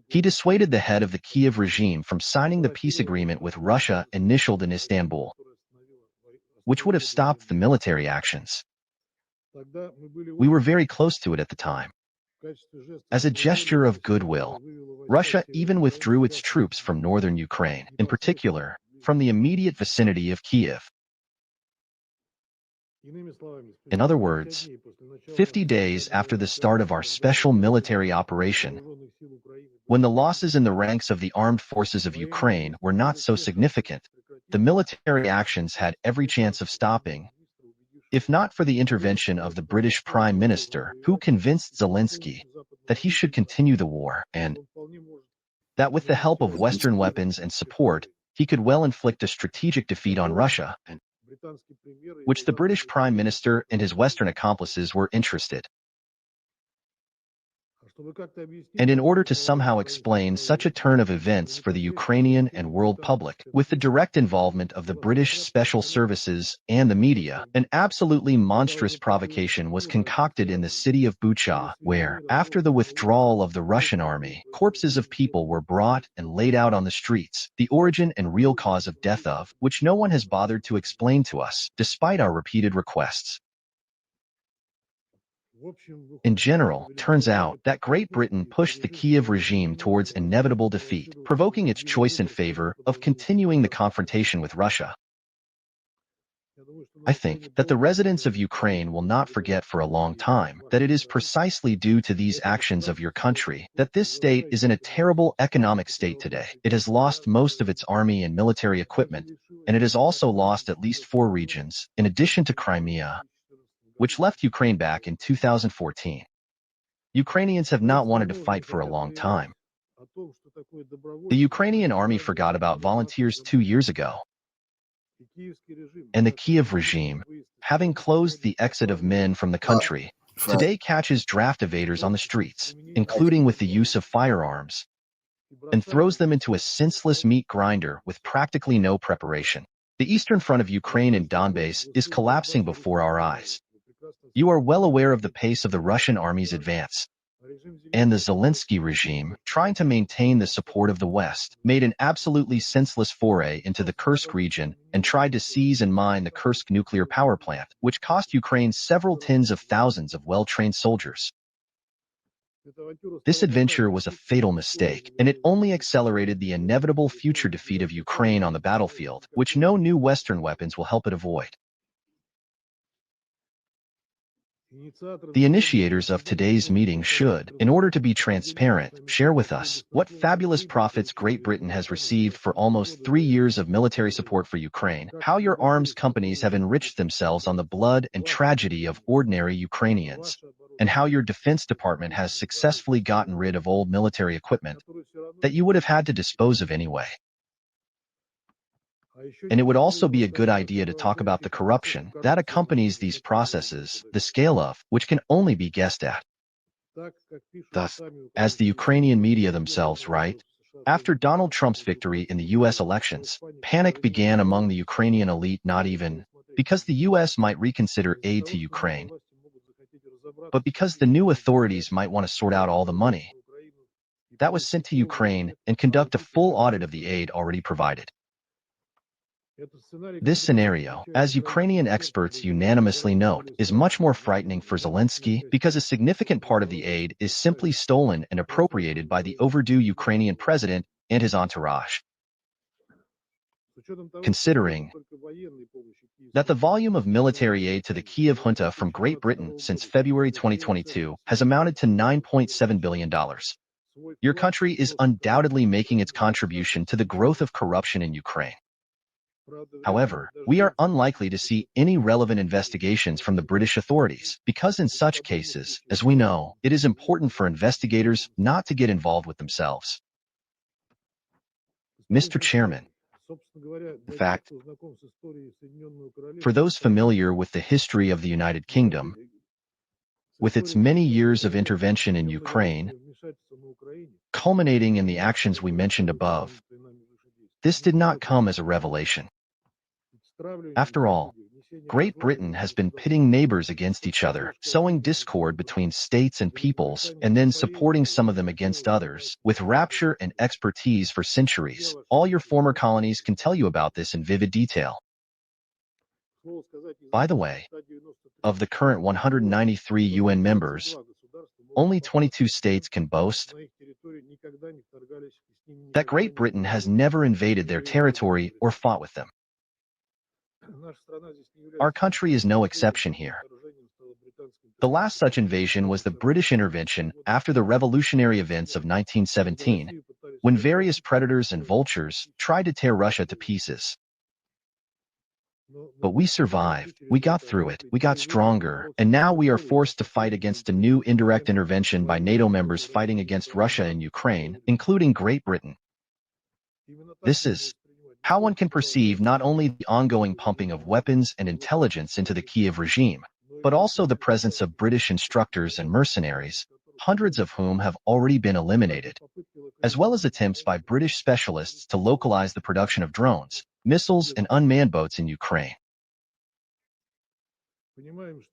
he dissuaded the head of the Kiev regime from signing the peace agreement with Russia initialed in Istanbul, which would have stopped the military actions. We were very close to it at the time. As a gesture of goodwill, Russia even withdrew its troops from northern Ukraine, in particular, from the immediate vicinity of Kiev. In other words, 50 days after the start of our special military operation, when the losses in the ranks of the armed forces of Ukraine were not so significant, the military actions had every chance of stopping, if not for the intervention of the British Prime Minister, who convinced Zelensky that he should continue the war and that with the help of Western weapons and support, he could well inflict a strategic defeat on Russia, which the British Prime Minister and his Western accomplices were interested. And in order to somehow explain such a turn of events for the Ukrainian and world public, with the direct involvement of the British special services and the media, an absolutely monstrous provocation was concocted in the city of Bucha, where, after the withdrawal of the Russian army, corpses of people were brought and laid out on the streets, the origin and real cause of death of which no one has bothered to explain to us, despite our repeated requests. In general, turns out that Great Britain pushed the Kiev regime towards inevitable defeat, provoking its choice in favor of continuing the confrontation with Russia. I think that the residents of Ukraine will not forget for a long time that it is precisely due to these actions of your country that this state is in a terrible economic state today. It has lost most of its army and military equipment, and it has also lost at least 4 regions, in addition to Crimea, which left Ukraine back in 2014. Ukrainians have not wanted to fight for a long time. The Ukrainian army forgot about volunteers 2 years ago. And the Kiev regime, having closed the exit of men from the country, today catches draft evaders on the streets, including with the use of firearms, and throws them into a senseless meat grinder with practically no preparation. The eastern front of Ukraine in Donbass is collapsing before our eyes. You are well aware of the pace of the Russian army's advance. And the Zelensky regime, trying to maintain the support of the West, made an absolutely senseless foray into the Kursk region and tried to seize and mine the Kursk nuclear power plant, which cost Ukraine several tens of thousands of well-trained soldiers. This adventure was a fatal mistake, and it only accelerated the inevitable future defeat of Ukraine on the battlefield, which no new Western weapons will help it avoid. The initiators of today's meeting should, in order to be transparent, share with us what fabulous profits Great Britain has received for almost 3 years of military support for Ukraine, how your arms companies have enriched themselves on the blood and tragedy of ordinary Ukrainians, and how your Defense Department has successfully gotten rid of old military equipment that you would have had to dispose of anyway. And it would also be a good idea to talk about the corruption that accompanies these processes, the scale of which can only be guessed at. Thus, as the Ukrainian media themselves write, after Donald Trump's victory in the U.S. elections, panic began among the Ukrainian elite, not even because the U.S. might reconsider aid to Ukraine, but because the new authorities might want to sort out all the money that was sent to Ukraine and conduct a full audit of the aid already provided. This scenario, as Ukrainian experts unanimously note, is much more frightening for Zelensky because a significant part of the aid is simply stolen and appropriated by the overdue Ukrainian president and his entourage. Considering that the volume of military aid to the Kiev junta from Great Britain since February 2022 has amounted to $9.7 billion, your country is undoubtedly making its contribution to the growth of corruption in Ukraine. However, we are unlikely to see any relevant investigations from the British authorities, because in such cases, as we know, it is important for investigators not to get involved with themselves. Mr. Chairman, in fact, for those familiar with the history of the United Kingdom, with its many years of intervention in Ukraine, culminating in the actions we mentioned above, this did not come as a revelation. After all, Great Britain has been pitting neighbors against each other, sowing discord between states and peoples, and then supporting some of them against others, with rapture and expertise for centuries. All your former colonies can tell you about this in vivid detail. By the way, of the current 193 UN members, only 22 states can boast that Great Britain has never invaded their territory or fought with them. Our country is no exception here. The last such invasion was the British intervention after the revolutionary events of 1917, when various predators and vultures tried to tear Russia to pieces. But we survived, we got through it, we got stronger, and now we are forced to fight against a new indirect intervention by NATO members fighting against Russia and Ukraine, including Great Britain. This is how one can perceive not only the ongoing pumping of weapons and intelligence into the Kiev regime, but also the presence of British instructors and mercenaries, hundreds of whom have already been eliminated, as well as attempts by British specialists to localize the production of drones, missiles, and unmanned boats in Ukraine.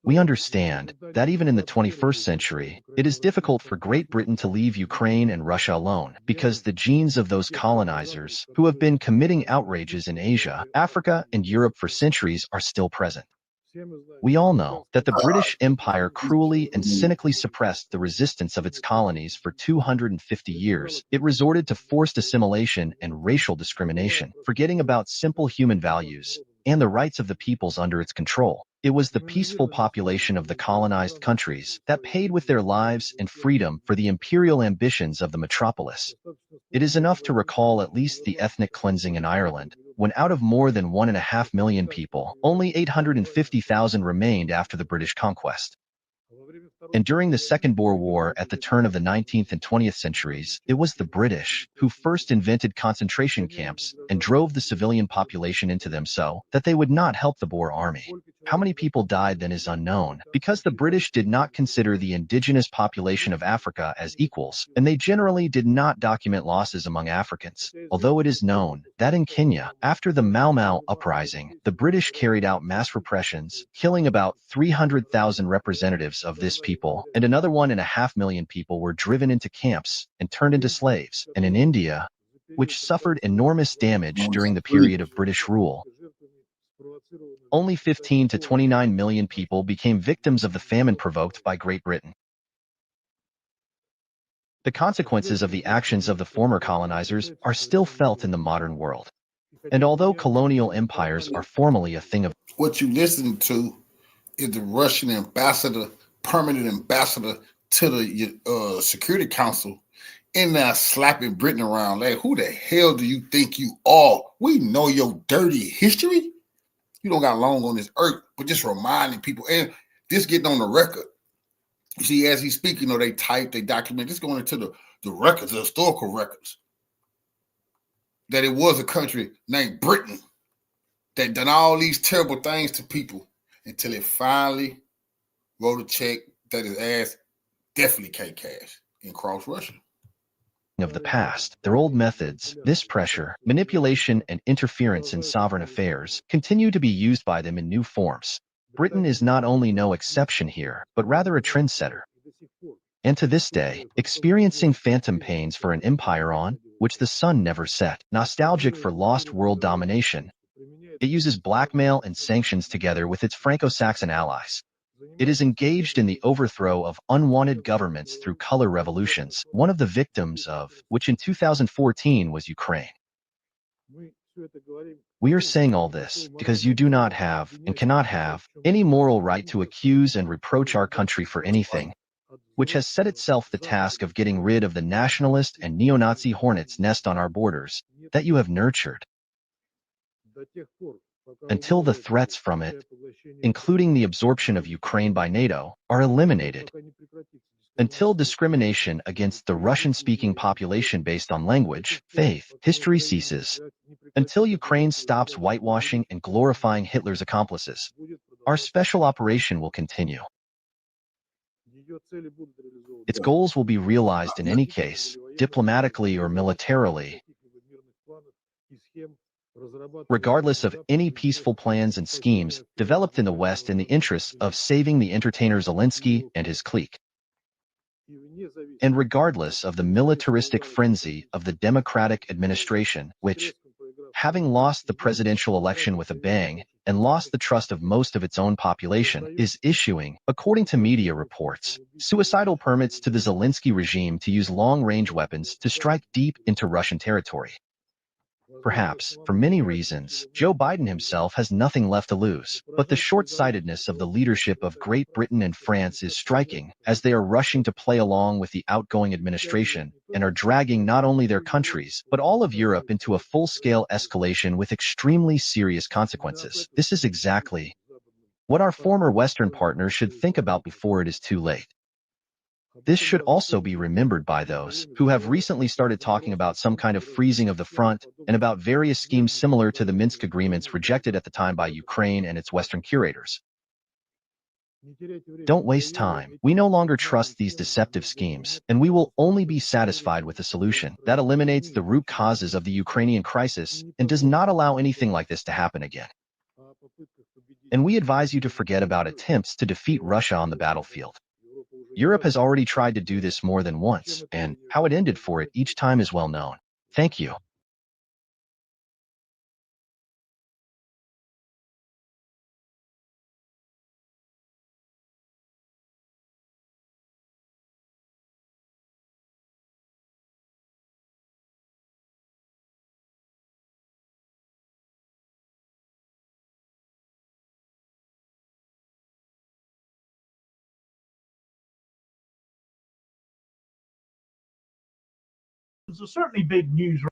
We understand that even in the 21st century, it is difficult for Great Britain to leave Ukraine and Russia alone, because the genes of those colonizers who have been committing outrages in Asia, Africa, and Europe for centuries are still present. We all know that the British Empire cruelly and cynically suppressed the resistance of its colonies for 250 years. It resorted to forced assimilation and racial discrimination, forgetting about simple human values and the rights of the peoples under its control. It was the peaceful population of the colonized countries that paid with their lives and freedom for the imperial ambitions of the metropolis. It is enough to recall at least the ethnic cleansing in Ireland, when out of more than 1.5 million people, only 850,000 remained after the British conquest. And during the Second Boer War at the turn of the 19th and 20th centuries, it was the British who first invented concentration camps and drove the civilian population into them so that they would not help the Boer army. How many people died then is unknown, because the British did not consider the indigenous population of Africa as equals, and they generally did not document losses among Africans, although it is known that in Kenya, after the Mau Mau uprising, the British carried out mass repressions, killing about 300,000 representatives of this people, and another 1.5 million people were driven into camps and turned into slaves. And in India, which suffered enormous damage during the period of British rule, only 15 to 29 million people became victims of the famine provoked by Great Britain. The consequences of the actions of the former colonizers are still felt in the modern world. And although colonial empires are formally a thing of... What you listen to is the Russian ambassador, permanent ambassador to the Security Council, in there slapping Britain around. Like, who the hell do you think you are? We know your dirty history. You don't got long on this earth, but just reminding people and just getting on the record. You see, as he's speaking, they type, they document, just going into the records, the historical records, that it was a country named Britain that done all these terrible things to people until it finally wrote a check that his ass definitely can't cash and cross Russia. Of the past, their old methods, this pressure, manipulation, and interference in sovereign affairs continue to be used by them in new forms. Britain is not only no exception here, but rather a trendsetter. And to this day, experiencing phantom pains for an empire on which the sun never set, nostalgic for lost world domination, it uses blackmail and sanctions together with its Franco-Saxon allies. It is engaged in the overthrow of unwanted governments through color revolutions, one of the victims of which in 2014 was Ukraine. We are saying all this because you do not have and cannot have any moral right to accuse and reproach our country for anything, which has set itself the task of getting rid of the nationalist and neo-Nazi hornets nest on our borders that you have nurtured. until the threats from it, including the absorption of Ukraine by NATO, are eliminated, until discrimination against the Russian-speaking population based on language, faith, history ceases, until Ukraine stops whitewashing and glorifying Hitler's accomplices, our special operation will continue. Its goals will be realized in any case, diplomatically or militarily, regardless of any peaceful plans and schemes developed in the West in the interests of saving the entertainer Zelensky and his clique, and regardless of the militaristic frenzy of the Democratic administration, which, having lost the presidential election with a bang and lost the trust of most of its own population, is issuing, according to media reports, suicidal permits to the Zelensky regime to use long-range weapons to strike deep into Russian territory. Perhaps, for many reasons, Joe Biden himself has nothing left to lose, but the short-sightedness of the leadership of Great Britain and France is striking, as they are rushing to play along with the outgoing administration and are dragging not only their countries, but all of Europe into a full-scale escalation with extremely serious consequences. This is exactly what our former Western partners should think about before it is too late. This should also be remembered by those who have recently started talking about some kind of freezing of the front and about various schemes similar to the Minsk agreements rejected at the time by Ukraine and its Western curators. Don't waste time. We no longer trust these deceptive schemes, and we will only be satisfied with a solution that eliminates the root causes of the Ukrainian crisis and does not allow anything like this to happen again. And we advise you to forget about attempts to defeat Russia on the battlefield. Europe has already tried to do this more than once, and how it ended for it each time is well known. Thank you. Are certainly big news.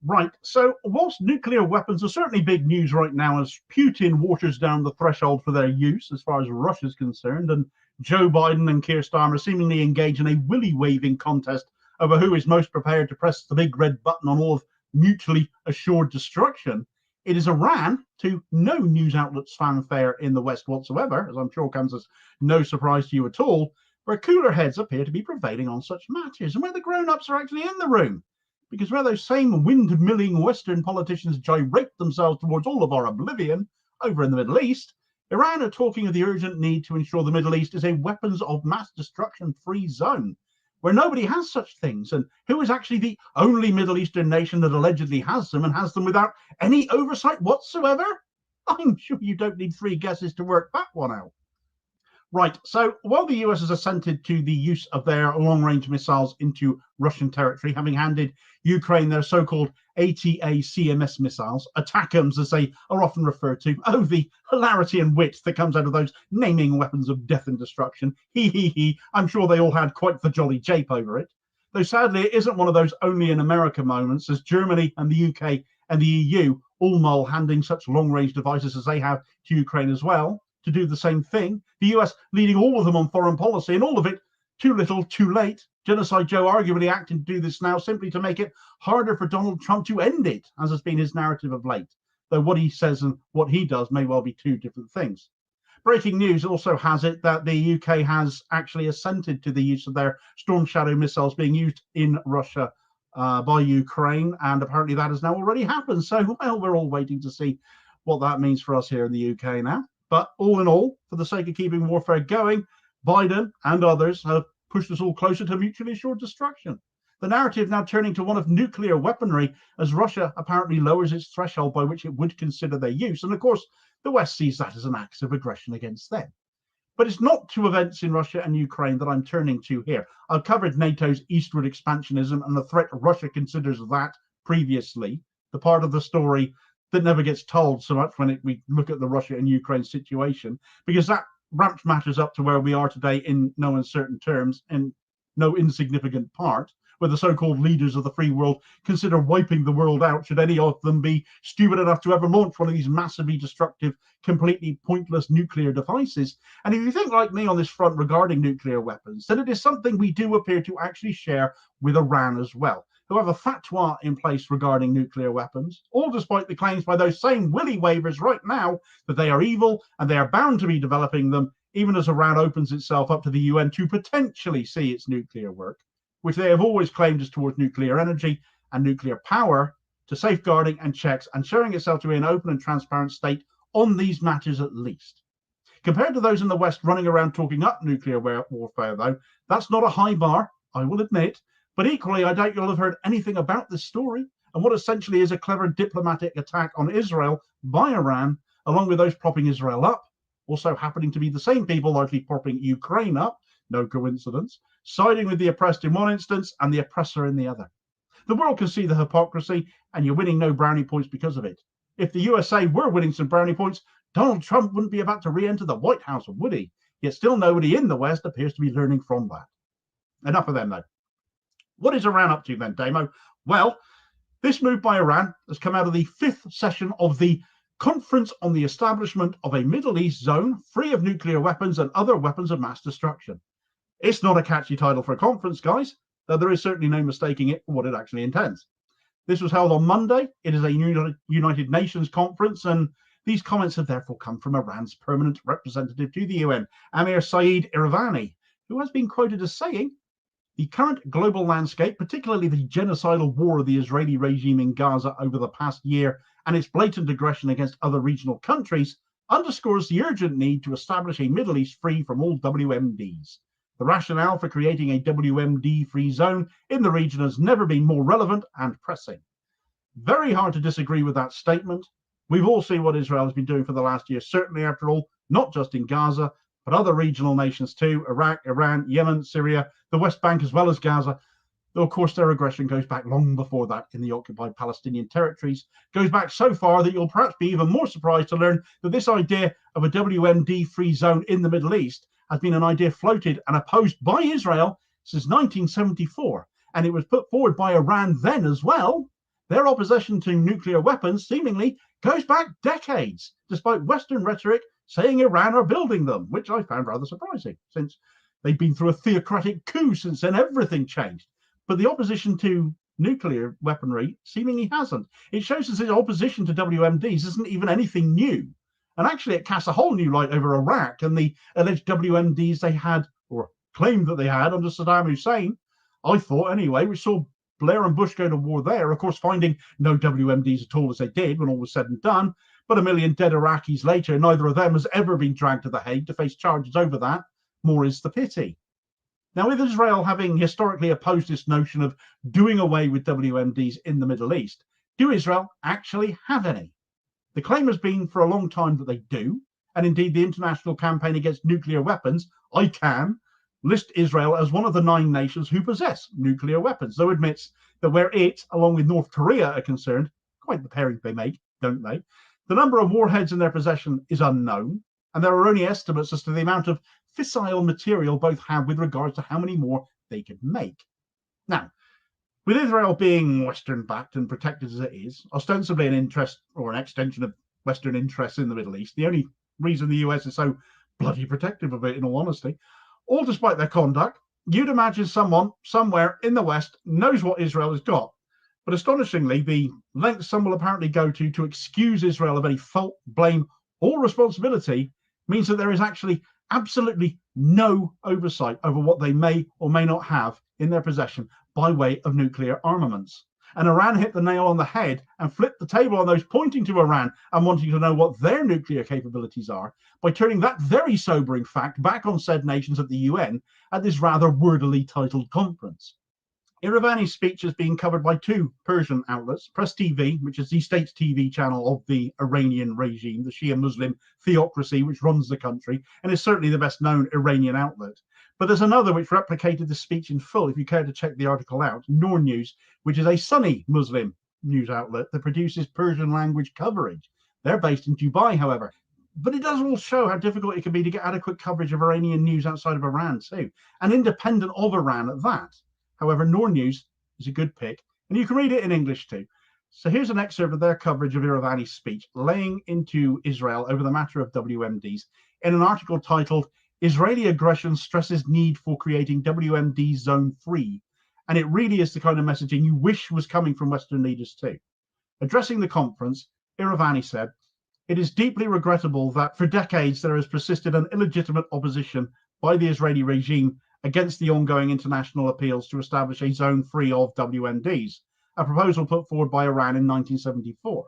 Right. So, whilst nuclear weapons are certainly big news right now as Putin waters down the threshold for their use as far as Russia is concerned, and Joe Biden and Keir Starmer seemingly engage in a willy-waving contest over who is most prepared to press the big red button on all of mutually assured destruction, it is Iran, to no news outlet's fanfare in the West whatsoever, as I'm sure comes as no surprise to you at all, where cooler heads appear to be prevailing on such matters, and where the grown-ups are actually in the room. Because where those same windmilling Western politicians gyrate themselves towards all of our oblivion over in the Middle East, Iran are talking of the urgent need to ensure the Middle East is a weapons of mass destruction free zone, where nobody has such things, and who is actually the only Middle Eastern nation that allegedly has them and has them without any oversight whatsoever? I'm sure you don't need three guesses to work that one out. Right, so while the US has assented to the use of their long-range missiles into Russian territory, having handed Ukraine their so-called ATACMS missiles, ATACMS as they are often referred to, oh, the hilarity and wit that comes out of those naming weapons of death and destruction, he, I'm sure they all had quite the jolly jape over it. Though sadly it isn't one of those only in America moments, as Germany and the UK and the EU all mull handing such long-range devices as they have to Ukraine as well, to do the same thing. The US leading all of them on foreign policy, and all of it too little, too late. Genocide Joe arguably acting to do this now simply to make it harder for Donald Trump to end it, as has been his narrative of late. Though what he says and what he does may well be two different things. Breaking news also has it that the UK has actually assented to the use of their Storm Shadow missiles being used in Russia by Ukraine, and apparently that has now already happened. So, well, we're all waiting to see what that means for us here in the UK now. But all in all, for the sake of keeping warfare going, Biden and others have pushed us all closer to mutually assured destruction. The narrative now turning to one of nuclear weaponry, as Russia apparently lowers its threshold by which it would consider their use. And of course, the West sees that as an act of aggression against them. But it's not to events in Russia and Ukraine that I'm turning to here. I've covered NATO's eastward expansionism and the threat Russia considers that previously, the part of the story that never gets told so much when we look at the Russia and Ukraine situation, because that ramps matters up to where we are today in no uncertain terms and no insignificant part, where the so-called leaders of the free world consider wiping the world out should any of them be stupid enough to ever launch one of these massively destructive, completely pointless nuclear devices. And if you think like me on this front regarding nuclear weapons, then it is something we do appear to actually share with Iran as well, who have a fatwa in place regarding nuclear weapons, all despite the claims by those same willy wavers right now that they are evil and they are bound to be developing them, even as Iran opens itself up to the UN to potentially see its nuclear work, which they have always claimed is towards nuclear energy and nuclear power, to safeguarding and checks and showing itself to be an open and transparent state on these matters at least. Compared to those in the West running around talking up nuclear warfare, though, that's not a high bar, I will admit, but equally I doubt you'll have heard anything about this story and what essentially is a clever diplomatic attack on Israel by Iran, along with those propping Israel up, also happening to be the same people largely propping Ukraine up, no coincidence, siding with the oppressed in one instance and the oppressor in the other. The world can see the hypocrisy, and you're winning no brownie points because of it. If the USA were winning some brownie points, Donald Trump wouldn't be about to re-enter the White House, would he? Yet still nobody in the West appears to be learning from that. Enough of them, though. What is Iran up to then, Damo? Well, this move by Iran has come out of the 5th session of the Conference on the Establishment of a Middle East Zone Free of Nuclear Weapons and Other Weapons of Mass Destruction. It's not a catchy title for a conference, guys, though there is certainly no mistaking it for what it actually intends. This was held on Monday. It is a United Nations conference, and these comments have therefore come from Iran's permanent representative to the UN, Amir Saeed Iravani, who has been quoted as saying, "The current global landscape, particularly the genocidal war of the Israeli regime in Gaza over the past year and its blatant aggression against other regional countries, underscores the urgent need to establish a Middle East free from all WMDs. The rationale for creating a WMD-free zone in the region has never been more relevant and pressing." Very hard to disagree with that statement. We've all seen what Israel has been doing for the last year, certainly after all, not just in Gaza, but other regional nations too, Iraq, Iran, Yemen, Syria, the West Bank, as well as Gaza. Though, of course, their aggression goes back long before that in the occupied Palestinian territories, goes back so far that you'll perhaps be even more surprised to learn that this idea of a WMD-free zone in the Middle East has been an idea floated and opposed by Israel since 1974, and it was put forward by Iran then as well. Their opposition to nuclear weapons seemingly goes back decades, despite Western rhetoric saying Iran are building them, which I found rather surprising, since they've been through a theocratic coup since then. Everything changed. But the opposition to nuclear weaponry seemingly hasn't. It shows us that opposition to WMDs isn't even anything new. And actually, it casts a whole new light over Iraq and the alleged WMDs they had, or claimed that they had, under Saddam Hussein. I thought, anyway, we saw Blair and Bush go to war there, of course, finding no WMDs at all as they did when all was said and done. But a million dead Iraqis later, neither of them has ever been dragged to The Hague to face charges over that. More is the pity. Now, with Israel having historically opposed this notion of doing away with WMDs in the Middle East, do Israel actually have any? The claim has been for a long time that they do, and indeed the International Campaign Against Nuclear Weapons, ICAN, list Israel as one of the 9 nations who possess nuclear weapons, though admits that where it, along with North Korea, are concerned, quite the pairing they make, don't they? The number of warheads in their possession is unknown, and there are only estimates as to the amount of fissile material both have with regards to how many more they could make. Now, with Israel being Western-backed and protected as it is, ostensibly an interest or an extension of Western interests in the Middle East, the only reason the US is so bloody protective of it, in all honesty, all despite their conduct, you'd imagine someone somewhere in the West knows what Israel has got. But astonishingly, the lengths some will apparently go to excuse Israel of any fault, blame, or responsibility means that there is actually absolutely no oversight over what they may or may not have in their possession by way of nuclear armaments. And Iran hit the nail on the head and flipped the table on those pointing to Iran and wanting to know what their nuclear capabilities are by turning that very sobering fact back on said nations at the UN at this rather wordily titled conference. Iravani's speech is being covered by 2 Persian outlets, Press TV, which is the state TV channel of the Iranian regime, the Shia Muslim theocracy which runs the country, and is certainly the best known Iranian outlet. But there's another which replicated the speech in full, if you care to check the article out, Noor News, which is a Sunni Muslim news outlet that produces Persian language coverage. They're based in Dubai, however. But it does all show how difficult it can be to get adequate coverage of Iranian news outside of Iran too, and independent of Iran at that. However, Noor News is a good pick, and you can read it in English too. So here's an excerpt of their coverage of Iravani's speech, laying into Israel over the matter of WMDs in an article titled "Israeli Aggression Stresses Need for Creating WMD Zone 3." And it really is the kind of messaging you wish was coming from Western leaders too. Addressing the conference, Iravani said, "It is deeply regrettable that for decades there has persisted an illegitimate opposition by the Israeli regime against the ongoing international appeals to establish a zone 3 of WMDs, a proposal put forward by Iran in 1974.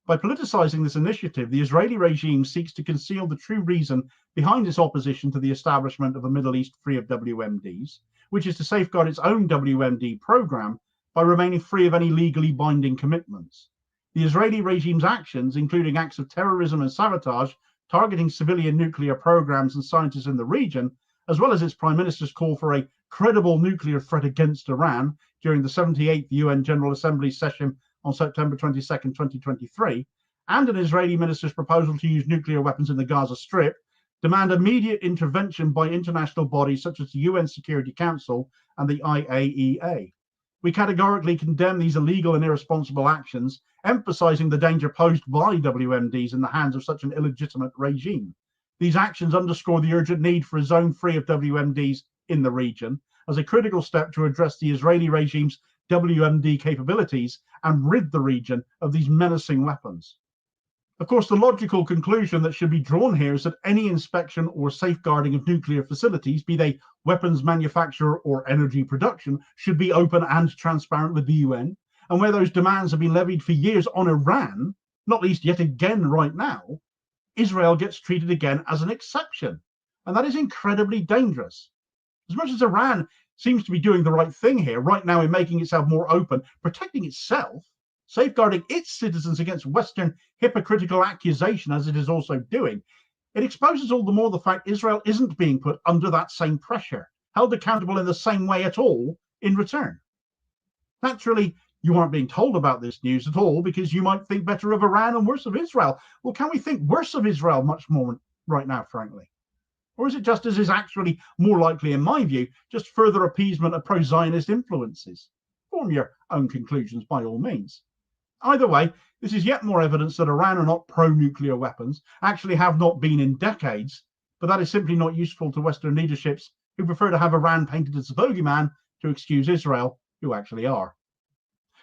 By politicizing this initiative, the Israeli regime seeks to conceal the true reason behind its opposition to the establishment of a Middle East free of WMDs, which is to safeguard its own WMD program by remaining free of any legally binding commitments. The Israeli regime's actions, including acts of terrorism and sabotage, targeting civilian nuclear programs and scientists in the region, as well as its prime minister's call for a credible nuclear threat against Iran during the 78th UN General Assembly session on September 22, 2023, and an Israeli minister's proposal to use nuclear weapons in the Gaza Strip, demand immediate intervention by international bodies such as the UN Security Council and the IAEA. We categorically condemn these illegal and irresponsible actions, emphasizing the danger posed by WMDs in the hands of such an illegitimate regime. These actions underscore the urgent need for a zone free of WMDs in the region as a critical step to address the Israeli regime's WMD capabilities and rid the region of these menacing weapons." Of course, the logical conclusion that should be drawn here is that any inspection or safeguarding of nuclear facilities, be they weapons manufacture or energy production, should be open and transparent with the UN. And where those demands have been levied for years on Iran, not least yet again right now, Israel gets treated again as an exception. And that is incredibly dangerous. As much as Iran seems to be doing the right thing here right now in making itself more open, protecting itself, safeguarding its citizens against Western hypocritical accusation, as it is also doing, it exposes all the more the fact Israel isn't being put under that same pressure, held accountable in the same way at all in return. Naturally, you aren't being told about this news at all because you might think better of Iran and worse of Israel. Well, can we think worse of Israel much more right now, frankly? Or is it just as is actually more likely, in my view, just further appeasement of pro-Zionist influences? Form your own conclusions by all means. Either way, this is yet more evidence that Iran are not pro-nuclear weapons, actually have not been in decades, but that is simply not useful to Western leaderships who prefer to have Iran painted as a bogeyman to excuse Israel, who actually are.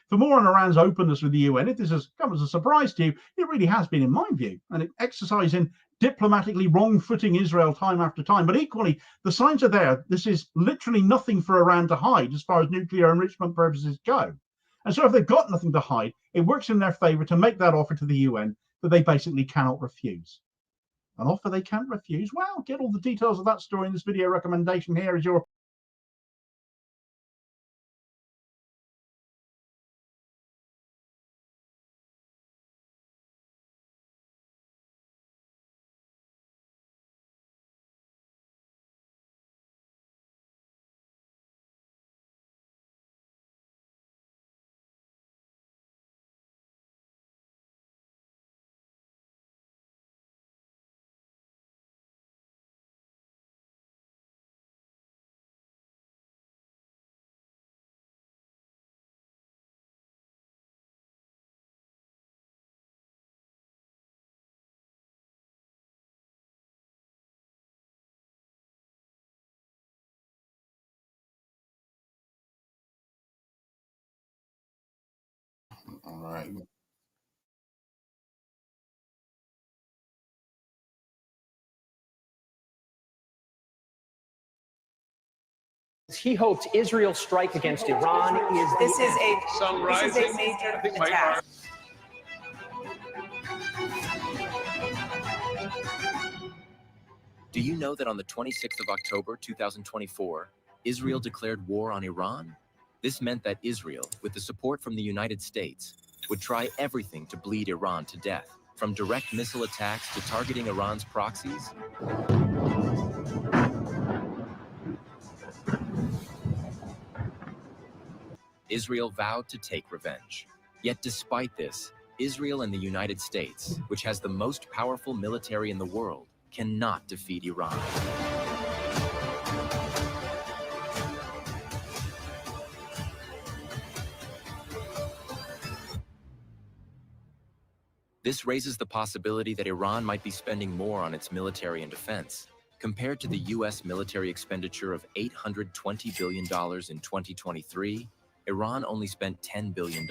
For more on Iran's openness with the UN, if this has come as a surprise to you, it really has been in my view, and exercising diplomatically wrong-footing Israel time after time. But equally, the signs are there. This is literally nothing for Iran to hide as far as nuclear enrichment purposes go. And so if they've got nothing to hide, it works in their favor to make that offer to the UN that they basically cannot refuse. An offer they can't refuse? Well, get all the details of that story in this video recommendation here as your All right. He hopes Israel's strike against Iran is This is a major attack. Do you know that on the 26th of October 2024, Israel declared war on Iran? This meant that Israel, with the support from the United States, would try everything to bleed Iran to death, from direct missile attacks to targeting Iran's proxies. Israel vowed to take revenge. Yet despite this, Israel and the United States, which has the most powerful military in the world, cannot defeat Iran. This raises the possibility that Iran might be spending more on its military and defense. Compared to the US military expenditure of $820 billion in 2023, Iran only spent $10 billion.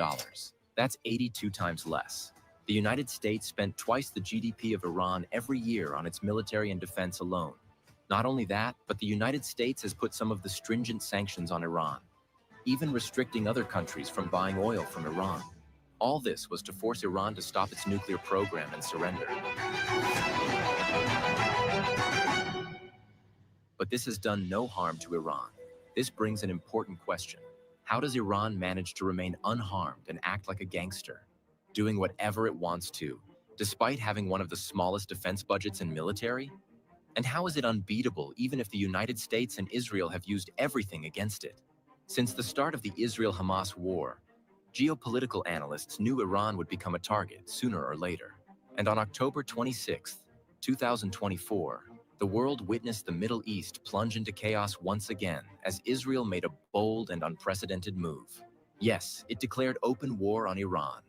That's 82 times less. The United States spent twice the GDP of Iran every year on its military and defense alone. Not only that, but the United States has put some of the stringent sanctions on Iran, even restricting other countries from buying oil from Iran. All this was to force Iran to stop its nuclear program and surrender. But this has done no harm to Iran. This brings an important question. How does Iran manage to remain unharmed and act like a gangster, doing whatever it wants to, despite having one of the smallest defense budgets and military? And how is it unbeatable even if the United States and Israel have used everything against it? Since the start of the Israel-Hamas war, geopolitical analysts knew Iran would become a target sooner or later. And on October 26, 2024, the world witnessed the Middle East plunge into chaos once again as Israel made a bold and unprecedented move. Yes, it declared open war on Iran.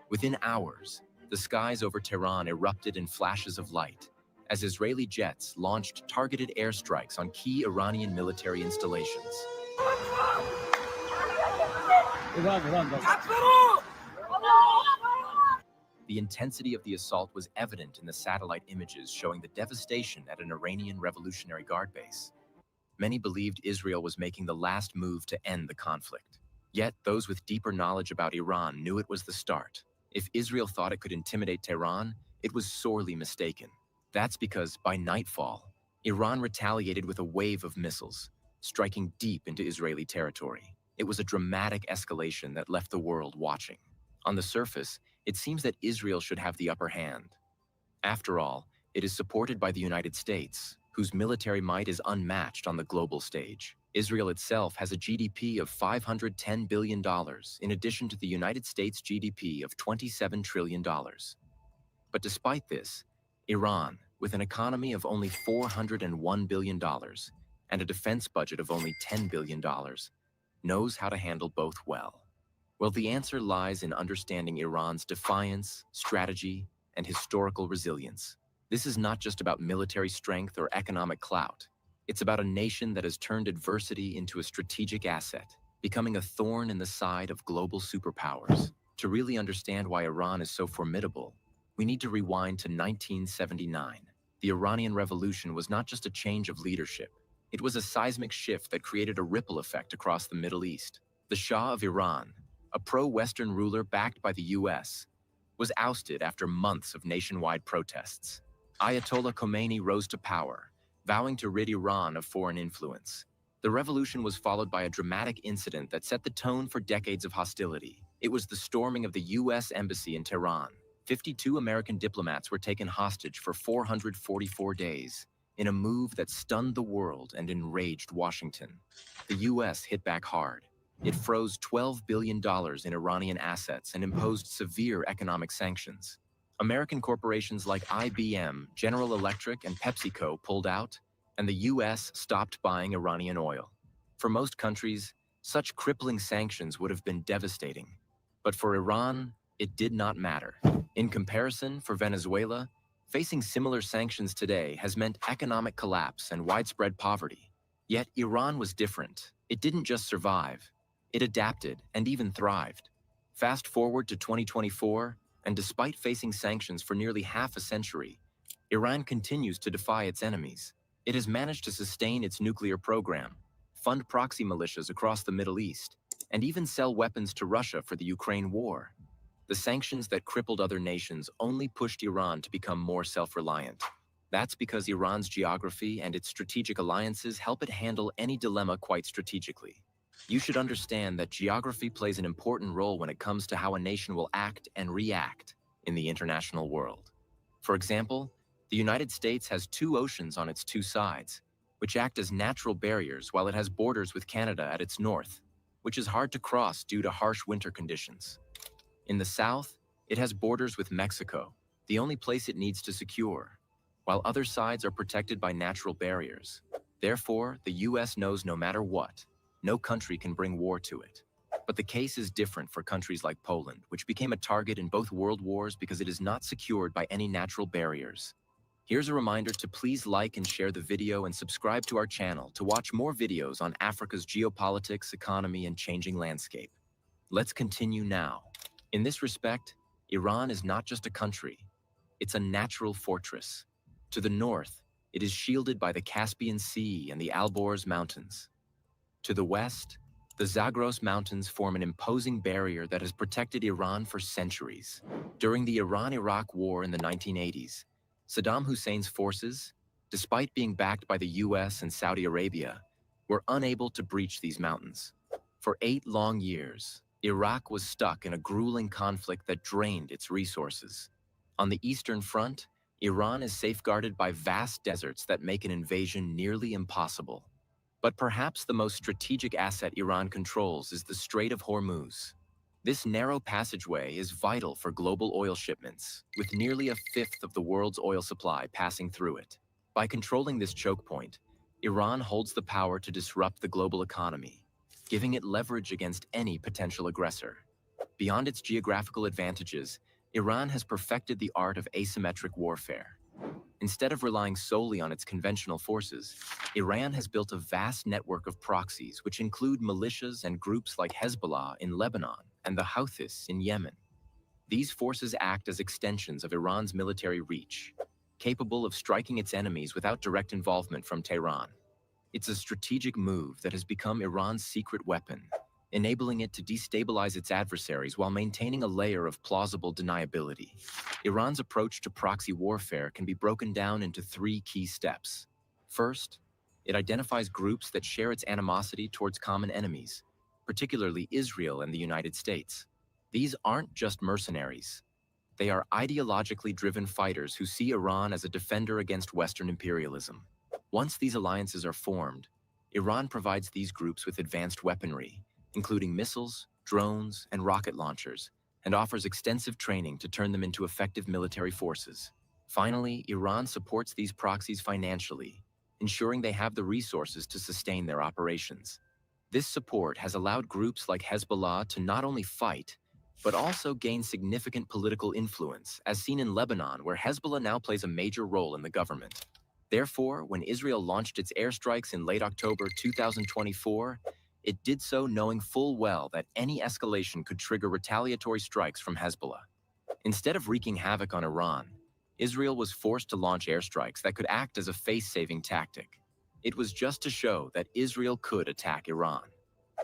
Within hours, the skies over Tehran erupted in flashes of light as Israeli jets launched targeted airstrikes on key Iranian military installations. The intensity of the assault was evident in the satellite images showing the devastation at an Iranian Revolutionary Guard base. Many believed Israel was making the last move to end the conflict. Yet those with deeper knowledge about Iran knew it was the start. If Israel thought it could intimidate Tehran, it was sorely mistaken. That's because by nightfall, Iran retaliated with a wave of missiles, striking deep into Israeli territory. It was a dramatic escalation that left the world watching. On the surface, it seems that Israel should have the upper hand. After all, it is supported by the United States, whose military might is unmatched on the global stage. Israel itself has a GDP of $510 billion, in addition to the United States GDP of $27 trillion. But despite this, Iran, with an economy of only $401 billion and a defense budget of only $10 billion, knows how to handle both well. Well, the answer lies in understanding Iran's defiance, strategy, and historical resilience. This is not just about military strength or economic clout. It's about a nation that has turned adversity into a strategic asset, becoming a thorn in the side of global superpowers. To really understand why Iran is so formidable, we need to rewind to 1979. The Iranian Revolution was not just a change of leadership. It was a seismic shift that created a ripple effect across the Middle East. The Shah of Iran, a pro-Western ruler backed by the US, was ousted after months of nationwide protests. Ayatollah Khomeini rose to power, vowing to rid Iran of foreign influence. The revolution was followed by a dramatic incident that set the tone for decades of hostility. It was the storming of the US embassy in Tehran. 52 American diplomats were taken hostage for 444 days, in a move that stunned the world and enraged Washington. The US hit back hard. It froze $12 billion in Iranian assets and imposed severe economic sanctions. American corporations like IBM, General Electric, and PepsiCo pulled out, and the US stopped buying Iranian oil. For most countries, such crippling sanctions would have been devastating. But for Iran, it did not matter. In comparison, for Venezuela, facing similar sanctions today has meant economic collapse and widespread poverty. Yet Iran was different. It didn't just survive. It adapted and even thrived. Fast forward to 2024, and despite facing sanctions for nearly half a century, Iran continues to defy its enemies. It has managed to sustain its nuclear program, fund proxy militias across the Middle East, and even sell weapons to Russia for the Ukraine war. The sanctions that crippled other nations only pushed Iran to become more self-reliant. That's because Iran's geography and its strategic alliances help it handle any dilemma quite strategically. You should understand that geography plays an important role when it comes to how a nation will act and react in the international world. For example, the United States has two oceans on its two sides, which act as natural barriers while it has borders with Canada at its north, which is hard to cross due to harsh winter conditions. In the south, it has borders with Mexico, the only place it needs to secure, while other sides are protected by natural barriers. Therefore, the US knows no matter what, no country can bring war to it. But the case is different for countries like Poland, which became a target in both world wars because it is not secured by any natural barriers. Here's a reminder to please like and share the video and subscribe to our channel to watch more videos on Africa's geopolitics, economy, and changing landscape. Let's continue now. In this respect, Iran is not just a country, it's a natural fortress. To the north, it is shielded by the Caspian Sea and the Alborz Mountains. To the west, the Zagros Mountains form an imposing barrier that has protected Iran for centuries. During the Iran-Iraq War in the 1980s, Saddam Hussein's forces, despite being backed by the US and Saudi Arabia, were unable to breach these mountains. For 8 long years, Iraq was stuck in a grueling conflict that drained its resources. On the Eastern Front, Iran is safeguarded by vast deserts that make an invasion nearly impossible. But perhaps the most strategic asset Iran controls is the Strait of Hormuz. This narrow passageway is vital for global oil shipments, with nearly a fifth of the world's oil supply passing through it. By controlling this choke point, Iran holds the power to disrupt the global economy, giving it leverage against any potential aggressor. Beyond its geographical advantages, Iran has perfected the art of asymmetric warfare. Instead of relying solely on its conventional forces, Iran has built a vast network of proxies which include militias and groups like Hezbollah in Lebanon and the Houthis in Yemen. These forces act as extensions of Iran's military reach, capable of striking its enemies without direct involvement from Tehran. It's a strategic move that has become Iran's secret weapon, enabling it to destabilize its adversaries while maintaining a layer of plausible deniability. Iran's approach to proxy warfare can be broken down into 3 key steps. First, it identifies groups that share its animosity towards common enemies, particularly Israel and the United States. These aren't just mercenaries. They are ideologically driven fighters who see Iran as a defender against Western imperialism. Once these alliances are formed, Iran provides these groups with advanced weaponry, including missiles, drones, and rocket launchers, and offers extensive training to turn them into effective military forces. Finally, Iran supports these proxies financially, ensuring they have the resources to sustain their operations. This support has allowed groups like Hezbollah to not only fight, but also gain significant political influence, as seen in Lebanon, where Hezbollah now plays a major role in the government. Therefore, when Israel launched its airstrikes in late October 2024, it did so knowing full well that any escalation could trigger retaliatory strikes from Hezbollah. Instead of wreaking havoc on Iran, Israel was forced to launch airstrikes that could act as a face-saving tactic. It was just to show that Israel could attack Iran.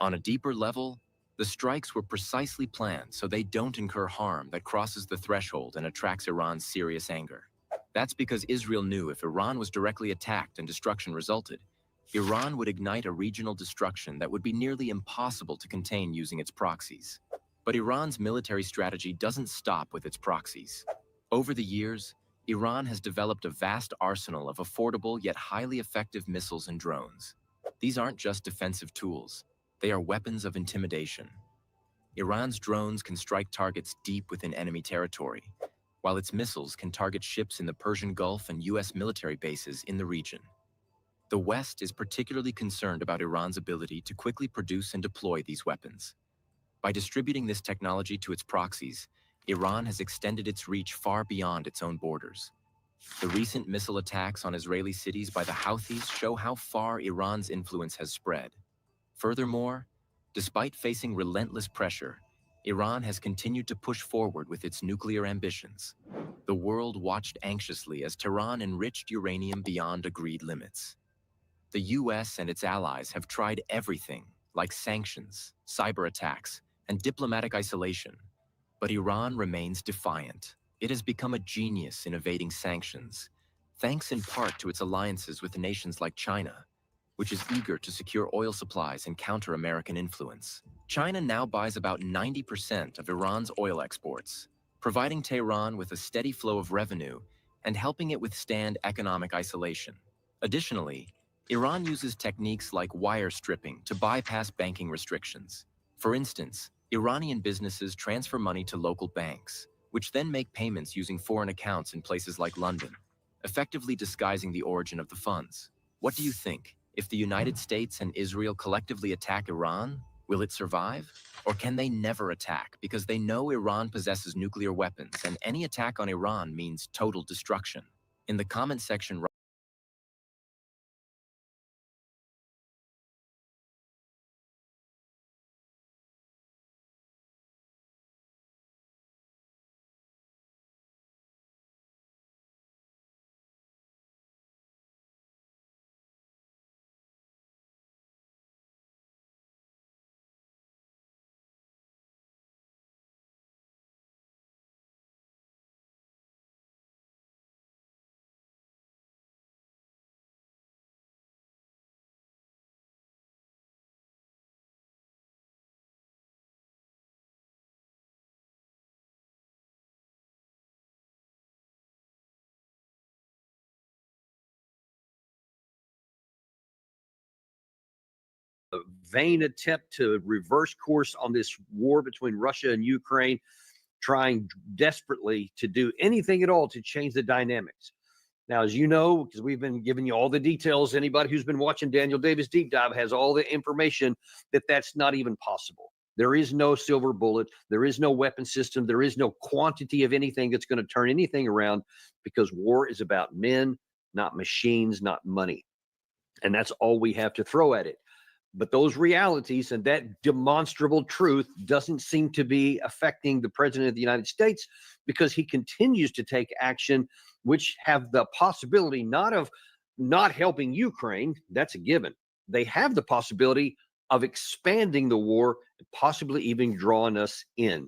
On a deeper level, the strikes were precisely planned so they don't incur harm that crosses the threshold and attracts Iran's serious anger. That's because Israel knew if Iran was directly attacked and destruction resulted, Iran would ignite a regional destruction that would be nearly impossible to contain using its proxies. But Iran's military strategy doesn't stop with its proxies. Over the years, Iran has developed a vast arsenal of affordable yet highly effective missiles and drones. These aren't just defensive tools, they are weapons of intimidation. Iran's drones can strike targets deep within enemy territory, while its missiles can target ships in the Persian Gulf and US military bases in the region. The West is particularly concerned about Iran's ability to quickly produce and deploy these weapons. By distributing this technology to its proxies, Iran has extended its reach far beyond its own borders. The recent missile attacks on Israeli cities by the Houthis show how far Iran's influence has spread. Furthermore, despite facing relentless pressure, Iran has continued to push forward with its nuclear ambitions. The world watched anxiously as Tehran enriched uranium beyond agreed limits. The US and its allies have tried everything, like sanctions, cyber attacks, and diplomatic isolation. But Iran remains defiant. It has become a genius in evading sanctions, thanks in part to its alliances with nations like China, which is eager to secure oil supplies and counter American influence. China now buys about 90% of Iran's oil exports, providing Tehran with a steady flow of revenue and helping it withstand economic isolation. Additionally, Iran uses techniques like wire stripping to bypass banking restrictions. For instance, Iranian businesses transfer money to local banks, which then make payments using foreign accounts in places like London, effectively disguising the origin of the funds. What do you think? If the United States and Israel collectively attack Iran, Will it survive? Or can they never attack because they know Iran possesses nuclear weapons and any attack on Iran means total destruction? In the comment section, a vain attempt to reverse course on this war between Russia and Ukraine, trying desperately to do anything at all to change the dynamics. Now, as you know, because we've been giving you all the details, anybody who's been watching Daniel Davis Deep Dive has all the information that that's not even possible. There is no silver bullet. There is no weapon system. There is no quantity of anything that's going to turn anything around, because war is about men, not machines, not money. And that's all we have to throw at it. But those realities and that demonstrable truth doesn't seem to be affecting the president of the United States, because he continues to take action which have the possibility not of not helping Ukraine. That's a given. They have the possibility of expanding the war and possibly even drawing us in.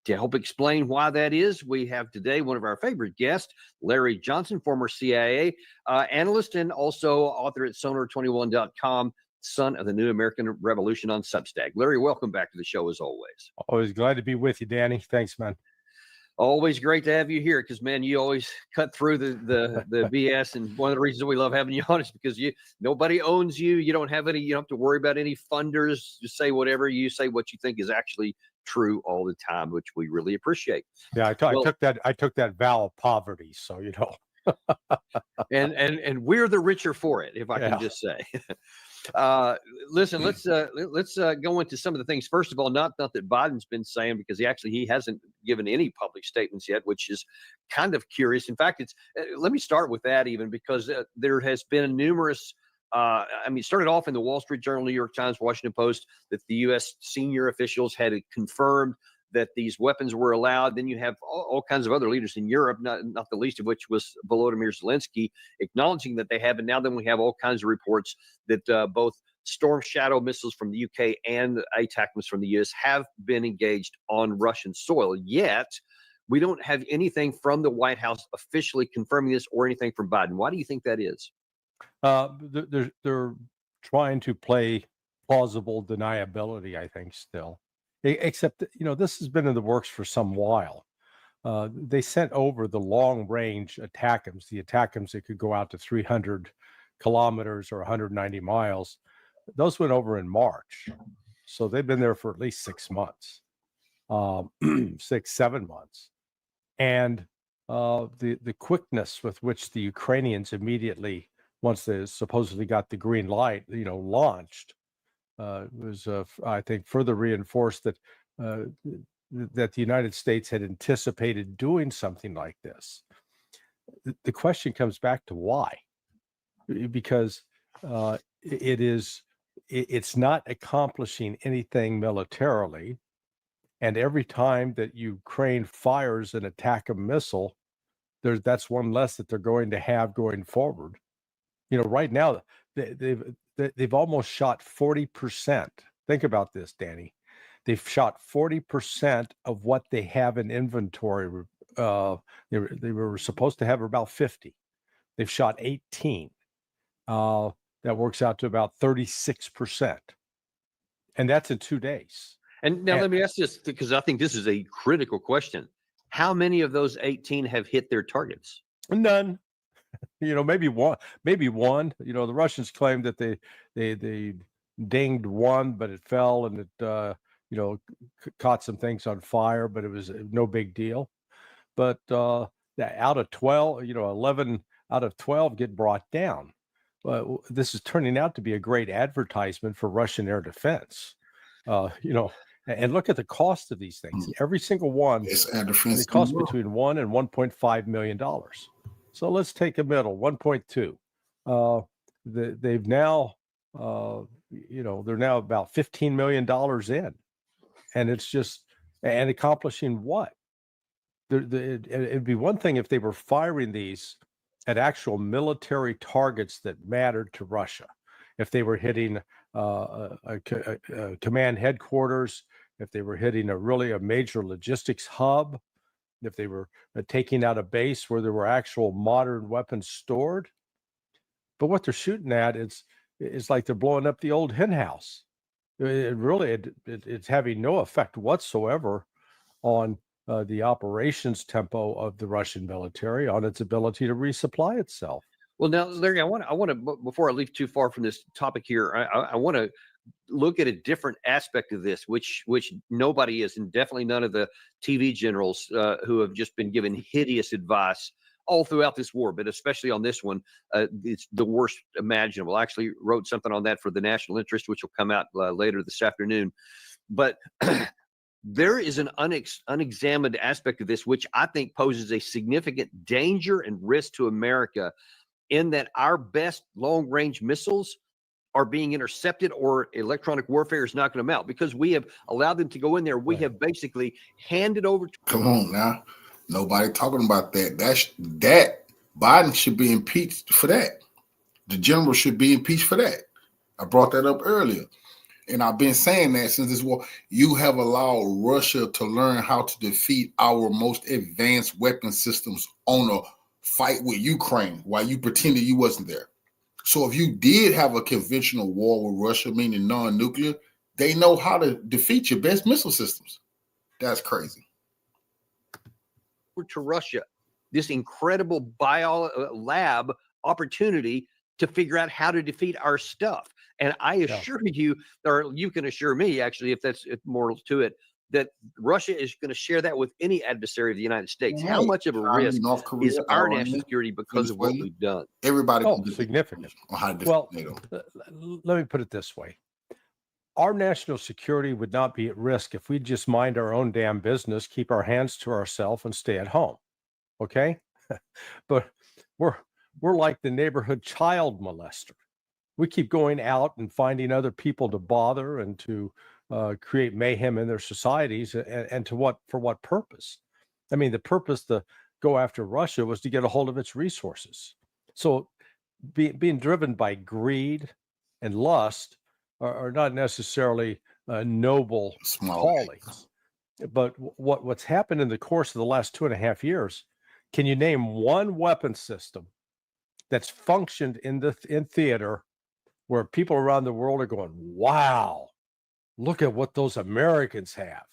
To help explain why that is, we have today one of our favorite guests, Larry Johnson, former CIA analyst and also author at Sonar21.com, son of the New American Revolution on Substack. Larry, welcome back to the show as always. Always glad to be with you, Danny. Thanks, man. Always great to have you here, because, man, you always cut through the BS. And one of the reasons we love having you on is because nobody owns you. You don't have you don't have to worry about any funders. Just say whatever. You say what you think is actually true all the time, which we really appreciate. Yeah, I took that vow of poverty, so you know. and we're the richer for it, if I can just say. Listen, let's go into some of the things. First of all, not that Biden's been saying, because he hasn't given any public statements yet, which is kind of curious. In fact, let me start with that, even because there has been numerous. It started off in the Wall Street Journal, New York Times, Washington Post, that the U.S. senior officials had confirmed that these weapons were allowed. Then you have all kinds of other leaders in Europe, not the least of which was Volodymyr Zelensky, acknowledging that they have. And now then we have all kinds of reports that both Storm Shadow missiles from the UK and ATACMS from the US have been engaged on Russian soil. Yet we don't have anything from the White House officially confirming this, or anything from Biden. Why do you think that is? They're trying to play plausible deniability, I think, still. Except, this has been in the works for some while. They sent over the long-range ATACMS, the ATACMS that could go out to 300 kilometers or 190 miles. Those went over in March. So they've been there for at least 6 months, 7 months. And the quickness with which the Ukrainians immediately, once they supposedly got the green light, launched, was, I think, further reinforced that the United States had anticipated doing something like this. The question comes back to why, because it's not accomplishing anything militarily, and every time that Ukraine fires an ATACMS missile, that's one less that they're going to have going forward. Right now they've almost shot 40%. Think about this, Danny. They've shot 40% of what they have in inventory. They were supposed to have about 50. They've shot 18. That works out to about 36%. And that's in 2 days. And now let me ask this, because I think this is a critical question. How many of those 18 have hit their targets? None. Maybe one. The Russians claimed that they dinged one, but it fell and it caught some things on fire, but it was no big deal. But out of 12, 11 out of 12 get brought down. This is turning out to be a great advertisement for Russian air defense. And look at the cost of these things. Every single one, it costs between $1 and $1.5 million. So let's take a middle, 1.2. They've now, they're now about $15 million in, and it's just, and accomplishing what? It'd be one thing if they were firing these at actual military targets that mattered to Russia. If they were hitting a command headquarters, if they were hitting a major logistics hub, if they were taking out a base where there were actual modern weapons stored. But what they're shooting at is like they're blowing up the old hen house. It's having no effect whatsoever on the operations tempo of the Russian military, on its ability to resupply itself. Well, now, Larry, I want to before I leave too far from this topic here, I want to look at a different aspect of this, which nobody is, and definitely none of the TV generals who have just been given hideous advice all throughout this war, but especially on this one, it's the worst imaginable. I actually wrote something on that for the National Interest, which will come out later this afternoon. But there is an unexamined aspect of this, which I think poses a significant danger and risk to America, in that our best long-range missiles are being intercepted, or electronic warfare is knocking them out, because we have allowed them to go in there. We have basically handed over. Come on now. Nobody talking about that. That Biden should be impeached for that. The general should be impeached for that. I brought that up earlier. And I've been saying that since this war. You have allowed Russia to learn how to defeat our most advanced weapon systems on a fight with Ukraine while you pretended you wasn't there. So if you did have a conventional war with Russia, meaning non-nuclear, they know how to defeat your best missile systems. That's crazy. To Russia, this incredible lab opportunity to figure out how to defeat our stuff. And I assure you, or you can assure me, actually, if that's more to it, that Russia is going to share that with any adversary of the United States. How much of a risk is our national security because of what we've done? Everybody, significant. Well, let me put it this way. Our national security would not be at risk if we just mind our own damn business, keep our hands to ourselves, and stay at home. Okay? But we're like the neighborhood child molester. We keep going out and finding other people to bother and to create mayhem in their societies, and for what purpose? I mean, the purpose to go after Russia was to get a hold of its resources. So being driven by greed and lust are not necessarily noble callings. But what's happened in the course of the last 2.5 years, can you name one weapon system that's functioned in theater where people around the world are going, wow, look at what those Americans have?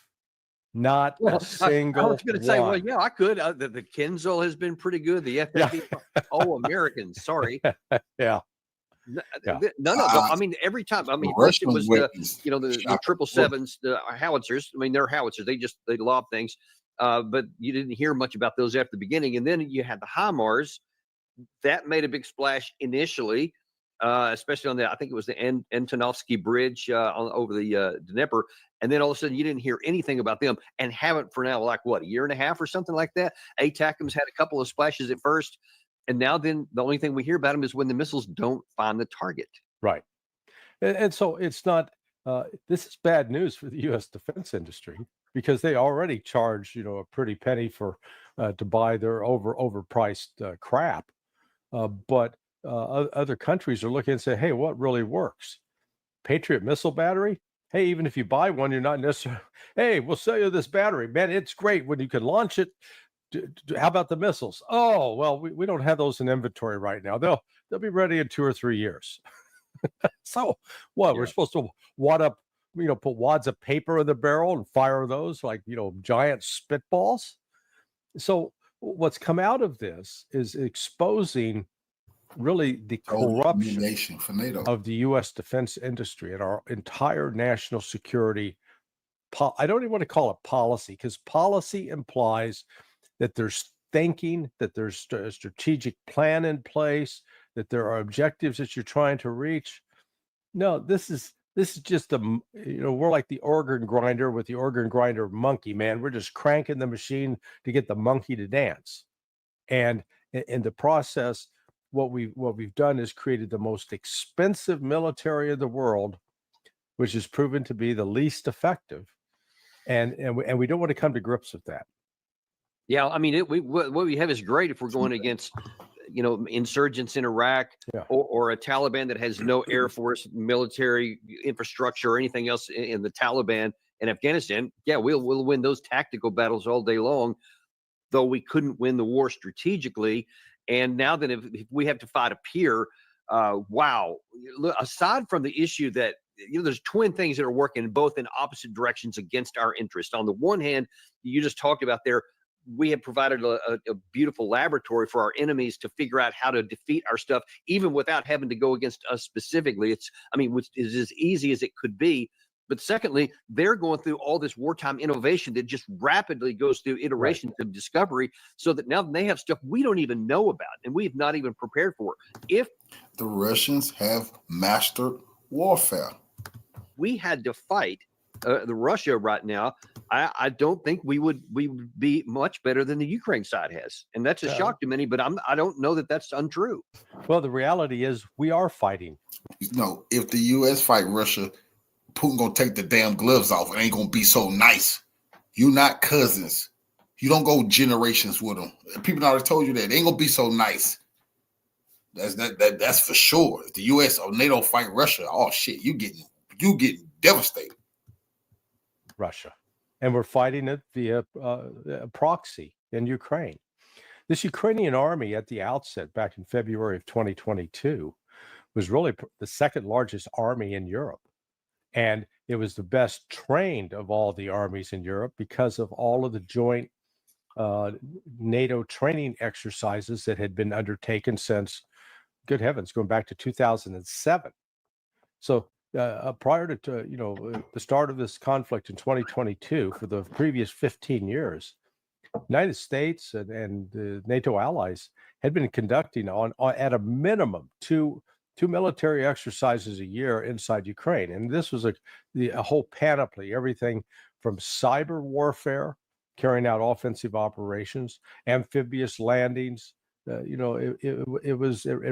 Not a single I was going to say, well, one. yeah, I could. The Kinzel has been pretty good. The FFV, Americans, sorry. Yeah. None of them. I mean, every time. I mean, first it was the 777s, the howitzers. I mean, they're howitzers. They lob things, but you didn't hear much about those after the beginning. And then you had the HIMARS. That made a big splash initially, especially on I think it was the Antonovsky Bridge over the Dnieper. And then all of a sudden you didn't hear anything about them, and haven't for now, like what, a year and a half or something like that. ATACMS had a couple of splashes at first. And now then the only thing we hear about them is when the missiles don't find the target. Right. And so it's not, this is bad news for the U.S. defense industry, because they already charge, a pretty penny for to buy their overpriced crap. But other countries are looking and say, hey, what really works? Patriot missile battery? Hey, even if you buy one, you're not necessarily, hey, we'll sell you this battery. Man, it's great when you can launch it. How about the missiles? Oh, well, we don't have those in inventory right now. They'll be ready in 2 or 3 years. So what? We're supposed to wad up, put wads of paper in the barrel and fire those like, giant spitballs. So what's come out of this is exposing really the corruption of the U.S. defense industry and our entire national security. I don't even want to call it policy, because policy implies that there's thinking, that there's a strategic plan in place, that there are objectives that you're trying to reach. No, this is This is just we're like the organ grinder with the organ grinder monkey, man. We're just cranking the machine to get the monkey to dance. And in the process, what we've done is created the most expensive military in the world, which has proven to be the least effective. And we don't want to come to grips with that. Yeah, I mean, what we have is great if we're going against, insurgents in Iraq, or a Taliban that has no air force, military infrastructure, or anything else in the Taliban and Afghanistan. Yeah, we'll win those tactical battles all day long, though we couldn't win the war strategically. And now that if we have to fight a peer, wow! Aside from the issue that there's twin things that are working both in opposite directions against our interest. On the one hand, you just talked about there, we have provided a beautiful laboratory for our enemies to figure out how to defeat our stuff, even without having to go against us specifically. Which is as easy as it could be. But secondly, they're going through all this wartime innovation that just rapidly goes through iterations of discovery, so that now they have stuff we don't even know about and we've not even prepared for. If the Russians have mastered warfare, we had to fight the Russia right now, I don't think we would be much better than the Ukraine side has, and that's a shock to many. But I don't know that that's untrue. Well, the reality is we are fighting. No, if the U.S. fight Russia, Putin gonna take the damn gloves off. It ain't gonna be so nice. You not cousins. You don't go generations with them. People already told you that. They ain't gonna be so nice. That's for sure. If the U.S. or NATO fight Russia, oh shit, you getting devastated. Russia, and we're fighting it via proxy in Ukraine. This Ukrainian army at the outset, back in February of 2022, was really the second largest army in Europe. And it was the best trained of all the armies in Europe because of all of the joint NATO training exercises that had been undertaken since, good heavens, going back to 2007. So prior to the start of this conflict in 2022, for the previous 15 years, United States and the NATO allies had been conducting on at a minimum two military exercises a year inside Ukraine. And this was a whole panoply, everything from cyber warfare, carrying out offensive operations, amphibious landings. It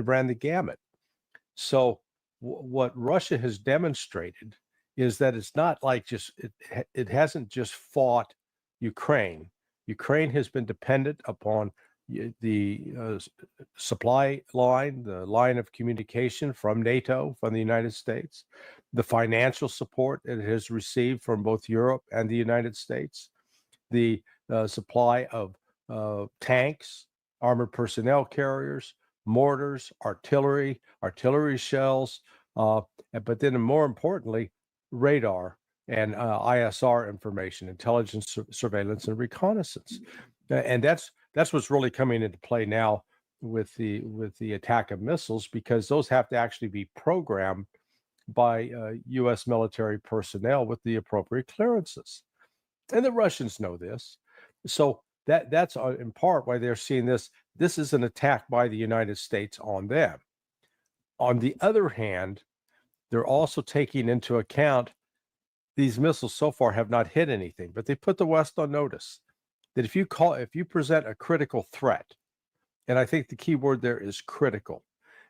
ran the gamut. So what Russia has demonstrated is that it's not like it hasn't just fought Ukraine. Ukraine has been dependent upon the supply line, the line of communication from NATO, from the United States, the financial support it has received from both Europe and the United States, the supply of tanks, armored personnel carriers, mortars, artillery shells, but then more importantly, radar and ISR information, intelligence, surveillance, and reconnaissance. And that's what's really coming into play now with the attack of missiles, because those have to actually be programmed by U.S. military personnel with the appropriate clearances. And the Russians know this. So that's in part why they're seeing this. This is an attack by the United States on them. On the other hand, they're also taking into account these missiles so far have not hit anything, but they put the West on notice that if you present a critical threat, and I think the key word there is critical,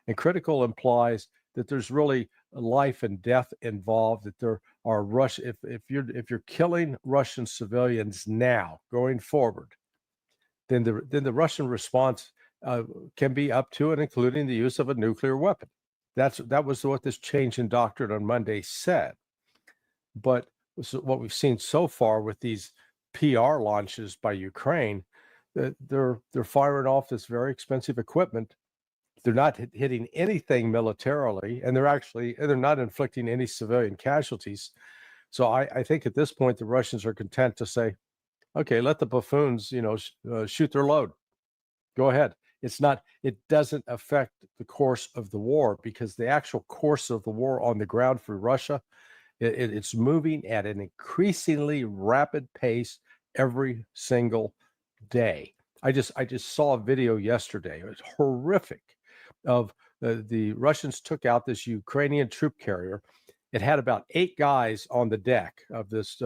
and critical implies that there's really life and death involved, that there are if you're killing Russian civilians now going forward, then the Russian response can be up to and including the use of a nuclear weapon. That was what this change in doctrine on Monday said. But what we've seen so far with these PR launches by Ukraine, that they're firing off this very expensive equipment. They're not hitting anything militarily, and they're not inflicting any civilian casualties. So I think at this point the Russians are content to say, okay, let the buffoons, shoot their load. Go ahead. It doesn't affect the course of the war, because the actual course of the war on the ground for Russia, it's moving at an increasingly rapid pace every single day. I just saw a video yesterday. It was horrific. Of the Russians took out this Ukrainian troop carrier it had about 8 guys on the deck of this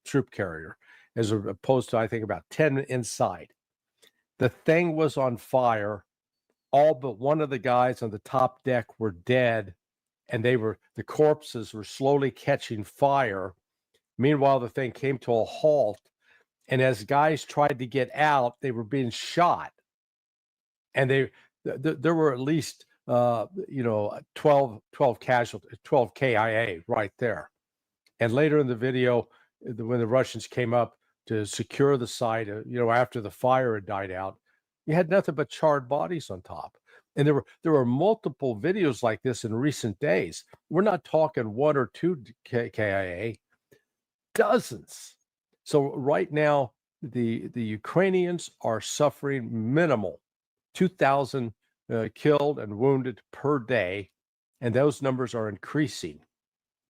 troop carrier, as opposed to, I think, about 10 inside. The thing was on fire. All but one of the guys on the top deck were dead, and the corpses were slowly catching fire. Meanwhile, the thing came to a halt, and as guys tried to get out, they were being shot. And there were at least 12 casualties, 12 KIA right there. And later in the video, when the Russians came up to secure the site, after the fire had died out, you had nothing but charred bodies on top. And there were multiple videos like this in recent days. We're not talking 1 or 2 KIA, dozens. So right now, the Ukrainians are suffering minimal, 2,000 killed and wounded per day, and those numbers are increasing.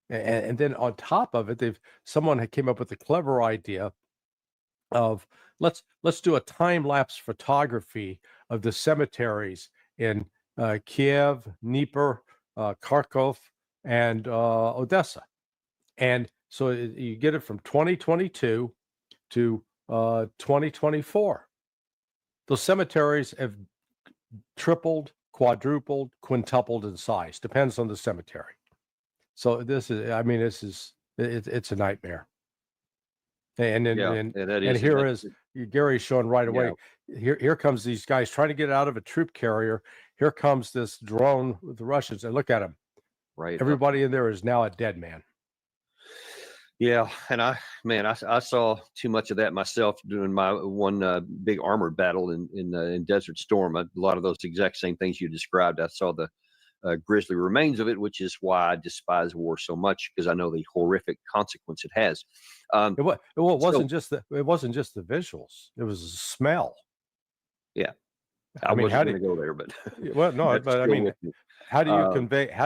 And then on top of it, someone came up with a clever idea of let's do a time-lapse photography of the cemeteries in Kiev, Dnipro, Kharkov, and Odessa. And so you get it from 2022 to 2024. Those cemeteries have tripled, quadrupled, quintupled in size. Depends on the cemetery. So it's a nightmare. And here is Gary's showing right away. Yeah. Here comes these guys trying to get out of a troop carrier. Here comes this drone with the Russians, and look at them. Right. Everybody in there is now a dead man. Yeah, and I saw too much of that myself during my one big armored battle in Desert Storm. A lot of those exact same things you described. I saw the grisly remains of it, which is why I despise war so much, because I know the horrific consequence it has. It wasn't just the visuals; it was the smell. Yeah, I wasn't going to go there, but well, no, but I mean, how do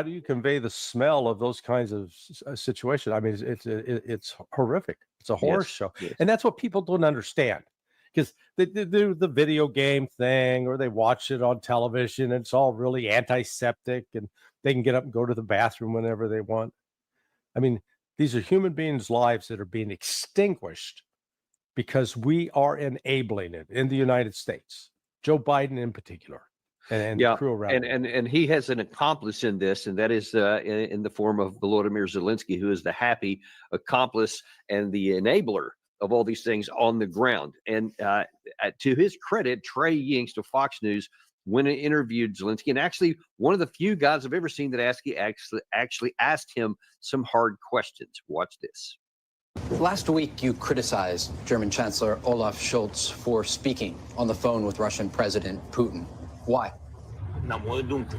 you convey the smell of those kinds of situations? I mean, it's horrific. It's a horror show, and that's what people don't understand, because they do the video game thing, or they watch it on television, and it's all really antiseptic, and they can get up and go to the bathroom whenever they want. I mean, these are human beings' lives that are being extinguished because we are enabling it in the United States. Joe Biden in particular. And the crew around and he has an accomplice in this, and that is in the form of Volodymyr Zelensky, who is the happy accomplice and the enabler of all these things on the ground. And to his credit, Trey Yingst of Fox News went and interviewed Zelensky, and actually one of the few guys I've ever seen that actually asked him some hard questions. Watch this. Last week, you criticized German Chancellor Olaf Scholz for speaking on the phone with Russian President Putin. Why?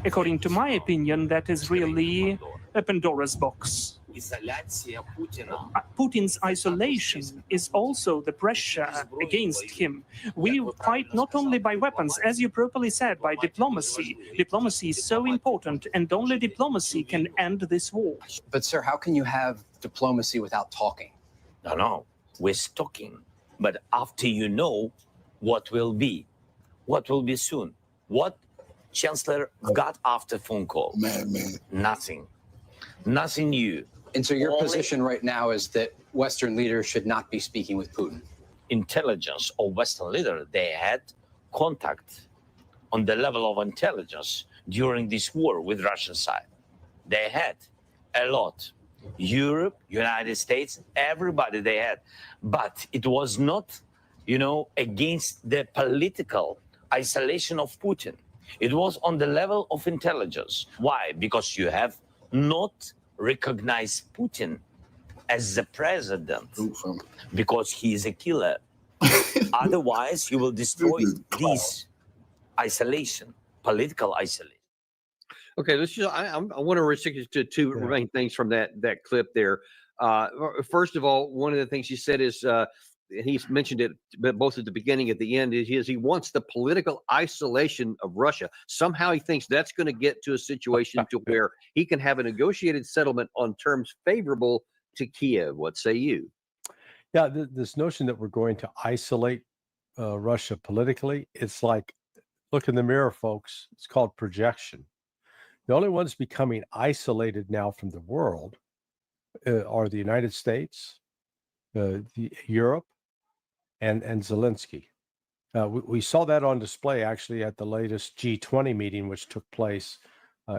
According to my opinion, that is really a Pandora's box. Putin's isolation is also the pressure against him. We fight not only by weapons, as you properly said, by diplomacy. Diplomacy is so important, and only diplomacy can end this war. But, sir, how can you have diplomacy without talking? No, we're talking. But after you know what will be soon. What Chancellor got after phone call? Nothing new. And so your position right now is that Western leaders should not be speaking with Putin? Intelligence of Western leaders, they had contact on the level of intelligence during this war with Russian side. They had a lot. Europe, United States, everybody they had. But it was not, against the political isolation of Putin. It was on the level of intelligence. Why? Because you have not recognized Putin as the president, because he is a killer. Otherwise, you will destroy this isolation, political isolation. Okay, let's just. I want to restrict to two remaining things from that clip there. First of all, one of the things he said is. He's mentioned it both at the beginning and at the end, is he wants the political isolation of Russia. Somehow he thinks that's going to get to a situation to where he can have a negotiated settlement on terms favorable to Kiev. What say you? Yeah, this notion that we're going to isolate Russia politically, it's like, look in the mirror, folks. It's called projection. The only ones becoming isolated now from the world are the United States, Europe, and Zelensky. We saw that on display actually at the latest G20 meeting, which took place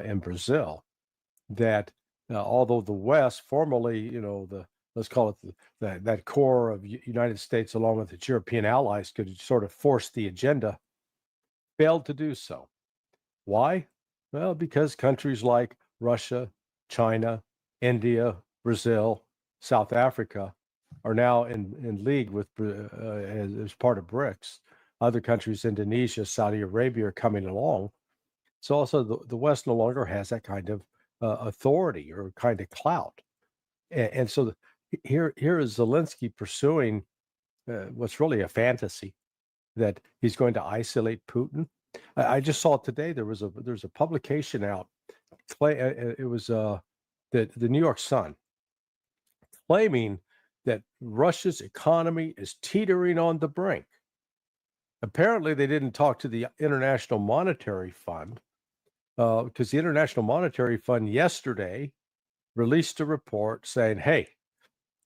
in Brazil. That although the West, formerly, let's call it that core of United States, along with its European allies, could sort of force the agenda, failed to do so. Why? Well, because countries like Russia, China, India, Brazil, South Africa are now in league with as part of BRICS. Other countries, Indonesia, Saudi Arabia, are coming along. So also the West no longer has that kind of authority or kind of clout. And so here is Zelensky pursuing what's really a fantasy, that he's going to isolate Putin. I just saw today there's a publication out. It was the New York Sun claiming that Russia's economy is teetering on the brink. Apparently, they didn't talk to the International Monetary Fund because the International Monetary Fund yesterday released a report saying, hey,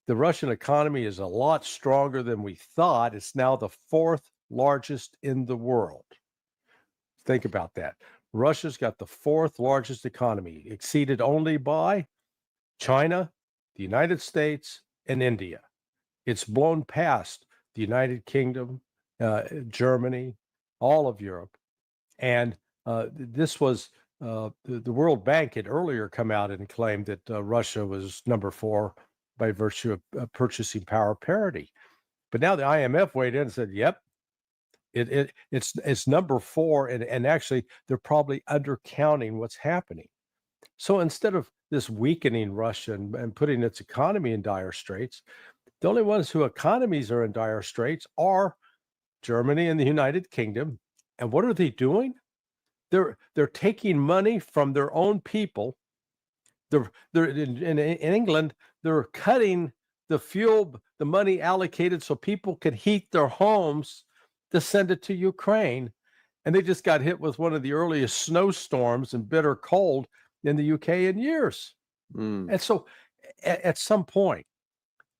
the Russian economy is a lot stronger than we thought. It's now the fourth largest in the world. Think about that. Russia's got the fourth largest economy, exceeded only by China, the United States, and India. It's blown past the United Kingdom, Germany, all of Europe. And this was the World Bank had earlier come out and claimed that Russia was number 4 by virtue of purchasing power parity. But now the IMF weighed in and said, yep, it's number 4. And actually, they're probably undercounting what's happening. So instead of this weakening Russia and putting its economy in dire straits, the only ones whose economies are in dire straits are Germany and the United Kingdom. And what are they doing? They're taking money from their own people. They're in England, they're cutting the fuel, the money allocated so people could heat their homes, to send it to Ukraine. And they just got hit with one of the earliest snowstorms and bitter cold in the UK in years. And so at some point,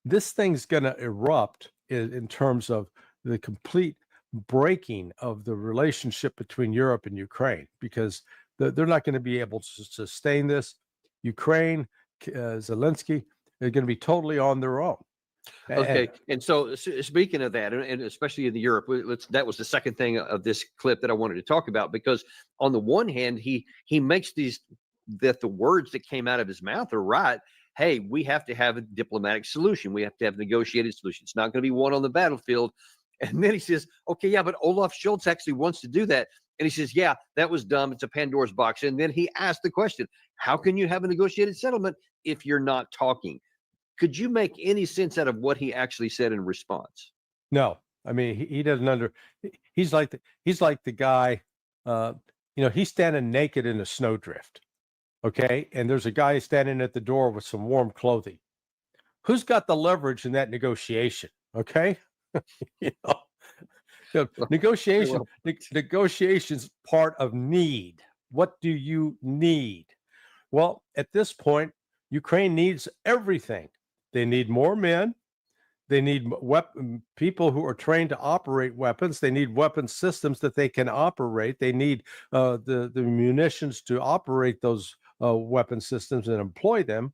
this thing's going to erupt in terms of the complete breaking of the relationship between Europe and Ukraine, because they're not going to be able to sustain this. Ukraine, Zelensky, they're going to be totally on their own. Okay, and so speaking of that, and especially in the Europe, that was the second thing of this clip that I wanted to talk about, because on the one hand, he makes that the words that came out of his mouth are right. Hey, we have to have a diplomatic solution. We have to have a negotiated solution. It's not going to be won on the battlefield. And then he says, okay, yeah, but Olaf Scholz actually wants to do that. And he says, yeah, that was dumb. It's a Pandora's box. And then he asked the question, how can you have a negotiated settlement if you're not talking? Could you make any sense out of what he actually said in response? No, I mean, he doesn't he's like the guy, he's standing naked in a snowdrift. Okay. And there's a guy standing at the door with some warm clothing. Who's got the leverage in that negotiation? Okay. Negotiations part of need. What do you need? Well, at this point, Ukraine needs everything. They need more men. They need people who are trained to operate weapons. They need weapon systems that they can operate. They need the munitions to operate those weapon systems and employ them.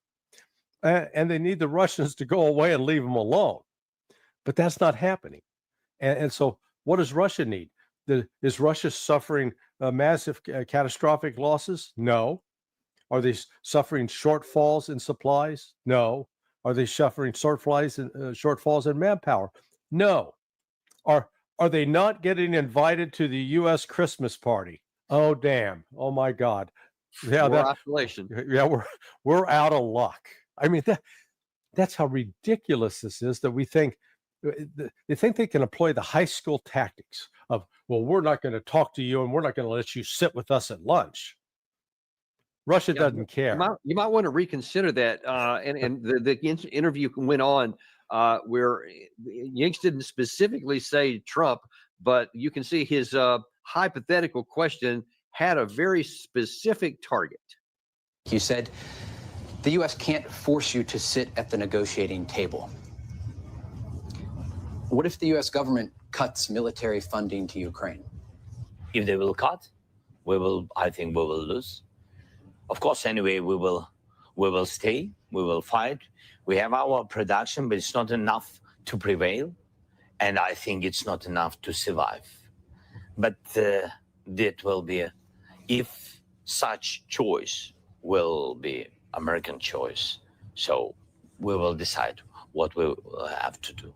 And they need the Russians to go away and leave them alone. But that's not happening. And so what does Russia need? Is Russia suffering massive catastrophic losses? No. Are they suffering shortfalls in supplies? No. Are they suffering shortfalls in manpower? No. Are they not getting invited to the U.S. Christmas party? Oh, damn. Oh, my God. Yeah, isolation. Yeah, we're out of luck. I mean, that's how ridiculous this is, that we think they think they can employ the high school tactics of, well, we're not going to talk to you and we're not going to let you sit with us at lunch. Russia doesn't care. You might want to reconsider that. And the interview went on where Yanks didn't specifically say Trump, but you can see his hypothetical question had a very specific target. You said The U.S. can't force you to sit at the negotiating table. What if the U.S. government cuts military funding to Ukraine? If they will cut, I think we will lose. Of course, anyway, we will stay, we will fight. We have our production, but it's not enough to prevail. And I think it's not enough to survive. But that will be, if such choice will be American choice, so we will decide what we will have to do.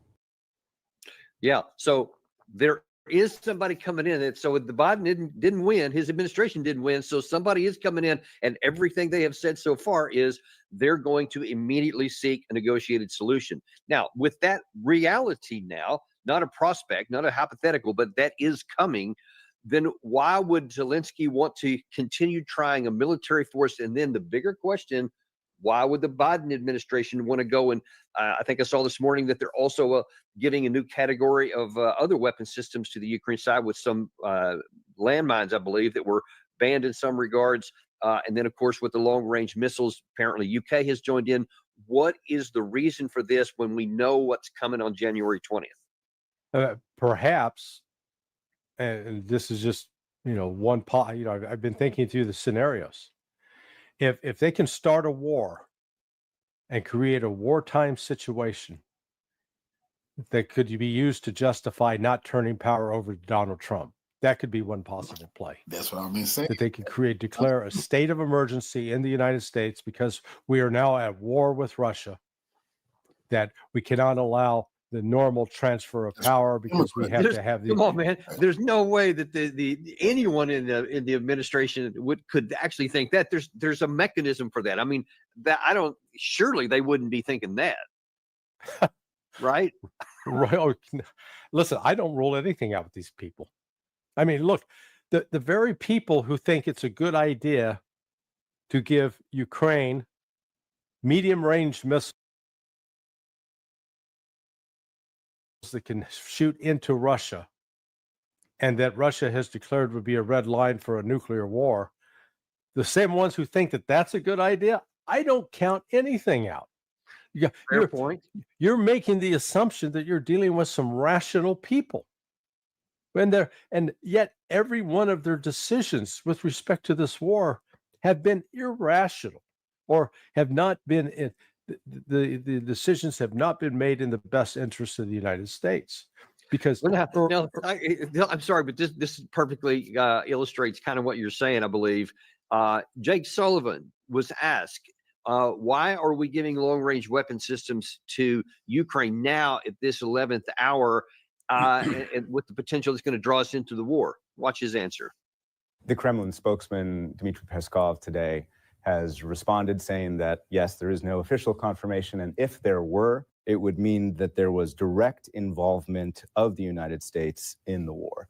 Yeah. So there is somebody coming in. So the Biden didn't win. His administration didn't win. So somebody is coming in, and everything they have said so far is they're going to immediately seek a negotiated solution. Now, with that reality now, not a prospect, not a hypothetical, but that is coming, then why would Zelensky want to continue trying a military force? And then the bigger question, why would the Biden administration want to go? And I think I saw this morning that they're also giving a new category of other weapon systems to the Ukraine side with some landmines, I believe, that were banned in some regards. And then, of course, with the long-range missiles, apparently UK has joined in. What is the reason for this when we know what's coming on January 20th? Perhaps, and this is just, one pot, I've been thinking through the scenarios. If they can start a war and create a wartime situation that could be used to justify not turning power over to Donald Trump, that could be one possible play. That's what I've been saying. That they could declare a state of emergency in the United States because we are now at war with Russia, that we cannot allow the normal transfer of power because we have to have the. Come on, man. There's no way that the anyone in the administration could actually think that there's a mechanism for that. I mean, surely they wouldn't be thinking that. Right? Right. Listen, I don't rule anything out with these people. I mean, look, the very people who think it's a good idea to give Ukraine medium-range missiles that can shoot into Russia, and that Russia has declared would be a red line for a nuclear war, the same ones who think that that's a good idea, I don't count anything out. Fair point. You're making the assumption that you're dealing with some rational people. And yet every one of their decisions with respect to this war have been irrational or have not been the decisions have not been made in the best interest of the United States. Because I'm sorry, but this perfectly illustrates kind of what you're saying, I believe. Jake Sullivan was asked, why are we giving long-range weapon systems to Ukraine now at this 11th hour and with the potential that's going to draw us into the war? Watch his answer. The Kremlin spokesman, Dmitry Peskov, today has responded saying that, yes, there is no official confirmation. And if there were, it would mean that there was direct involvement of the United States in the war.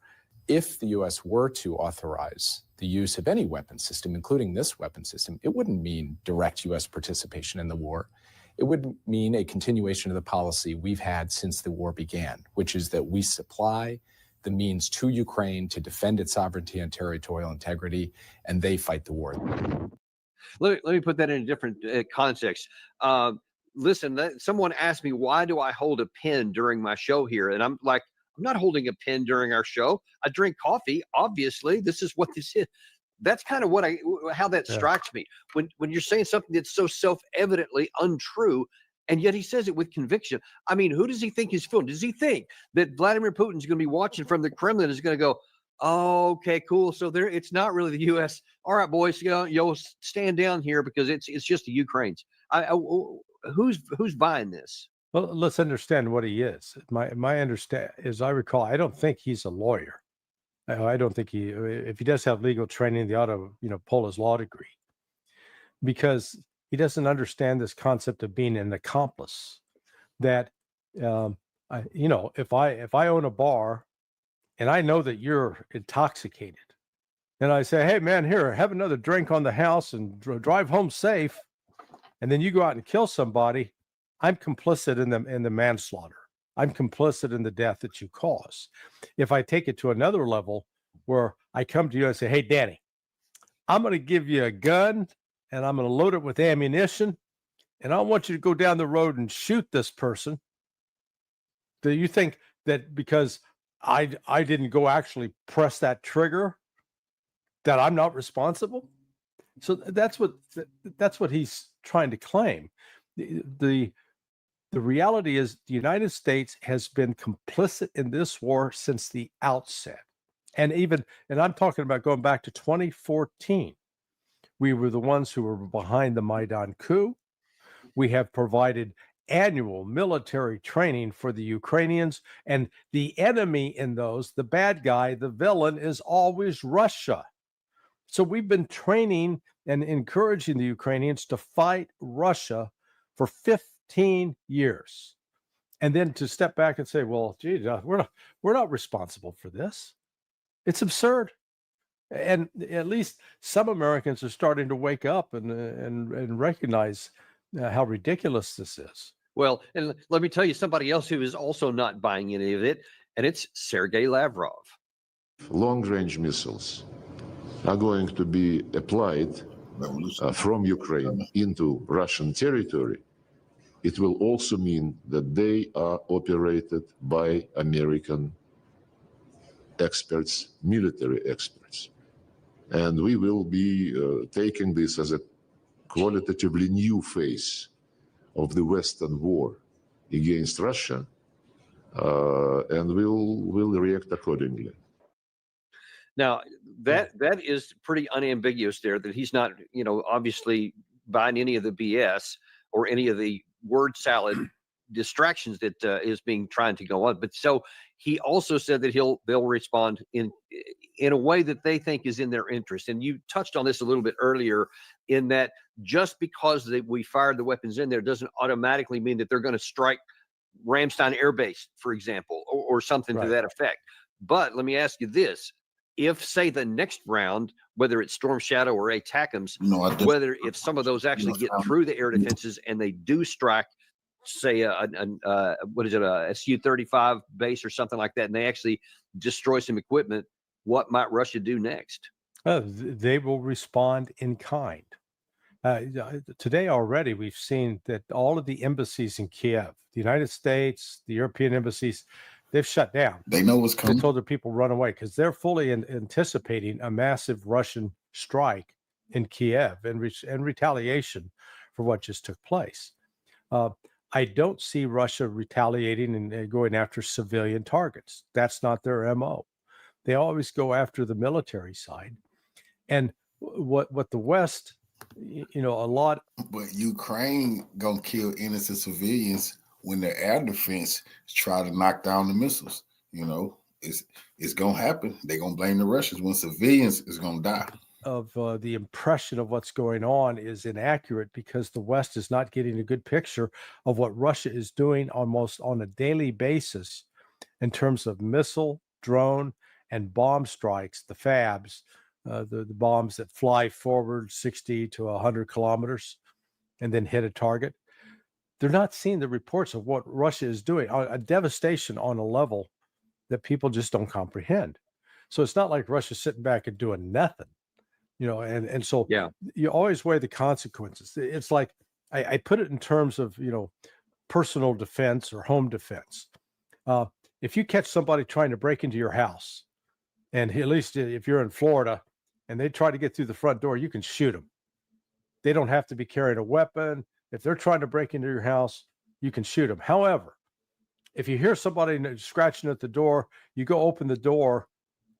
If the U.S. were to authorize the use of any weapon system, including this weapon system, it wouldn't mean direct U.S. participation in the war. It would mean a continuation of the policy we've had since the war began, which is that we supply the means to Ukraine to defend its sovereignty and territorial integrity, and they fight the war. Let me put that in a different context. Listen, someone asked me, why do I hold a pen during my show here? And I'm like, I'm not holding a pen during our show. I drink coffee. Obviously, this is what this is. That's kind of how that strikes me. When you're saying something that's so self-evidently untrue, and yet he says it with conviction. I mean, who does he think he's fooling? Does he think that Vladimir Putin's going to be watching from the Kremlin, is going to go, oh, okay, cool. So it's not really the U.S. All right, boys, you'll stand down here because it's just the Ukrainians. Who's buying this? Well, let's understand what he is. My understand, as I recall, I don't think he's a lawyer. I don't think if he does have legal training, they ought to, pull his law degree, because he doesn't understand this concept of being an accomplice. That, if I own a bar and I know that you're intoxicated, and I say, hey man, here, have another drink on the house and drive home safe, and then you go out and kill somebody, I'm complicit in the manslaughter. I'm complicit in the death that you cause. If I take it to another level where I come to you and say, hey, Danny, I'm going to give you a gun and I'm going to load it with ammunition and I want you to go down the road and shoot this person, do you think that because I didn't go actually press that trigger, that I'm not responsible? So that's what he's trying to claim. The reality is the United States has been complicit in this war since the outset. And I'm talking about going back to 2014. We were the ones who were behind the Maidan coup. We have provided annual military training for the Ukrainians, and the enemy in those, the bad guy, the villain, is always Russia. So we've been training and encouraging the Ukrainians to fight Russia for 15 years. And then to step back and say, well, gee, we're not responsible for this. It's absurd. And at least some Americans are starting to wake up and recognize how ridiculous this is. Well, and let me tell you somebody else who is also not buying any of it, and it's Sergei Lavrov. Long-range missiles are going to be applied from Ukraine into Russian territory. It will also mean that they are operated by American experts, military experts. And we will be taking this as a qualitatively new phase of the Western war against Russia, and we'll react accordingly. Now, that is pretty unambiguous there, that he's not, obviously buying any of the BS or any of the word salad distractions that is being trying to go on. But so he also said that they'll respond in a way that they think is in their interest. And you touched on this a little bit earlier, in that just because we fired the weapons in there doesn't automatically mean that they're going to strike Ramstein Air Base, for example, or something to that effect. But let me ask you this. If, say, the next round, whether it's Storm Shadow or ATACMS, if some of those actually get through the air defenses and they do strike, say, a Su-35 base or something like that, and they actually destroy some equipment, what might Russia do next? They will respond in kind. Today already, we've seen that all of the embassies in Kiev, the United States, the European embassies, they've shut down. They know what's coming. They told their people run away because they're fully anticipating a massive Russian strike in Kiev and retaliation for what just took place. I don't see Russia retaliating and going after civilian targets. That's not their MO. They always go after the military side. And what the West, a lot. But Ukraine gonna kill innocent civilians when the air defense try to knock down the missiles. It's gonna happen. They're gonna blame the Russians when civilians is gonna die. Of the impression of what's going on is inaccurate because the West is not getting a good picture of what Russia is doing almost on a daily basis in terms of missile, drone, and bomb strikes, the FABs, the bombs that fly forward 60 to 100 kilometers and then hit a target. They're not seeing the reports of what Russia is doing, a devastation on a level that people just don't comprehend. So it's not like Russia's sitting back and doing nothing. And so you always weigh the consequences. It's like I put it in terms of, personal defense or home defense. If you catch somebody trying to break into your house, and at least if you're in Florida and they try to get through the front door, you can shoot them. They don't have to be carrying a weapon. If they're trying to break into your house, you can shoot them. However, if you hear somebody scratching at the door, you go open the door,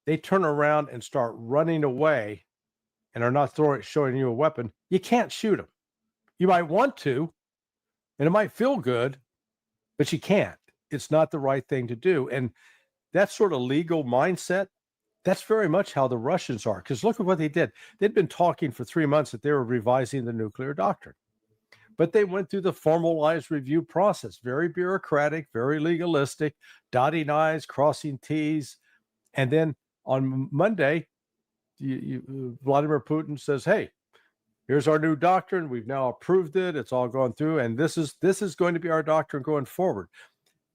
they turn around and start running away and are not showing you a weapon, you can't shoot them. You might want to, and it might feel good, but you can't. It's not the right thing to do. And that sort of legal mindset, that's very much how the Russians are. Because look at what they did. They'd been talking for 3 months that they were revising the nuclear doctrine. But they went through the formalized review process, very bureaucratic, very legalistic, dotting I's, crossing T's. And then on Monday, Vladimir Putin says, hey, here's our new doctrine. We've now approved it. It's all gone through. And this is going to be our doctrine going forward.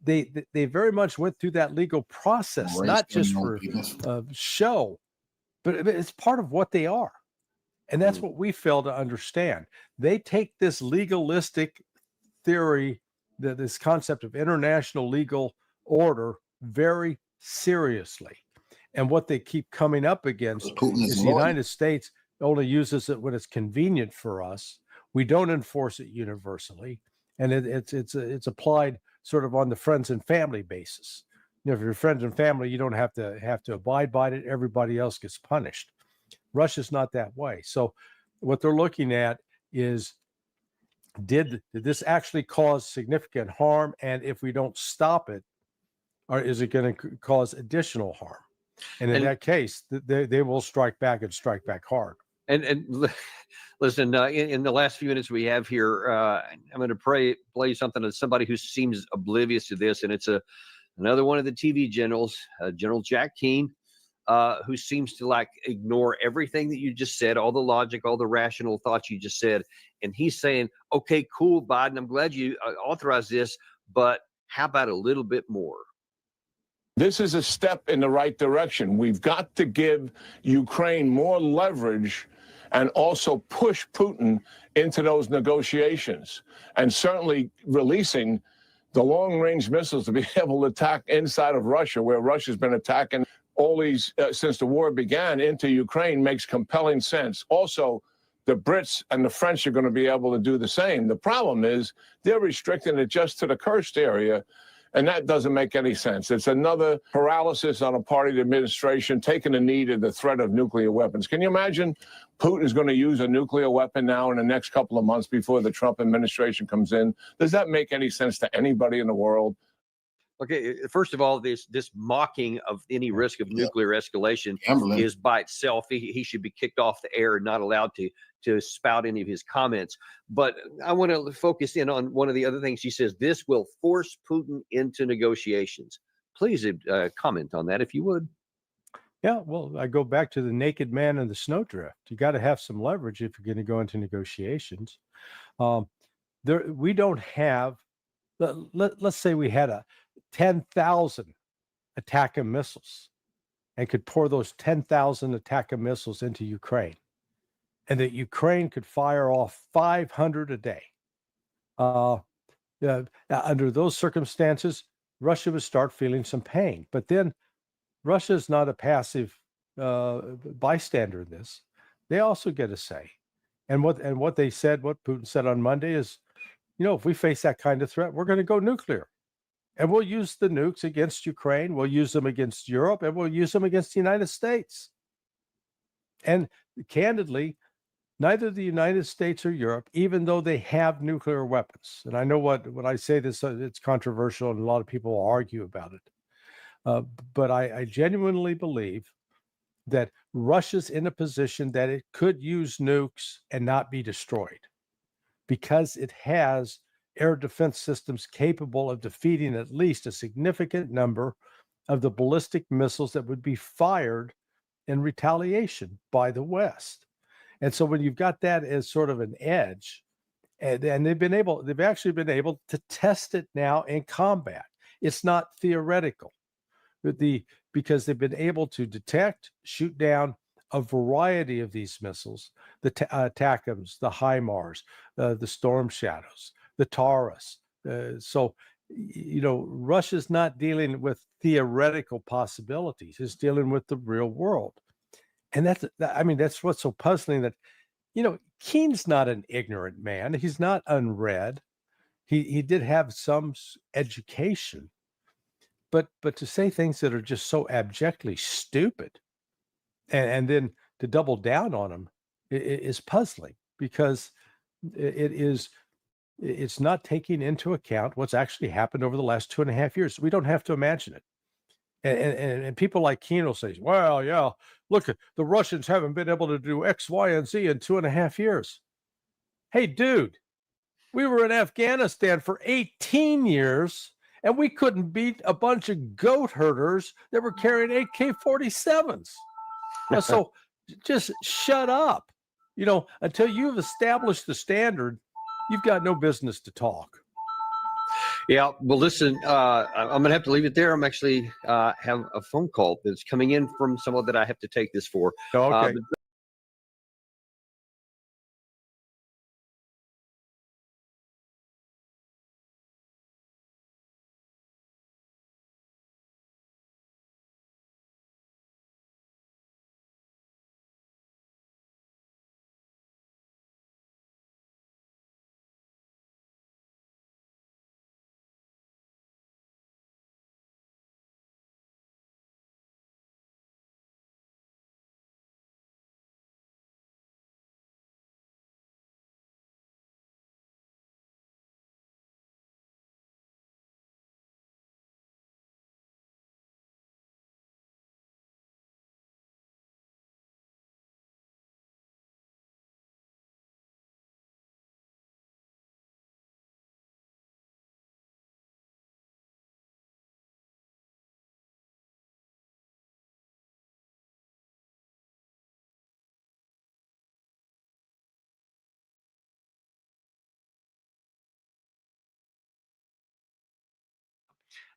They very much went through that legal process, not just for show, but it's part of what they are. And that's what we fail to understand. They take this legalistic theory, this concept of international legal order, very seriously. And what they keep coming up against is the United States only uses it when it's convenient for us. We don't enforce it universally, and it's applied sort of on the friends and family basis. You know, if you're friends and family, you don't have to abide by it. Everybody else gets punished. Russia's not that way. So what they're looking at is, did this actually cause significant harm? And if we don't stop it, or is it going to cause additional harm? And in that case, they will strike back and strike back hard. And listen, in the last few minutes we have here, I'm going to play something to somebody who seems oblivious to this, and it's another one of the TV generals, General Jack Keane, who seems to like ignore everything that you just said, all the logic, all the rational thoughts you just said, and he's saying, "Okay, cool, Biden, I'm glad you authorized this, but how about a little bit more?" This is a step in the right direction. We've got to give Ukraine more leverage and also push Putin into those negotiations, and certainly releasing the long-range missiles to be able to attack inside of Russia, where Russia's been attacking all these since the war began, into Ukraine, makes compelling sense. Also, the Brits and the French are going to be able to do the same. The problem is they're restricting it just to the Kursk area, and that doesn't make any sense. It's another paralysis on a part of the administration, taking the knee to the threat of nuclear weapons. Can you imagine Putin's going to use a nuclear weapon now in the next couple of months before the Trump administration comes in? Does that make any sense to anybody in the world? Okay, first of all, this mocking of any risk of nuclear escalation is by itself. He should be kicked off the air and not allowed to spout any of his comments. But I want to focus in on one of the other things he says. This will force Putin into negotiations. Please comment on that, if you would. Yeah, well, I go back to the naked man and the snowdrift. You got to have some leverage if you're going to go into negotiations. We don't have. Let's say we had 10,000 Attack-M missiles and could pour those 10,000 Attack-M missiles into Ukraine, and that Ukraine could fire off 500 a day. Under those circumstances, Russia would start feeling some pain. But then Russia is not a passive bystander in this. They also get a say. And what Putin said on Monday is, you know, if we face that kind of threat, we're going to go nuclear. And we'll use the nukes against Ukraine. We'll use them against Europe, and we'll use them against the United States. And candidly, neither the United States or Europe, even though they have nuclear weapons, and I know when I say this, it's controversial and a lot of people will argue about it. But I genuinely believe that Russia's in a position that it could use nukes and not be destroyed, because it has air defense systems capable of defeating at least a significant number of the ballistic missiles that would be fired in retaliation by the West. And so when you've got that as sort of an edge, and they've actually been able to test it now in combat. It's not theoretical, because they've been able to detect, shoot down a variety of these missiles, the Attack-Ms, the HIMARS, the Storm Shadows, the Taurus. So, you know, Russia's not dealing with theoretical possibilities. It's dealing with the real world. And that's what's so puzzling, that, you know, Keene's not an ignorant man. He's not unread. He did have some education, but to say things that are just so abjectly stupid and then to double down on them is puzzling, because it's not taking into account what's actually happened over the last 2.5 years. We don't have to imagine it. And people like Keene will say, well, yeah, look, the Russians haven't been able to do X, Y, and Z in 2.5 years. Hey, dude, we were in Afghanistan for 18 years, and we couldn't beat a bunch of goat herders that were carrying AK-47s. So just shut up. You know, until you've established the standard, you've got no business to talk. Yeah, well, listen, I'm going to have to leave it there. I'm actually have a phone call that's coming in from someone that I have to take this for. Okay.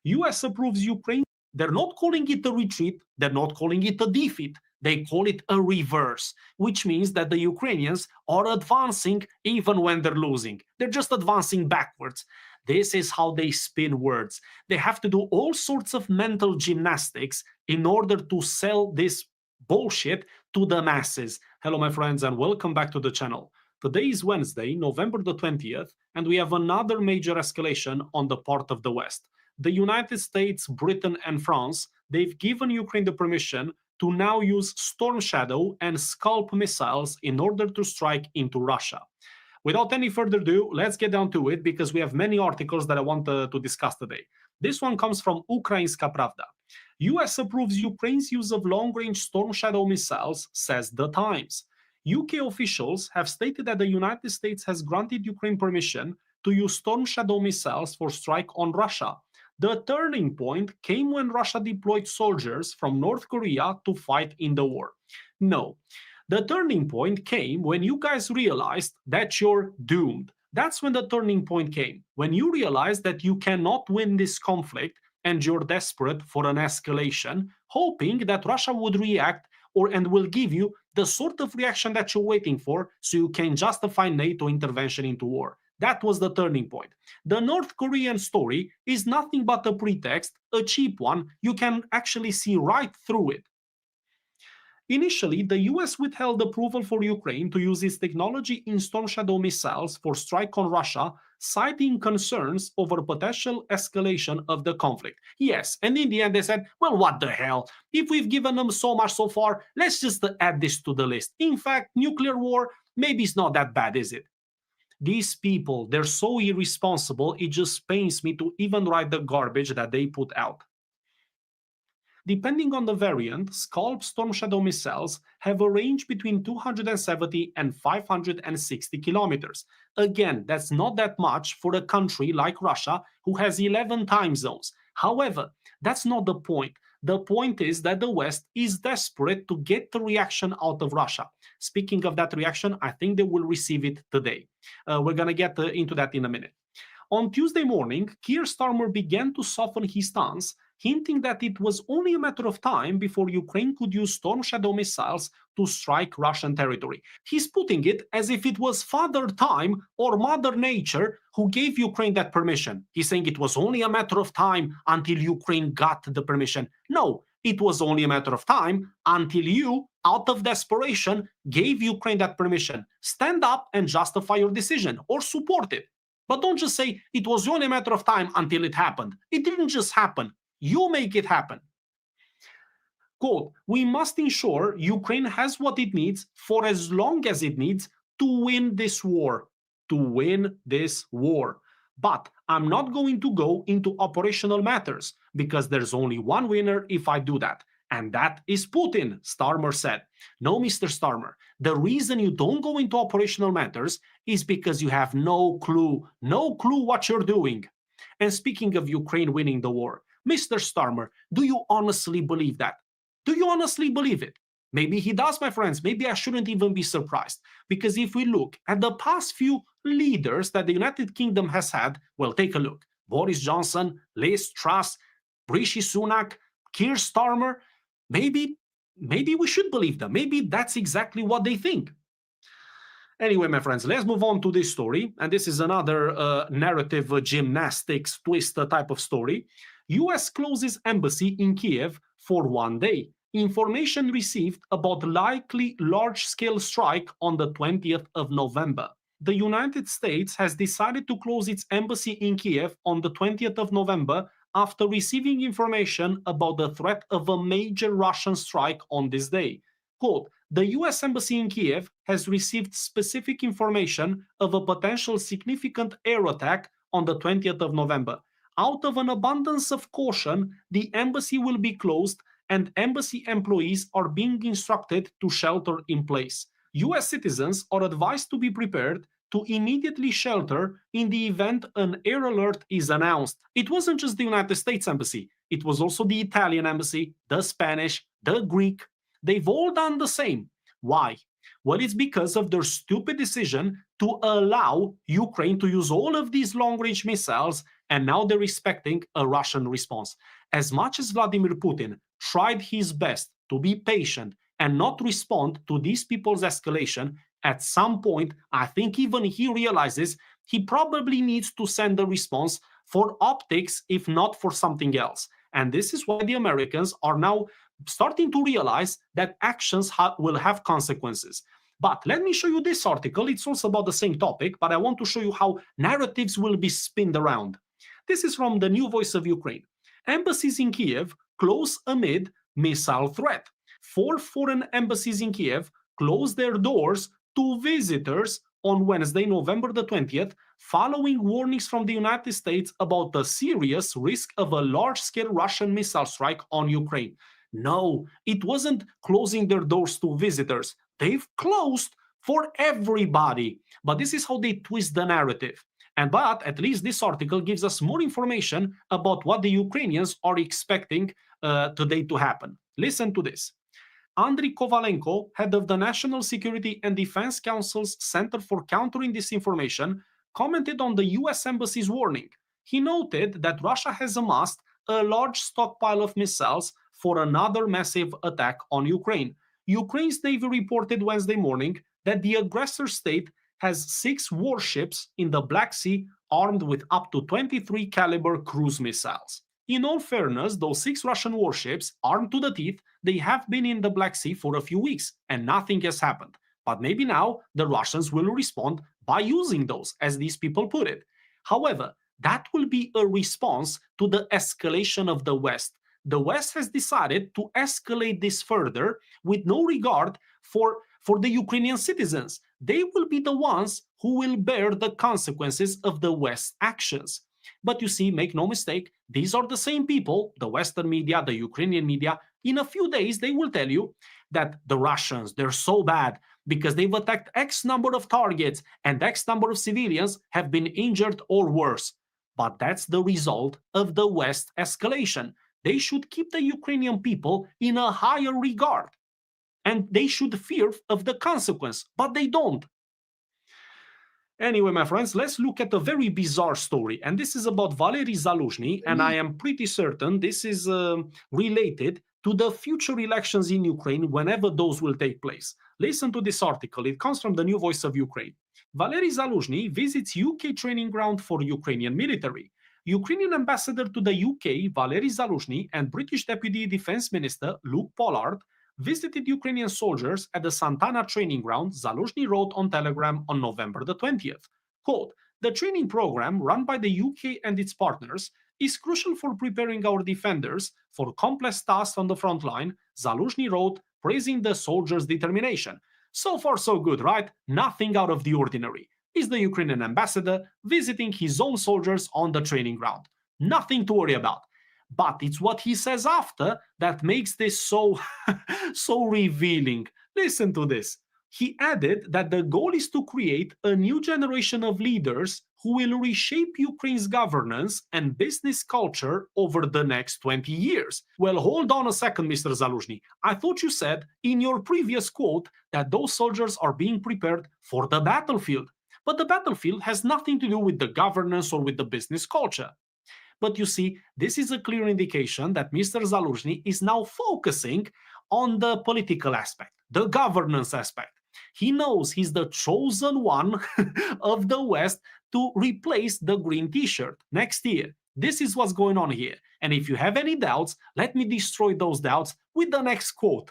US approves Ukraine. They're not calling it a retreat. They're not calling it a defeat. They call it a reverse, which means that the Ukrainians are advancing even when they're losing. They're just advancing backwards. This is how they spin words. They have to do all sorts of mental gymnastics in order to sell this bullshit to the masses. Hello, my friends, and welcome back to the channel. Today is Wednesday, November the 20th, and we have another major escalation on the part of the West. The United States, Britain, and France, they've given Ukraine the permission to now use Storm Shadow and Scalp missiles in order to strike into Russia. Without any further ado, let's get down to it because we have many articles that I want to discuss today. This one comes from Ukrainska Pravda. US approves Ukraine's use of long-range Storm Shadow missiles, says The Times. UK officials have stated that the United States has granted Ukraine permission to use Storm Shadow missiles for strike on Russia. The turning point came when Russia deployed soldiers from North Korea to fight in the war. No, the turning point came when you guys realized that you're doomed. That's when the turning point came, when you realized that you cannot win this conflict and you're desperate for an escalation, hoping that Russia would react and will give you the sort of reaction that you're waiting for so you can justify NATO intervention into war. That was the turning point. The North Korean story is nothing but a pretext, a cheap one. You can actually see right through it. Initially, the US withheld approval for Ukraine to use its technology in Storm Shadow missiles for strike on Russia, citing concerns over potential escalation of the conflict. Yes, and in the end they said, well, what the hell? If we've given them so much so far, let's just add this to the list. In fact, nuclear war, maybe it's not that bad, is it? These people, they're so irresponsible, it just pains me to even write the garbage that they put out. Depending on the variant, Scalp Storm Shadow missiles have a range between 270 and 560 kilometers. Again, that's not that much for a country like Russia who has 11 time zones. However, that's not the point. The point is that the West is desperate to get the reaction out of Russia. Speaking of that reaction, I think they will receive it today. We're going to get into that in a minute. On Tuesday morning, Keir Starmer began to soften his stance, hinting that it was only a matter of time before Ukraine could use Storm Shadow missiles to strike Russian territory. He's putting it as if it was Father Time or Mother Nature who gave Ukraine that permission. He's saying it was only a matter of time until Ukraine got the permission. No, it was only a matter of time until you, out of desperation, gave Ukraine that permission. Stand up and justify your decision or support it. But don't just say it was only a matter of time until it happened. It didn't just happen. You make it happen. Quote, we must ensure Ukraine has what it needs for as long as it needs to win this war. To win this war. But I'm not going to go into operational matters because there's only one winner if I do that. And that is Putin, Starmer said. No, Mr. Starmer, the reason you don't go into operational matters is because you have no clue what you're doing. And speaking of Ukraine winning the war, Mr. Starmer, do you honestly believe that? Do you honestly believe it? Maybe he does, my friends. Maybe I shouldn't even be surprised. Because if we look at the past few leaders that the United Kingdom has had, well, take a look. Boris Johnson, Liz Truss, Rishi Sunak, Keir Starmer, maybe we should believe them. Maybe that's exactly what they think. Anyway, my friends, let's move on to this story. And this is another narrative gymnastics twist type of story. US closes embassy in Kiev for 1 day. Information received about likely large-scale strike on the 20th of November. The United States has decided to close its embassy in Kiev on the 20th of November after receiving information about the threat of a major Russian strike on this day. Quote, the US Embassy in Kiev has received specific information of a potential significant air attack on the 20th of November. Out of an abundance of caution, the embassy will be closed and embassy employees are being instructed to shelter in place. US citizens are advised to be prepared to immediately shelter in the event an air alert is announced. It wasn't just the United States Embassy, it was also the Italian Embassy, the Spanish, the Greek. They've all done the same. Why? Well, it's because of their stupid decision to allow Ukraine to use all of these long-range missiles, and now they're expecting a Russian response. As much as Vladimir Putin tried his best to be patient and not respond to these people's escalation, at some point, I think even he realizes he probably needs to send a response for optics, if not for something else. And this is why the Americans are now starting to realize that actions will have consequences. But let me show you this article. It's also about the same topic, but I want to show you how narratives will be spinned around. This is from the New Voice of Ukraine. Embassies in Kiev close amid missile threat. 4 foreign embassies in Kiev closed their doors to visitors on Wednesday, November the 20th, following warnings from the United States about the serious risk of a large-scale Russian missile strike on Ukraine. No, it wasn't closing their doors to visitors. They've closed for everybody. But this is how they twist the narrative. But at least this article gives us more information about what the Ukrainians are expecting today to happen. Listen to this. Andriy Kovalenko, head of the National Security and Defense Council's Center for Countering Disinformation, commented on the US Embassy's warning. He noted that Russia has amassed a large stockpile of missiles for another massive attack on Ukraine. Ukraine's Navy reported Wednesday morning that the aggressor state has 6 warships in the Black Sea armed with up to 23 caliber cruise missiles. In all fairness, those 6 Russian warships, armed to the teeth, they have been in the Black Sea for a few weeks and nothing has happened. But maybe now the Russians will respond by using those, as these people put it. However, that will be a response to the escalation of the West. The West has decided to escalate this further with no regard for the Ukrainian citizens. They will be the ones who will bear the consequences of the West's actions. But you see, make no mistake, these are the same people, the Western media, the Ukrainian media. In a few days, they will tell you that the Russians, they're so bad because they've attacked X number of targets and X number of civilians have been injured or worse. But that's the result of the West escalation. They should keep the Ukrainian people in a higher regard. And they should fear of the consequence, but they don't. Anyway, my friends, let's look at a very bizarre story. And this is about Valery Zaluzhny, and I am pretty certain this is related to the future elections in Ukraine whenever those will take place. Listen to this article. It comes from the New Voice of Ukraine. Valery Zaluzhny visits UK training ground for Ukrainian military. Ukrainian ambassador to the UK, Valery Zaluzhny, and British Deputy Defense Minister Luke Pollard visited Ukrainian soldiers at the Santana training ground, Zaluzhny wrote on Telegram on November the 20th. Quote, the training program run by the UK and its partners is crucial for preparing our defenders for complex tasks on the front line, Zaluzhny wrote, praising the soldiers' determination. So far so good, right? Nothing out of the ordinary. Is the Ukrainian ambassador visiting his own soldiers on the training ground. Nothing to worry about. But it's what he says after that makes this so revealing. Listen to this. He added that the goal is to create a new generation of leaders who will reshape Ukraine's governance and business culture over the next 20 years. Well, hold on a second, Mr. Zaluzhny. I thought you said in your previous quote that those soldiers are being prepared for the battlefield. But the battlefield has nothing to do with the governance or with the business culture. But you see, this is a clear indication that Mr. Zaluzhny is now focusing on the political aspect, the governance aspect. He knows he's the chosen one of the West to replace the green t-shirt next year. This is what's going on here. And if you have any doubts, let me destroy those doubts with the next quote.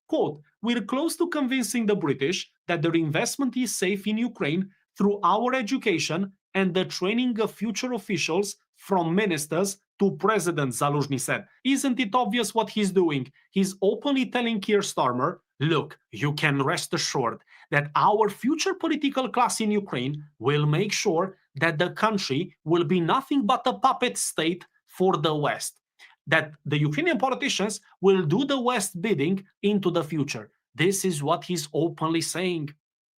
Quote, we're close to convincing the British that their investment is safe in Ukraine through our education and the training of future officials from ministers to President, Zaluzhny said. Isn't it obvious what he's doing? He's openly telling Keir Starmer, look, you can rest assured that our future political class in Ukraine will make sure that the country will be nothing but a puppet state for the West. That the Ukrainian politicians will do the West bidding into the future. This is what he's openly saying.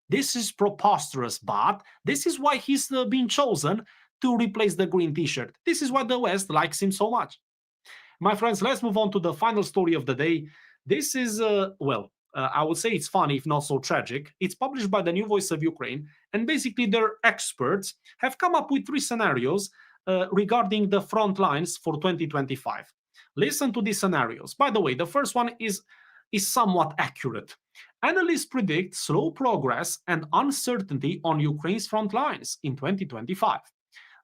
This is preposterous, but this is why he's been chosen to replace the green t-shirt. This is why the West likes him so much. My friends, let's move on to the final story of the day. This is, well, I would say it's funny, if not so tragic. It's published by the New Voice of Ukraine, and basically their experts have come up with 3 scenarios regarding the front lines for 2025. Listen to these scenarios. By the way, the first one is somewhat accurate. Analysts predict slow progress and uncertainty on Ukraine's front lines in 2025.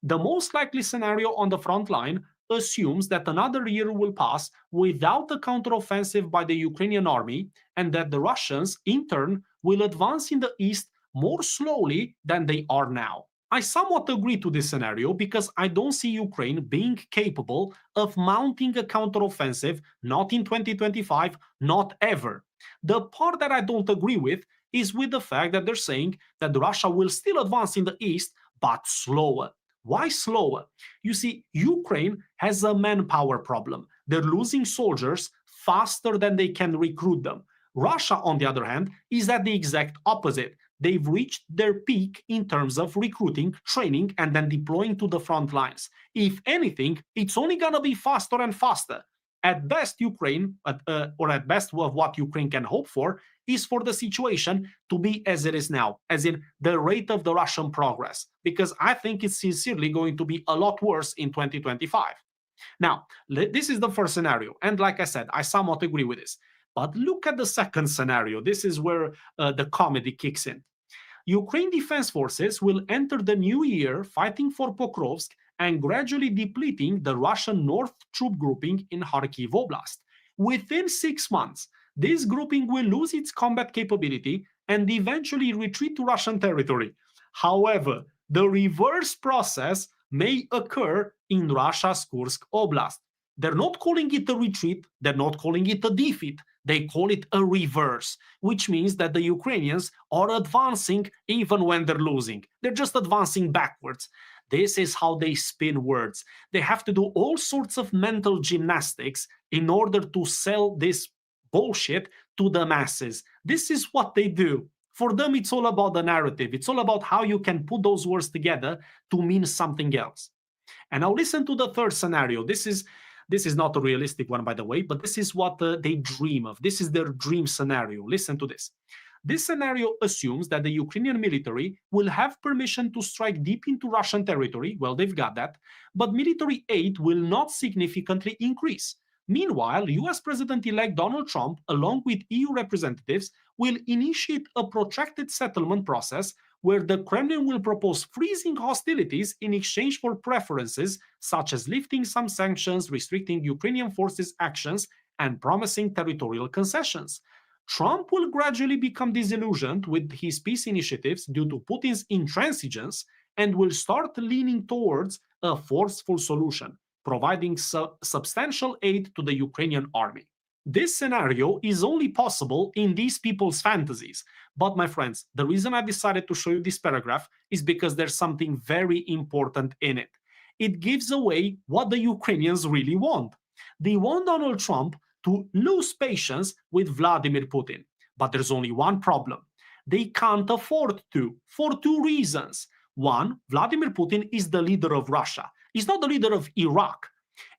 The most likely scenario on the front line assumes that another year will pass without a counteroffensive by the Ukrainian army, and that the Russians, in turn, will advance in the east more slowly than they are now. I somewhat agree to this scenario because I don't see Ukraine being capable of mounting a counteroffensive, not in 2025, not ever. The part that I don't agree with is with the fact that they're saying that Russia will still advance in the east, but slower. Why slower? You see, Ukraine has a manpower problem. They're losing soldiers faster than they can recruit them. Russia, on the other hand, is at the exact opposite. They've reached their peak in terms of recruiting, training, and then deploying to the front lines. If anything, it's only going to be faster and faster. At best, Ukraine, or at best of what Ukraine can hope for, is for the situation to be as it is now, as in the rate of the Russian progress, because I think it's sincerely going to be a lot worse in 2025. Now, this is the first scenario, and like I said, I somewhat agree with this. But look at the second scenario. This is where the comedy kicks in. Ukraine Defense Forces will enter the new year fighting for Pokrovsk and gradually depleting the Russian North troop grouping in Kharkiv Oblast. Within 6 months, this grouping will lose its combat capability and eventually retreat to Russian territory. However, the reverse process may occur in Russia's Kursk Oblast. They're not calling it a retreat, they're not calling it a defeat, they call it a reverse, which means that the Ukrainians are advancing even when they're losing. They're just advancing backwards. This is how they spin words. They have to do all sorts of mental gymnastics in order to sell this bullshit to the masses. This is what they do. For them, it's all about the narrative. It's all about how you can put those words together to mean something else. And now listen to the third scenario. This is not a realistic one, by the way, but this is what they dream of. This is their dream scenario. Listen to this. This scenario assumes that the Ukrainian military will have permission to strike deep into Russian territory. Well, they've got that. But military aid will not significantly increase. Meanwhile, US President-elect Donald Trump, along with EU representatives, will initiate a protracted settlement process where the Kremlin will propose freezing hostilities in exchange for preferences such as lifting some sanctions, restricting Ukrainian forces' actions, and promising territorial concessions. Trump will gradually become disillusioned with his peace initiatives due to Putin's intransigence and will start leaning towards a forceful solution, providing substantial aid to the Ukrainian army. This scenario is only possible in these people's fantasies. But my friends, the reason I decided to show you this paragraph is because there's something very important in it. It gives away what the Ukrainians really want. They want Donald Trump to lose patience with Vladimir Putin. But there's only one problem. They can't afford to, for 2 reasons. One, Vladimir Putin is the leader of Russia. He's not the leader of Iraq.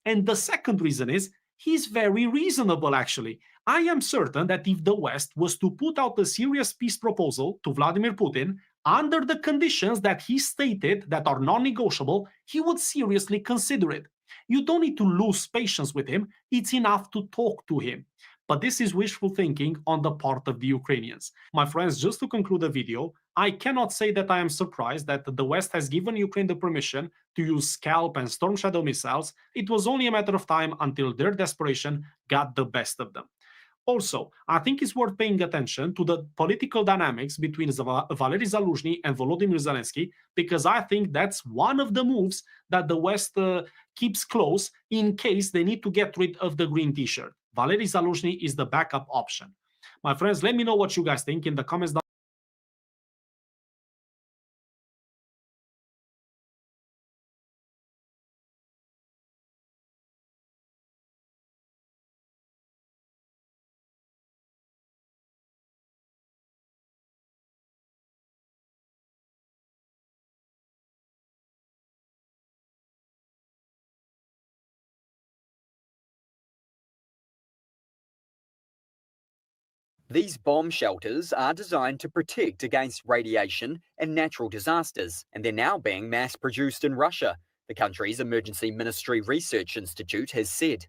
And the second reason is he's very reasonable, actually. I am certain that if the West was to put out a serious peace proposal to Vladimir Putin, under the conditions that he stated that are non-negotiable, he would seriously consider it. You don't need to lose patience with him. It's enough to talk to him. But this is wishful thinking on the part of the Ukrainians. My friends, just to conclude the video, I cannot say that I am surprised that the West has given Ukraine the permission to use Scalp and Storm Shadow missiles. It was only a matter of time until their desperation got the best of them. Also, I think it's worth paying attention to the political dynamics between Valery Zaluzhny and Volodymyr Zelensky, because I think that's one of the moves that the West keeps close in case they need to get rid of the green t-shirt. Valery Zaluzhny is the backup option. My friends, let me know what you guys think in the comments down These bomb shelters are designed to protect against radiation and natural disasters, and they're now being mass-produced in Russia, the country's Emergency Ministry Research Institute has said.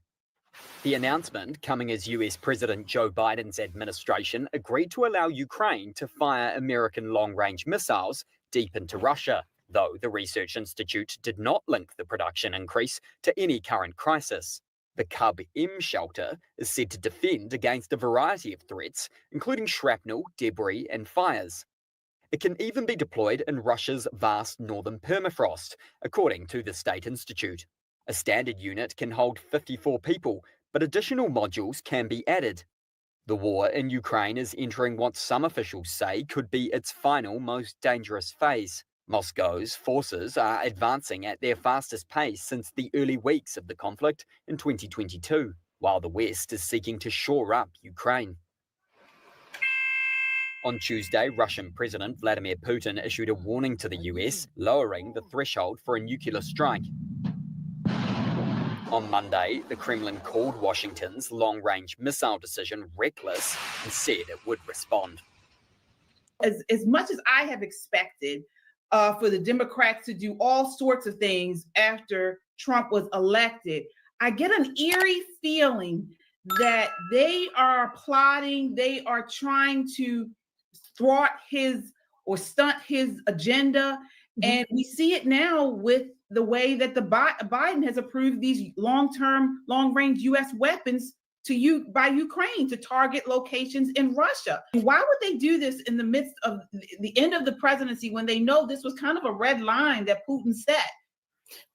The announcement coming as US President Joe Biden's administration agreed to allow Ukraine to fire American long-range missiles deep into Russia, though the Research Institute did not link the production increase to any current crisis. The Cub-M shelter is said to defend against a variety of threats, including shrapnel, debris, and fires. It can even be deployed in Russia's vast northern permafrost, according to the State Institute. A standard unit can hold 54 people, but additional modules can be added. The war in Ukraine is entering what some officials say could be its final, most dangerous phase. Moscow's forces are advancing at their fastest pace since the early weeks of the conflict in 2022, while the West is seeking to shore up Ukraine. On Tuesday, Russian President Vladimir Putin issued a warning to the US, lowering the threshold for a nuclear strike. On Monday, the Kremlin called Washington's long-range missile decision reckless and said it would respond. As much as I have expected for the Democrats to do all sorts of things after Trump was elected, I get an eerie feeling that they are plotting, they are trying to thwart his or stunt his agenda. And we see it now with the way that the Biden has approved these long-term, long-range U.S. weapons by Ukraine to target locations in Russia. Why would they do this in the midst of the end of the presidency when they know this was kind of a red line that Putin set?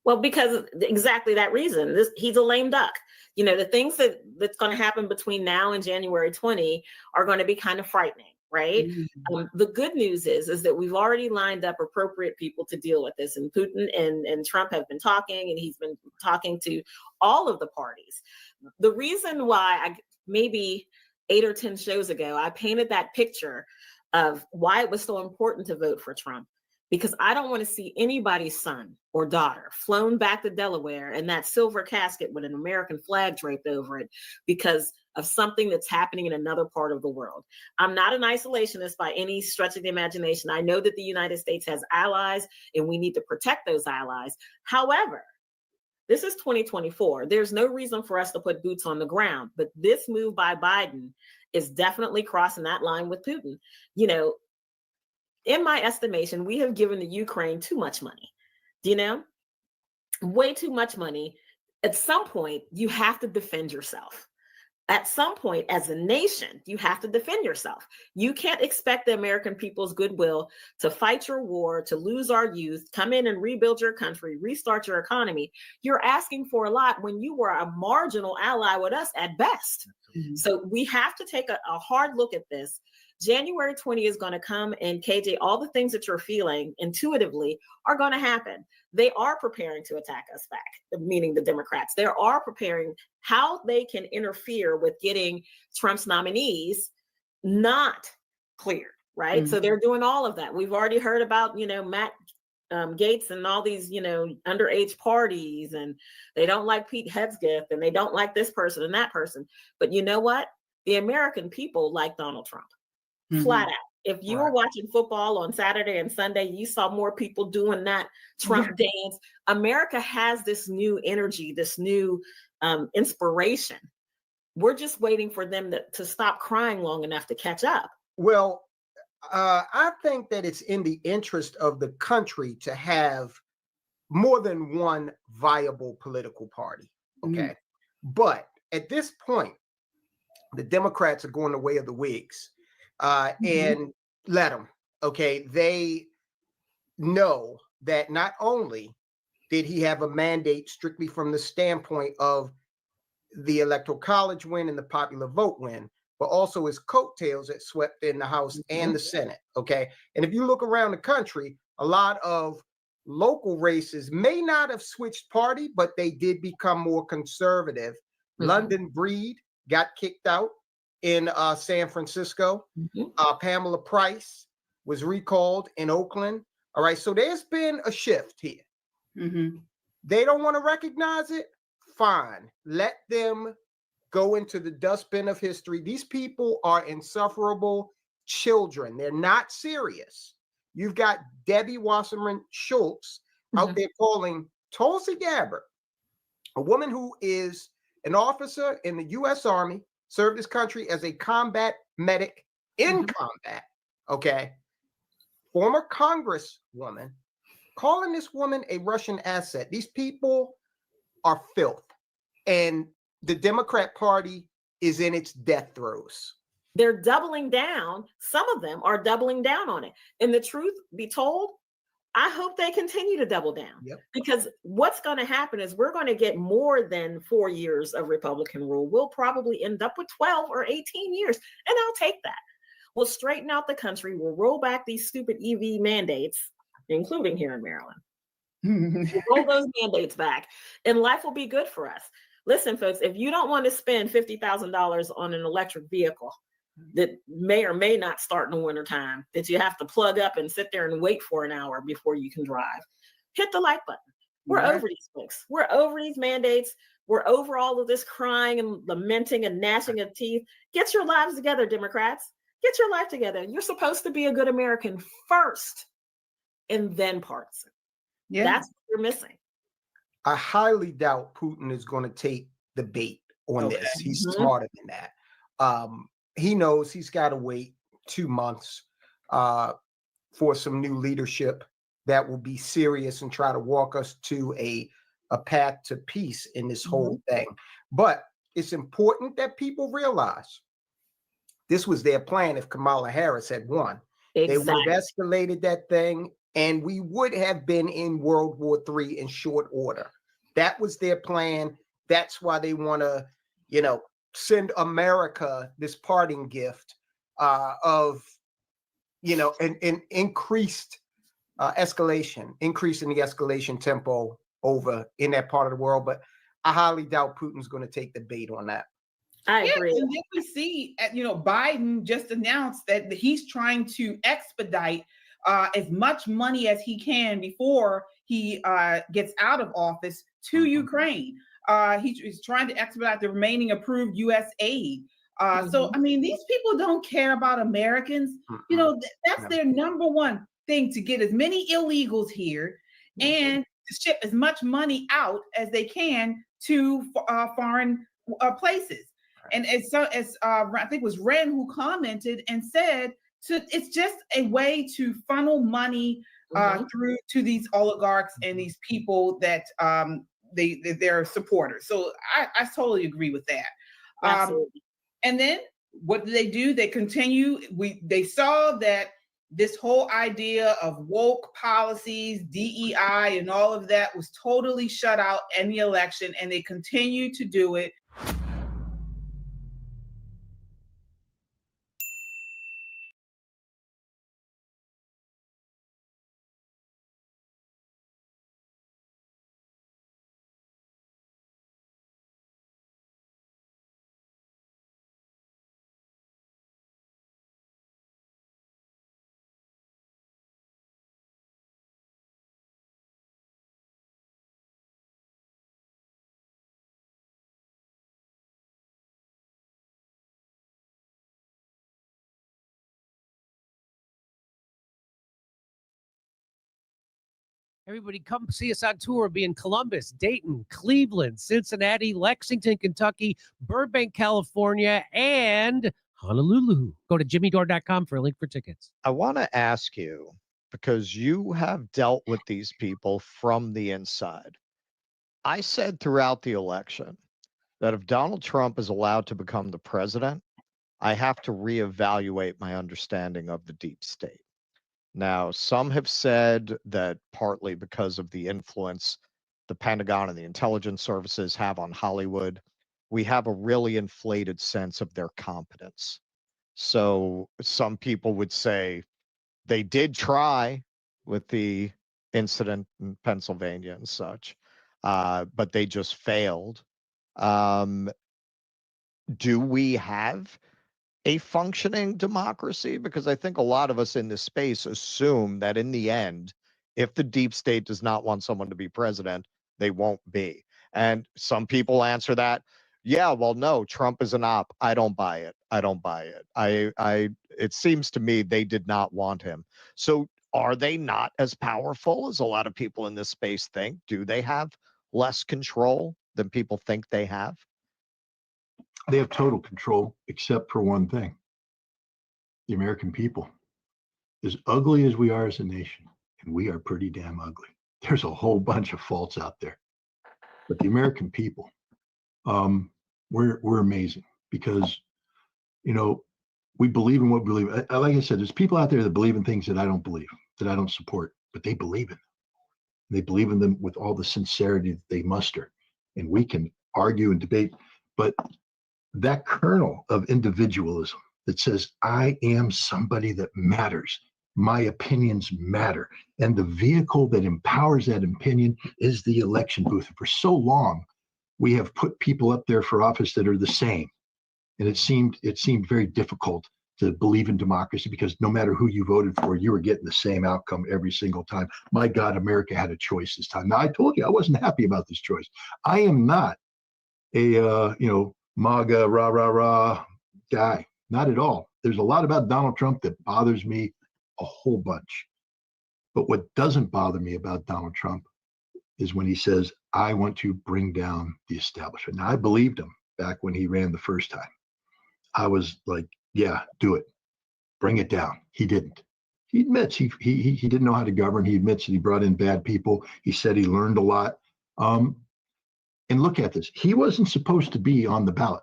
Well, because exactly that reason. He's a lame duck. You know, the things that's going to happen between now and January 20 are going to be kind of frightening. Right. The good news is that we've already lined up appropriate people to deal with this. And Putin and Trump have been talking, and he's been talking to all of the parties. The reason why maybe 8 or 10 shows ago, I painted that picture of why it was so important to vote for Trump, because I don't want to see anybody's son or daughter flown back to Delaware in that silver casket with an American flag draped over it because of something that's happening in another part of the world. I'm not an isolationist by any stretch of the imagination. I know that the United States has allies and we need to protect those allies. However, this is 2024. There's no reason for us to put boots on the ground, but this move by Biden is definitely crossing that line with Putin. You know, in my estimation, we have given the Ukraine too much money, you know, way too much money. At some point, you have to defend yourself. At some point, as a nation, you have to defend yourself. You can't expect the American people's goodwill to fight your war, to lose our youth, come in and rebuild your country, restart your economy. You're asking for a lot when you were a marginal ally with us at best. So we have to take a hard look at this. January 20 is going to come, and KJ, all the things that you're feeling intuitively are going to happen. They are preparing to attack us back, meaning the Democrats. They are preparing how they can interfere with getting Trump's nominees not cleared, right? So they're doing all of that. We've already heard about, you know, Matt Gaetz and all these, you know, underage parties, and they don't like Pete Hegseth, and they don't like this person and that person. But you know what? The American people like Donald Trump. Flat out. If you were watching football on Saturday and Sunday, you saw more people doing that Trump dance. America has this new energy, this new inspiration. We're just waiting for them to stop crying long enough to catch up. Well, I think that it's in the interest of the country to have more than one viable political party. Okay. But at this point, the Democrats are going the way of the Whigs. And let them. Okay. They know that not only did he have a mandate strictly from the standpoint of the Electoral College win and the popular vote win, but also his coattails that swept in the House and the Senate. Okay. And if you look around the country, a lot of local races may not have switched party, but they did become more conservative. London Breed got kicked out in San Francisco. Pamela Price was recalled in Oakland. All right. So there's been a shift here. They don't want to recognize it. Fine. Let them go into the dustbin of history. These people are insufferable children. They're not serious. You've got Debbie Wasserman Schultz out there calling Tulsi Gabbard, a woman who is an officer in the U.S. Army, served this country as a combat medic in combat, okay? Former congresswoman, calling this woman a Russian asset. These people are filth, and the Democrat Party is in its death throes. They're doubling down. Some of them are doubling down on it. And the truth be told, I hope they continue to double down. Because what's going to happen is we're going to get more than 4 years of Republican rule. We'll probably end up with 12 or 18 years, and I'll take that. We'll straighten out the country. We'll roll back these stupid EV mandates, including here in Maryland. We'll roll those mandates back, and life will be good for us. Listen, folks, if you don't want to spend $50,000 on an electric vehicle that may or may not start in the wintertime, that you have to plug up and sit there and wait for an hour before you can drive, hit the like button. We're over these folks. We're over these mandates. We're over all of this crying and lamenting and gnashing of teeth. Get your lives together, Democrats. Get your life together. You're supposed to be a good American first and then partisan. That's what you're missing. I highly doubt Putin is going to take the bait on this. He's smarter than that. He knows he's got to wait 2 months for some new leadership that will be serious and try to walk us to a path to peace in this whole thing. But it's important that people realize this was their plan if Kamala Harris had won. They would have escalated that thing, and we would have been in World War III in short order. That was their plan. That's why they want to, send America this parting gift of, an increased escalation, increase in the escalation tempo over in that part of the world. But I highly doubt Putin's going to take the bait on that. I agree. And then we see, Biden just announced that he's trying to expedite as much money as he can before he gets out of office to Ukraine. He's trying to expedite the remaining approved U.S. aid. So, these people don't care about Americans. That's their number one thing, to get as many illegals here and to ship as much money out as they can to foreign places. And as I think it was Ren who commented and said, it's just a way to funnel money through to these oligarchs and these people that they're supporters. So I totally agree with that. And then what do? They continue. They saw that this whole idea of woke policies, DEI, and all of that was totally shut out in the election, and they continue to do it. Everybody come see us on tour. We'll be in Columbus, Dayton, Cleveland, Cincinnati, Lexington, Kentucky, Burbank, California, and Honolulu. Go to jimmydore.com for a link for tickets. I want to ask you, because you have dealt with these people from the inside. I said throughout the election that if Donald Trump is allowed to become the president, I have to reevaluate my understanding of the deep state. Now, some have said that partly because of the influence the Pentagon and the intelligence services have on Hollywood, we have a really inflated sense of their competence. So some people would say they did try with the incident in Pennsylvania and such, but they just failed. Do we have a functioning democracy? Because I think a lot of us in this space assume that in the end, if the deep state does not want someone to be president, they won't be. And some people answer that, yeah, well, no, Trump is an op. I don't buy it. I don't buy it. It seems to me they did not want him. So are they not as powerful as a lot of people in this space think? Do they have less control than people think they have? They have total control, except for one thing. The American people. As ugly as we are as a nation, and we are pretty damn ugly, there's a whole bunch of faults out there. But the American people, we're amazing because, we believe in what we believe. Like I said, there's people out there that believe in things that I don't believe, that I don't support, but they believe in them. They believe in them with all the sincerity that they muster. And we can argue and debate, but that kernel of individualism that says, I am somebody that matters. My opinions matter. And the vehicle that empowers that opinion is the election booth. For so long, we have put people up there for office that are the same. And it seemed very difficult to believe in democracy because no matter who you voted for, you were getting the same outcome every single time. My God, America had a choice this time. Now, I told you I wasn't happy about this choice. I am not a, MAGA, rah, rah, rah guy. Not at all. There's a lot about Donald Trump that bothers me a whole bunch. But what doesn't bother me about Donald Trump is when he says, I want to bring down the establishment. Now, I believed him back when he ran the first time. I was like, yeah, do it. Bring it down. He didn't. He admits he didn't know how to govern. He admits that he brought in bad people. He said he learned a lot. And look at this. He wasn't supposed to be on the ballot.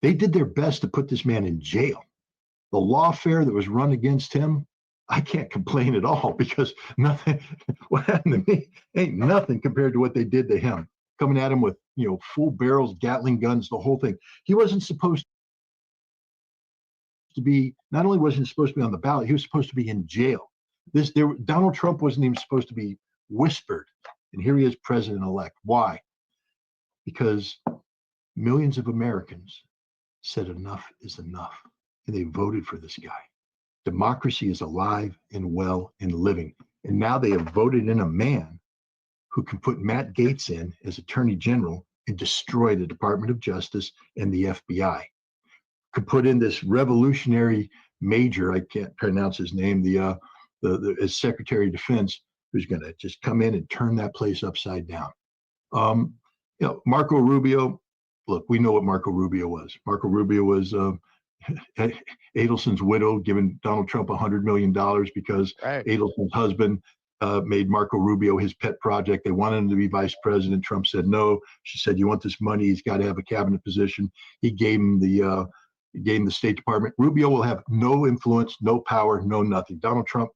They did their best to put this man in jail. The lawfare that was run against him, I can't complain at all because nothing, what happened to me ain't nothing compared to what they did to him. Coming at him with, full barrels, Gatling guns, the whole thing. He wasn't supposed to be, not only wasn't he supposed to be on the ballot, he was supposed to be in jail. Donald Trump wasn't even supposed to be whispered. And here he is, president-elect. Why? Because millions of Americans said enough is enough. And they voted for this guy. Democracy is alive and well and living. And now they have voted in a man who can put Matt Gaetz in as Attorney General and destroy the Department of Justice and the FBI. Could put in this revolutionary major, I can't pronounce his name, as Secretary of Defense, who's going to just come in and turn that place upside down. Marco Rubio, look, we know what Marco Rubio was. Marco Rubio was Adelson's widow, giving Donald Trump $100 million because Adelson's husband made Marco Rubio his pet project. They wanted him to be vice president. Trump said no. She said, you want this money? He's got to have a cabinet position. He gave him the State Department. Rubio will have no influence, no power, no nothing. Donald Trump,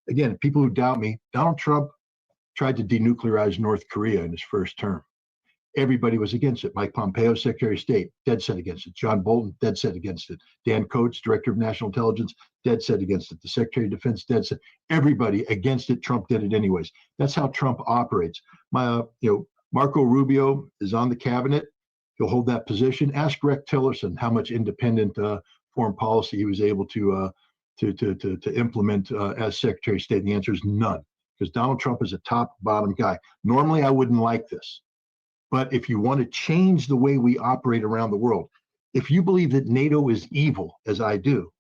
again, people who doubt me, Donald Trump tried to denuclearize North Korea in his first term. Everybody was against it. Mike Pompeo, Secretary of State, dead set against it. John Bolton, dead set against it. Dan Coats, Director of National Intelligence, dead set against it. The Secretary of Defense, dead set. Everybody against it. Trump did it anyways. That's how Trump operates. Marco Rubio is on the cabinet. He'll hold that position. Ask Rex Tillerson how much independent foreign policy he was able to implement as Secretary of State. And the answer is none, because Donald Trump is a top-bottom guy. Normally, I wouldn't like this. But if you want to change the way we operate around the world, if you believe that NATO is evil, as I do,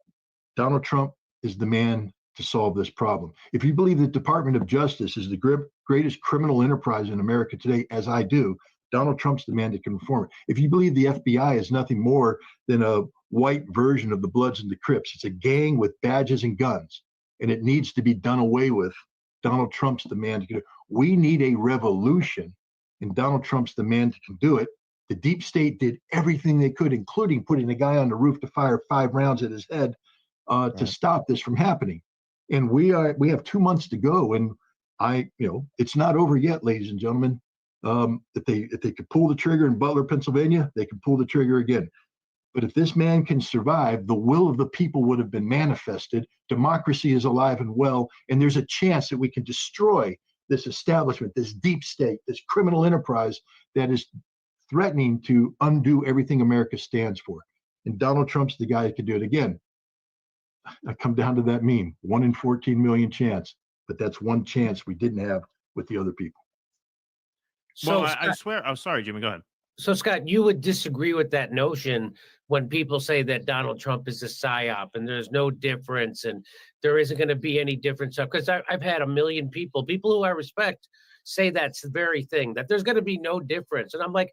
Donald Trump is the man to solve this problem. If you believe the Department of Justice is the greatest criminal enterprise in America today, as I do, Donald Trump's the man that can reform it. If you believe the FBI is nothing more than a white version of the Bloods and the Crips, it's a gang with badges and guns, and it needs to be done away with, Donald Trump's the man to do it. We need a revolution, and Donald Trump's the man that can do it. The deep state did everything they could, including putting a guy on the roof to fire 5 rounds at his head to stop this from happening. And we have 2 months to go, and it's not over yet, ladies and gentlemen. If they could pull the trigger in Butler, Pennsylvania, they can pull the trigger again. But if this man can survive, the will of the people would have been manifested. Democracy is alive and well, and there's a chance that we can destroy this establishment, this deep state, this criminal enterprise that is threatening to undo everything America stands for. And Donald Trump's the guy that can do it. Again, I come down to that meme, 1 in 14 million chance, but that's one chance we didn't have with the other people. So I swear, oh, sorry, Jimmy, go ahead. So, Scott, you would disagree with that notion when people say that Donald Trump is a psyop and there's no difference and there isn't going to be any difference? Because I've had a million people who I respect, say that's the very thing, that there's going to be no difference. And I'm like,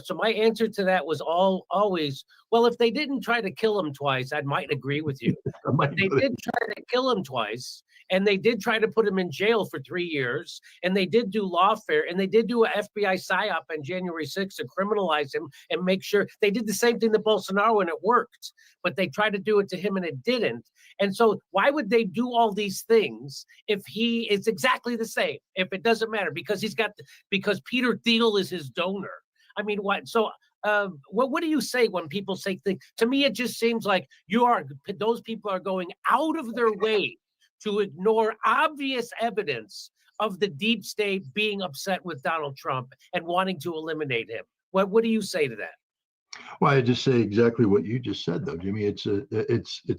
so my answer to that was always, well, if they didn't try to kill him twice, I might agree with you. They did try to kill him twice, and they did try to put him in jail for 3 years, and they did do lawfare, and they did do an FBI psyop on January 6th to criminalize him and make sure they did the same thing to Bolsonaro, and it worked. But they tried to do it to him, and it didn't. And so why would they do all these things if he is exactly the same, if it doesn't matter? Because because Peter Thiel is his donor. I mean, what? So what do you say when people say things? To me, it just seems like those people are going out of their way to ignore obvious evidence of the deep state being upset with Donald Trump and wanting to eliminate him. What do you say to that? Well, I just say exactly what you just said, though, Jimmy. It's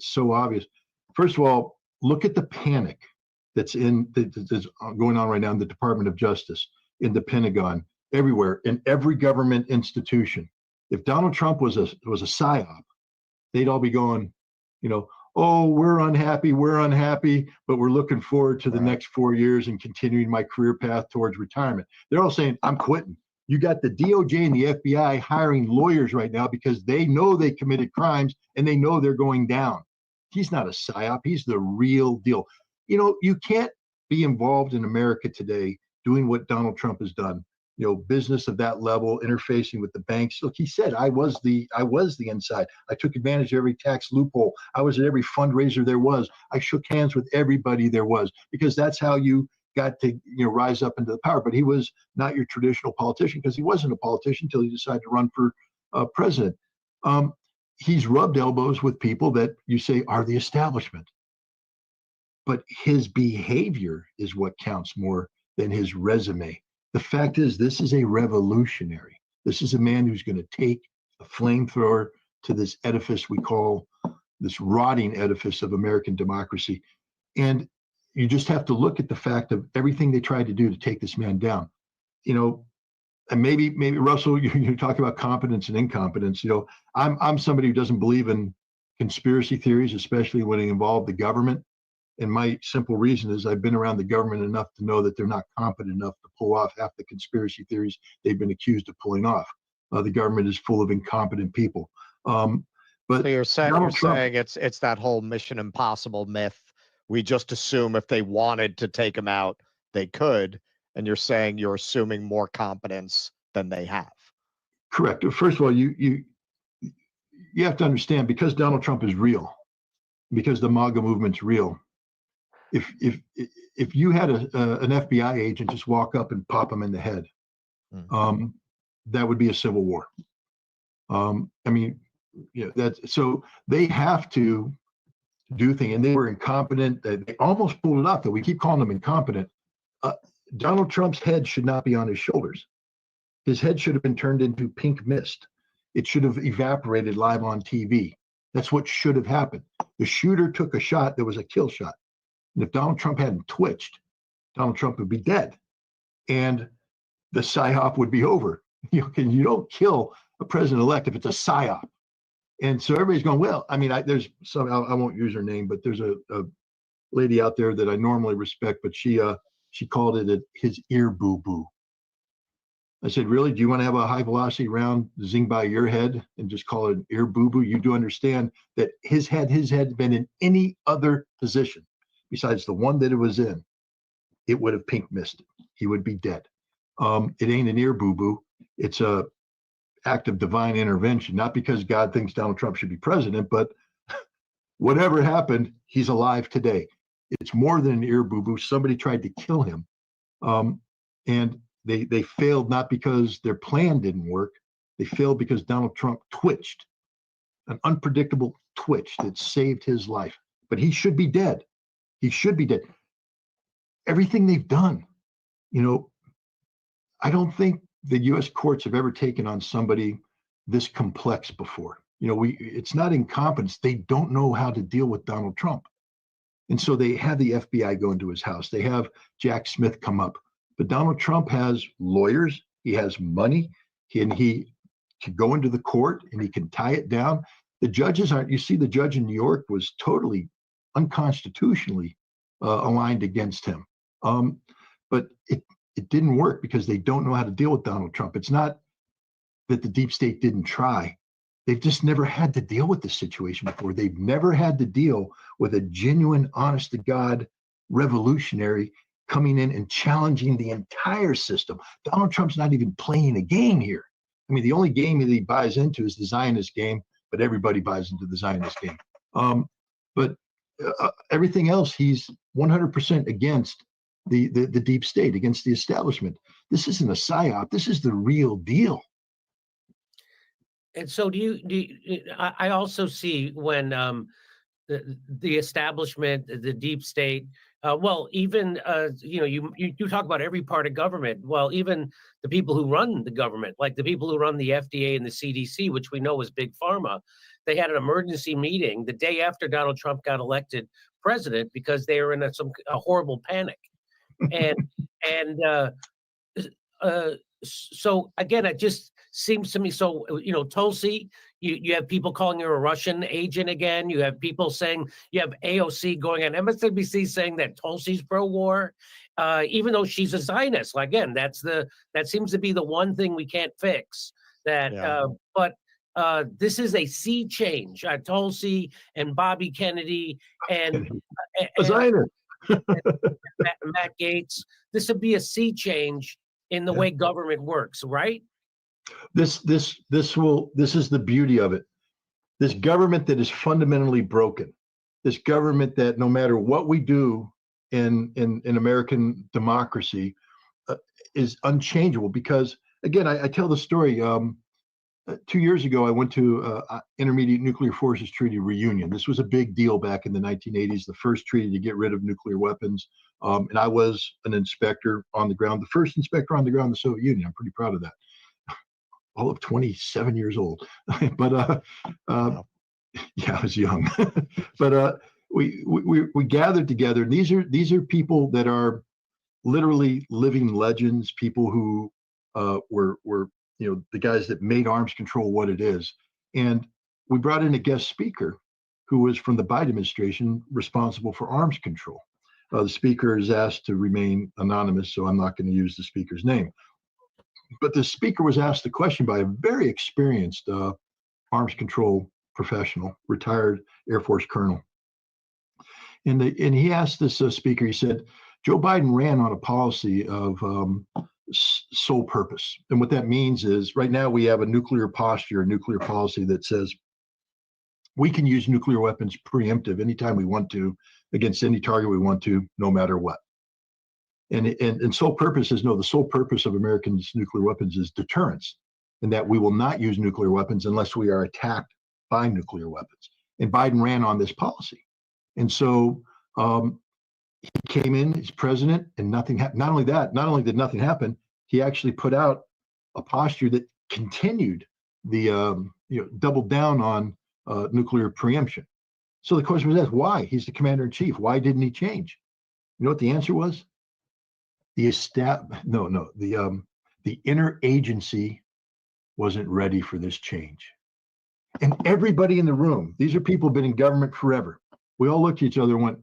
so obvious. First of all, look at the panic that's going on right now in the Department of Justice, in the Pentagon, everywhere, in every government institution. If Donald Trump was a psyop, they'd all be going, oh, we're unhappy, but we're looking forward to the next 4 years and continuing my career path towards retirement. They're all saying, I'm quitting. You got the DOJ and the FBI hiring lawyers right now because they know they committed crimes and they know they're going down. He's not a psyop. He's the real deal. You can't be involved in America today doing what Donald Trump has done. Business of that level, interfacing with the banks. Look, he said, I was the inside. I took advantage of every tax loophole. I was at every fundraiser there was. I shook hands with everybody there was, because that's how you got to rise up into the power. But he was not your traditional politician, because he wasn't a politician until he decided to run for president. He's rubbed elbows with people that you say are the establishment. But his behavior is what counts more than his resume. The fact is, this is a revolutionary. This is a man who's going to take a flamethrower to this edifice we call, this rotting edifice of American democracy. And you just have to look at the fact of everything they tried to do to take this man down. And maybe Russell, you talk about competence and incompetence. I'm somebody who doesn't believe in conspiracy theories, especially when they involve the government. And my simple reason is I've been around the government enough to know that they're not competent enough to pull off half the conspiracy theories they've been accused of pulling off. The government is full of incompetent people. But so you're saying it's that whole Mission Impossible myth. We just assume if they wanted to take him out, they could. And you're saying you're assuming more competence than they have. Correct. First of all, you have to understand, because Donald Trump is real, because the MAGA movement's real. If you had an FBI agent just walk up and pop him in the head, that would be a civil war. So they have to do things, and they were incompetent. They almost pulled it off. That we keep calling them incompetent. Donald Trump's head should not be on his shoulders. His head should have been turned into pink mist. It should have evaporated live on TV. That's what should have happened. The shooter took a shot that was a kill shot. And if Donald Trump hadn't twitched, Donald Trump would be dead. And the psyop would be over. You don't kill a president-elect if it's a psyop. And so everybody's going, well, there's some, I won't use her name, but there's a lady out there that I normally respect, but she called it his ear boo-boo. I said, really? Do you want to have a high-velocity round zing by your head and just call it an ear boo-boo? You do understand that his head been in any other position besides the one that it was in, it would have pink misted. He would be dead. It ain't an ear boo-boo. It's a act of divine intervention, not because God thinks Donald Trump should be president, but whatever happened, he's alive today. It's more than an ear boo-boo. Somebody tried to kill him. And they failed not because their plan didn't work. They failed because Donald Trump twitched, an unpredictable twitch that saved his life. But he should be dead. He should be dead. Everything they've done, I don't think the U.S. courts have ever taken on somebody this complex before. It's not incompetence. They don't know how to deal with Donald Trump. And so they have the FBI go into his house. They have Jack Smith come up. But Donald Trump has lawyers. He has money. And he can go into the court and he can tie it down. The judges aren't, you see, the judge in New York was totally unconstitutionally aligned against him. But it didn't work because they don't know how to deal with Donald Trump. It's not that the deep state didn't try. They've just never had to deal with this situation before. They've never had to deal with a genuine, honest to God revolutionary coming in and challenging the entire system. Donald Trump's not even playing a game here. I mean, the only game that he buys into is the Zionist game, but everybody buys into the Zionist game. But everything else, he's 100% against the deep state, against the establishment. This isn't a psyop. This is the real deal. And so I also see when the establishment, the deep state, well, even, you talk about every part of government. Well, even the people who run the government, like the people who run the FDA and the CDC, which we know is Big Pharma, they had an emergency meeting the day after Donald Trump got elected president because they were in a horrible panic. So again, it just seems to me, so, Tulsi, you have people calling her a Russian agent again. You have people saying, you have AOC going on MSNBC saying that Tulsi's pro-war, even though she's a Zionist. Again, that seems to be the one thing we can't fix. But this is a sea change. Tulsi and Bobby Kennedy and Matt Gaetz. This would be a sea change in the way government works, right? This is the beauty of it. This government that is fundamentally broken, this government that no matter what we do in American democracy is unchangeable. Because again, I tell the story. 2 years ago, I went to Intermediate Nuclear Forces Treaty reunion. This was a big deal back in the 1980s, the first treaty to get rid of nuclear weapons. And I was an inspector on the ground, the first inspector on the ground in the Soviet Union. I'm pretty proud of that. All of 27 years old. But yeah, I was young. But we gathered together. And these are people that are literally living legends, people who were the guys that made arms control what it is. And we brought in a guest speaker who was from the Biden administration responsible for arms control. The speaker is asked to remain anonymous, so I'm not going to use the speaker's name. But the speaker was asked a question by a very experienced arms control professional, retired Air Force colonel. And he asked this speaker, he said, Joe Biden ran on a policy of sole purpose. And what that means is right now we have a nuclear posture, a nuclear policy that says we can use nuclear weapons preemptive anytime we want to against any target we want to, no matter what. And sole purpose is the sole purpose of Americans' nuclear weapons is deterrence, and that we will not use nuclear weapons unless we are attacked by nuclear weapons. And Biden ran on this policy. And so he came in as president and nothing happened. Not only did nothing happen, he actually put out a posture that continued the, doubled down on nuclear preemption. So the question was asked, why? He's the commander in chief. Why didn't he change? You know what the answer was? The interagency wasn't ready for this change. And everybody in the room, these are people who've been in government forever. We all looked at each other and went,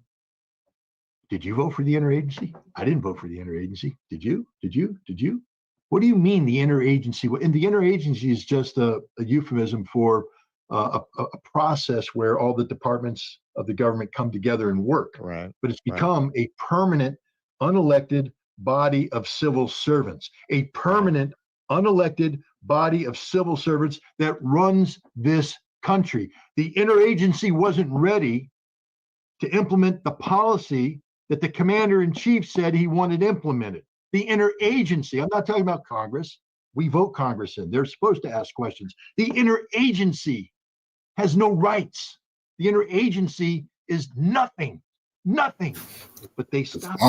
did you vote for the interagency? I didn't vote for the interagency. Did you? Did you? Did you? What do you mean the interagency? And the interagency is just a euphemism for a process where all the departments of the government come together and work. Right. But it's become a permanent, unelected body of civil servants, a permanent, unelected body of civil servants that runs this country. The interagency wasn't ready to implement the policy that the commander-in-chief said he wanted implemented. The interagency, I'm not talking about Congress. We vote Congress in. They're supposed to ask questions. The interagency has no rights. The interagency is nothing. But they stop.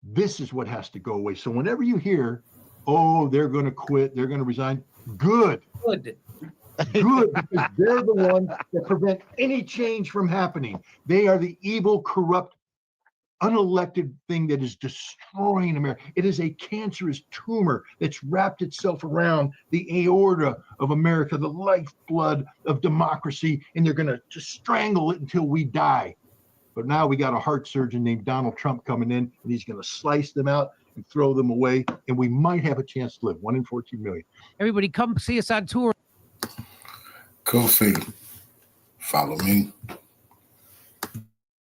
This is what has to go away. So whenever you hear, oh, they're going to quit, they're going to resign, good. Good, because they're the ones that prevent any change from happening. They are the evil, corrupt, unelected thing that is destroying America. It is a cancerous tumor that's wrapped itself around the aorta of America, the lifeblood of democracy, and they're going to just strangle it until we die. But now we got a heart surgeon named Donald Trump coming in, and he's going to slice them out and throw them away, and we might have a chance to live. 1 in 14 million. Everybody come see us on tour. Kofi, follow me.